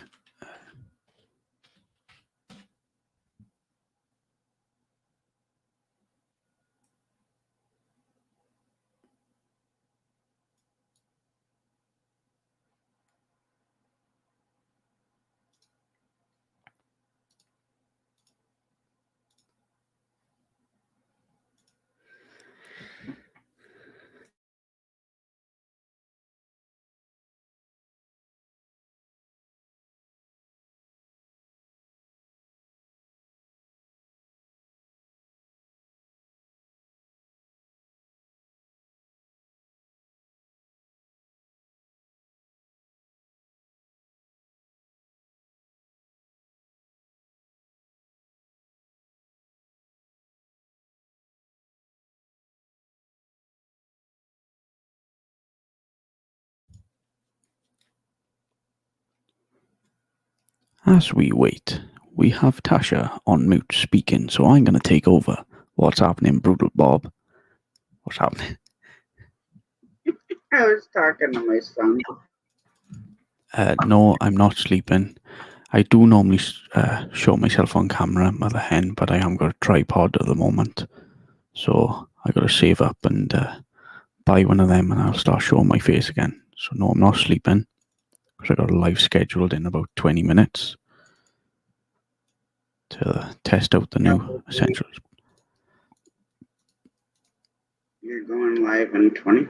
S4: As we wait, we have Tasha on mute speaking, so I'm going to take over. What's happening, Brutal Bob? What's happening?
S1: I was talking to my son.
S4: No, I'm not sleeping. I do normally show myself on camera, Mother Hen, but I haven't got a tripod at the moment. So I got to save up and buy one of them and I'll start showing my face again. So no, I'm not sleeping because I got a live scheduled in about 20 minutes to test out the new essentials.
S1: You're going live in 20?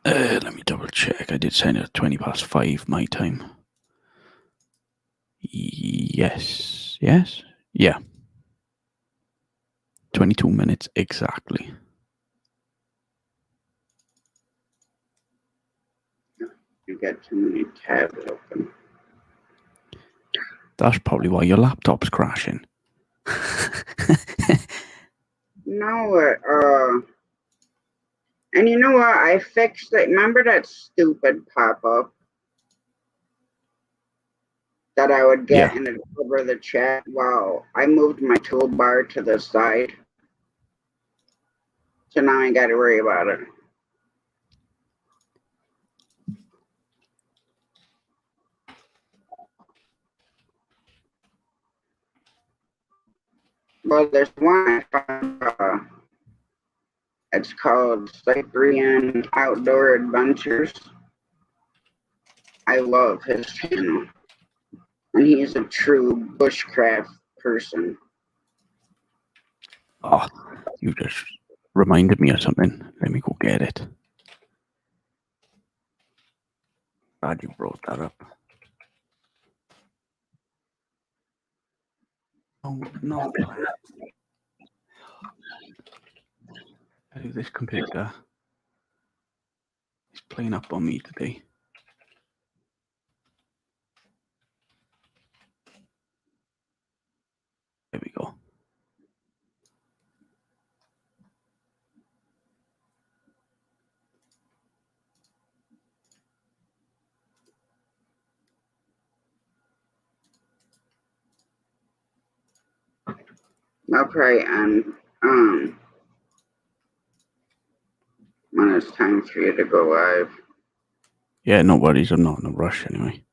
S4: Let me double check. I did sign it at 5:20 my time. Yes. Yes? Yeah. 22 minutes exactly.
S1: You got too many tabs open.
S4: That's probably why your laptop's crashing.
S1: No, and you know what? I fixed it. Remember that stupid pop-up that I would get
S4: Yeah.
S1: and it over the chat? Well, I moved my toolbar to the side. So now I got to worry about it. Well, there's one I found, it's called Cyprian Outdoor Adventures. I love his channel, and he's a true bushcraft person.
S4: Oh, you just reminded me of something. Let me go get it. Glad you brought that up. Oh, no. This computer is playing up on me today. There we go.
S1: I'll probably end when it's time for you to go live.
S4: Yeah, no worries. I'm not in a rush anyway.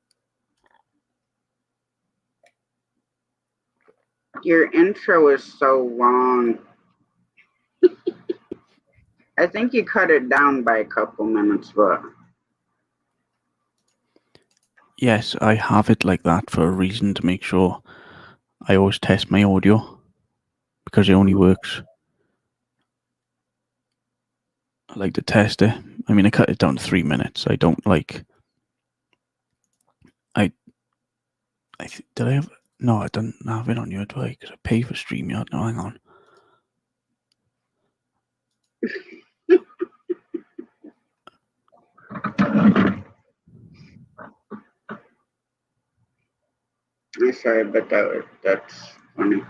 S1: Your intro is so long. I think you cut it down by a couple minutes, but
S4: Yes, I have it like that for a reason, to make sure I always test my audio, because it only works. I like to test it. I mean, I cut it down to 3 minutes. I don't like. Did I have? No, I don't have it on your do I? Because I pay for StreamYard. No, hang on.
S1: I'm sorry, but that's funny.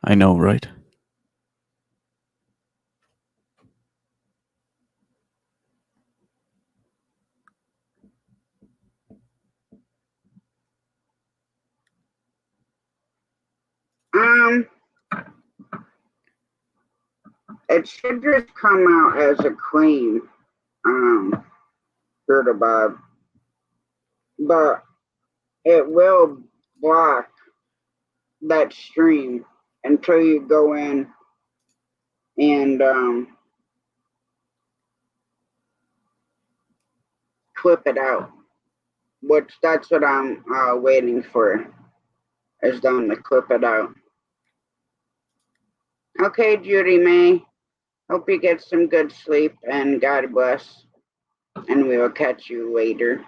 S4: I know, right?
S1: It should just come out as a clean Bob, but it will block that stream until you go in and clip it out. Which that's what I'm waiting for, is them to clip it out. Okay, Judy May. Hope you get some good sleep, and God bless. And we will catch you later.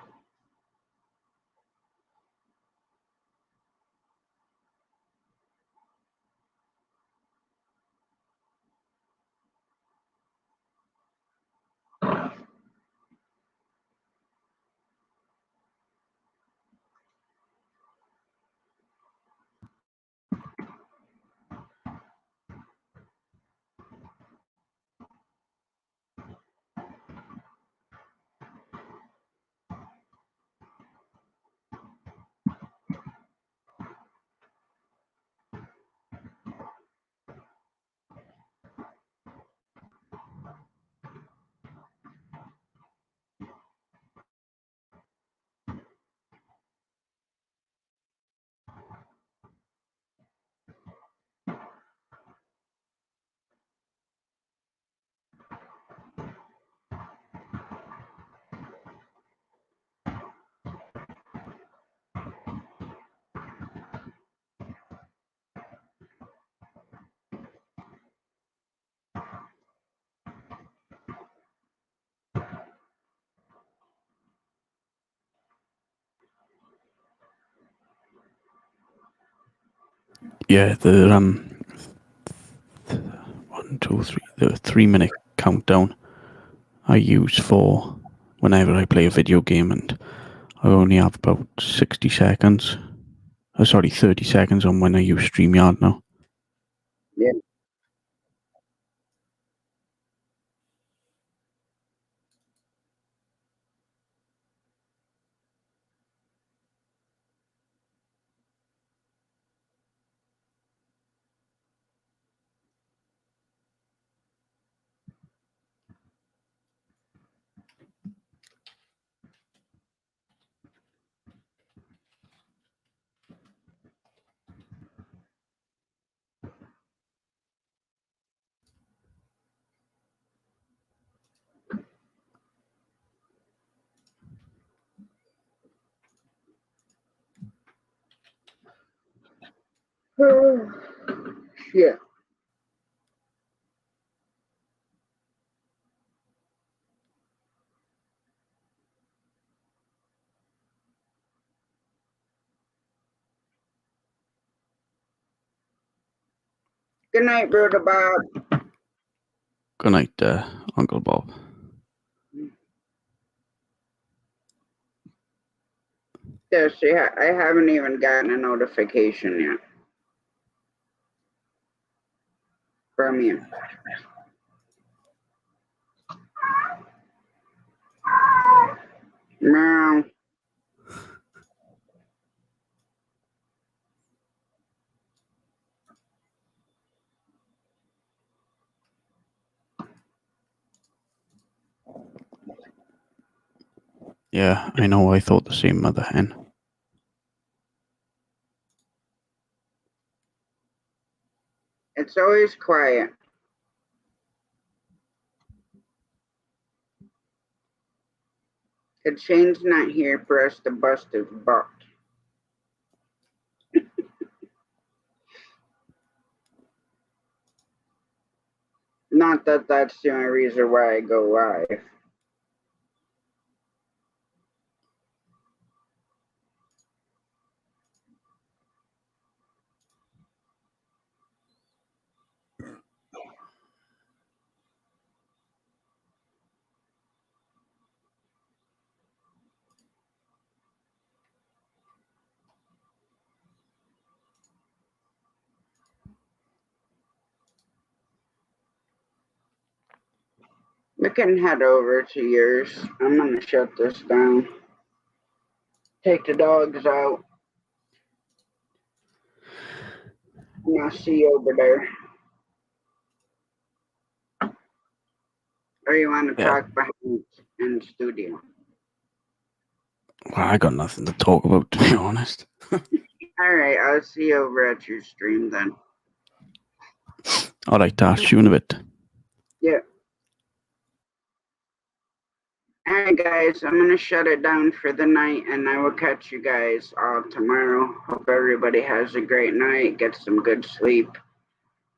S4: Yeah, the 1, 2, 3, the 3-minute countdown I use for whenever I play a video game, and I only have about 60 seconds. 30 seconds on when I use StreamYard now.
S1: Yeah. Oh, shit. Good night, Brother Bob.
S4: Good night, Uncle Bob.
S1: Yeah, see, I haven't even gotten a notification yet from you. Meow.
S4: Yeah, I know. I thought the same, Mother Hen.
S1: It's always quiet. And Shane's not here for us to bust his butt. Not that that's the only reason why I go live. We can head over to yours. I'm gonna shut this down. Take the dogs out. And I'll see you over there. Or you want to
S4: Yeah.
S1: talk behind in the studio?
S4: Well, I got nothing to talk about, to be honest.
S1: Alright, I'll see you over at your stream then.
S4: All right, see you in a bit.
S1: Yeah. Alright guys, I'm gonna shut it down for the night and I will catch you guys all tomorrow. Hope everybody has a great night, get some good sleep,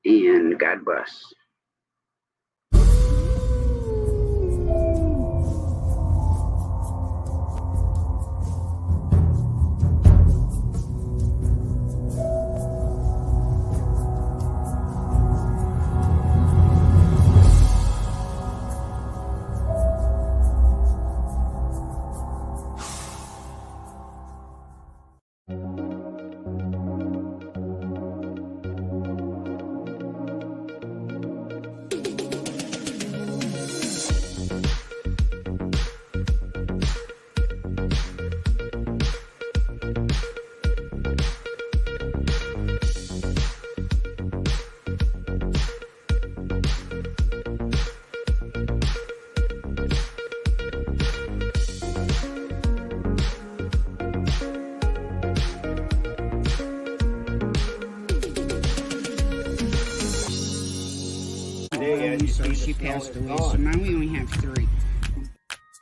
S1: and God bless. So she passed away, so now we only have 3.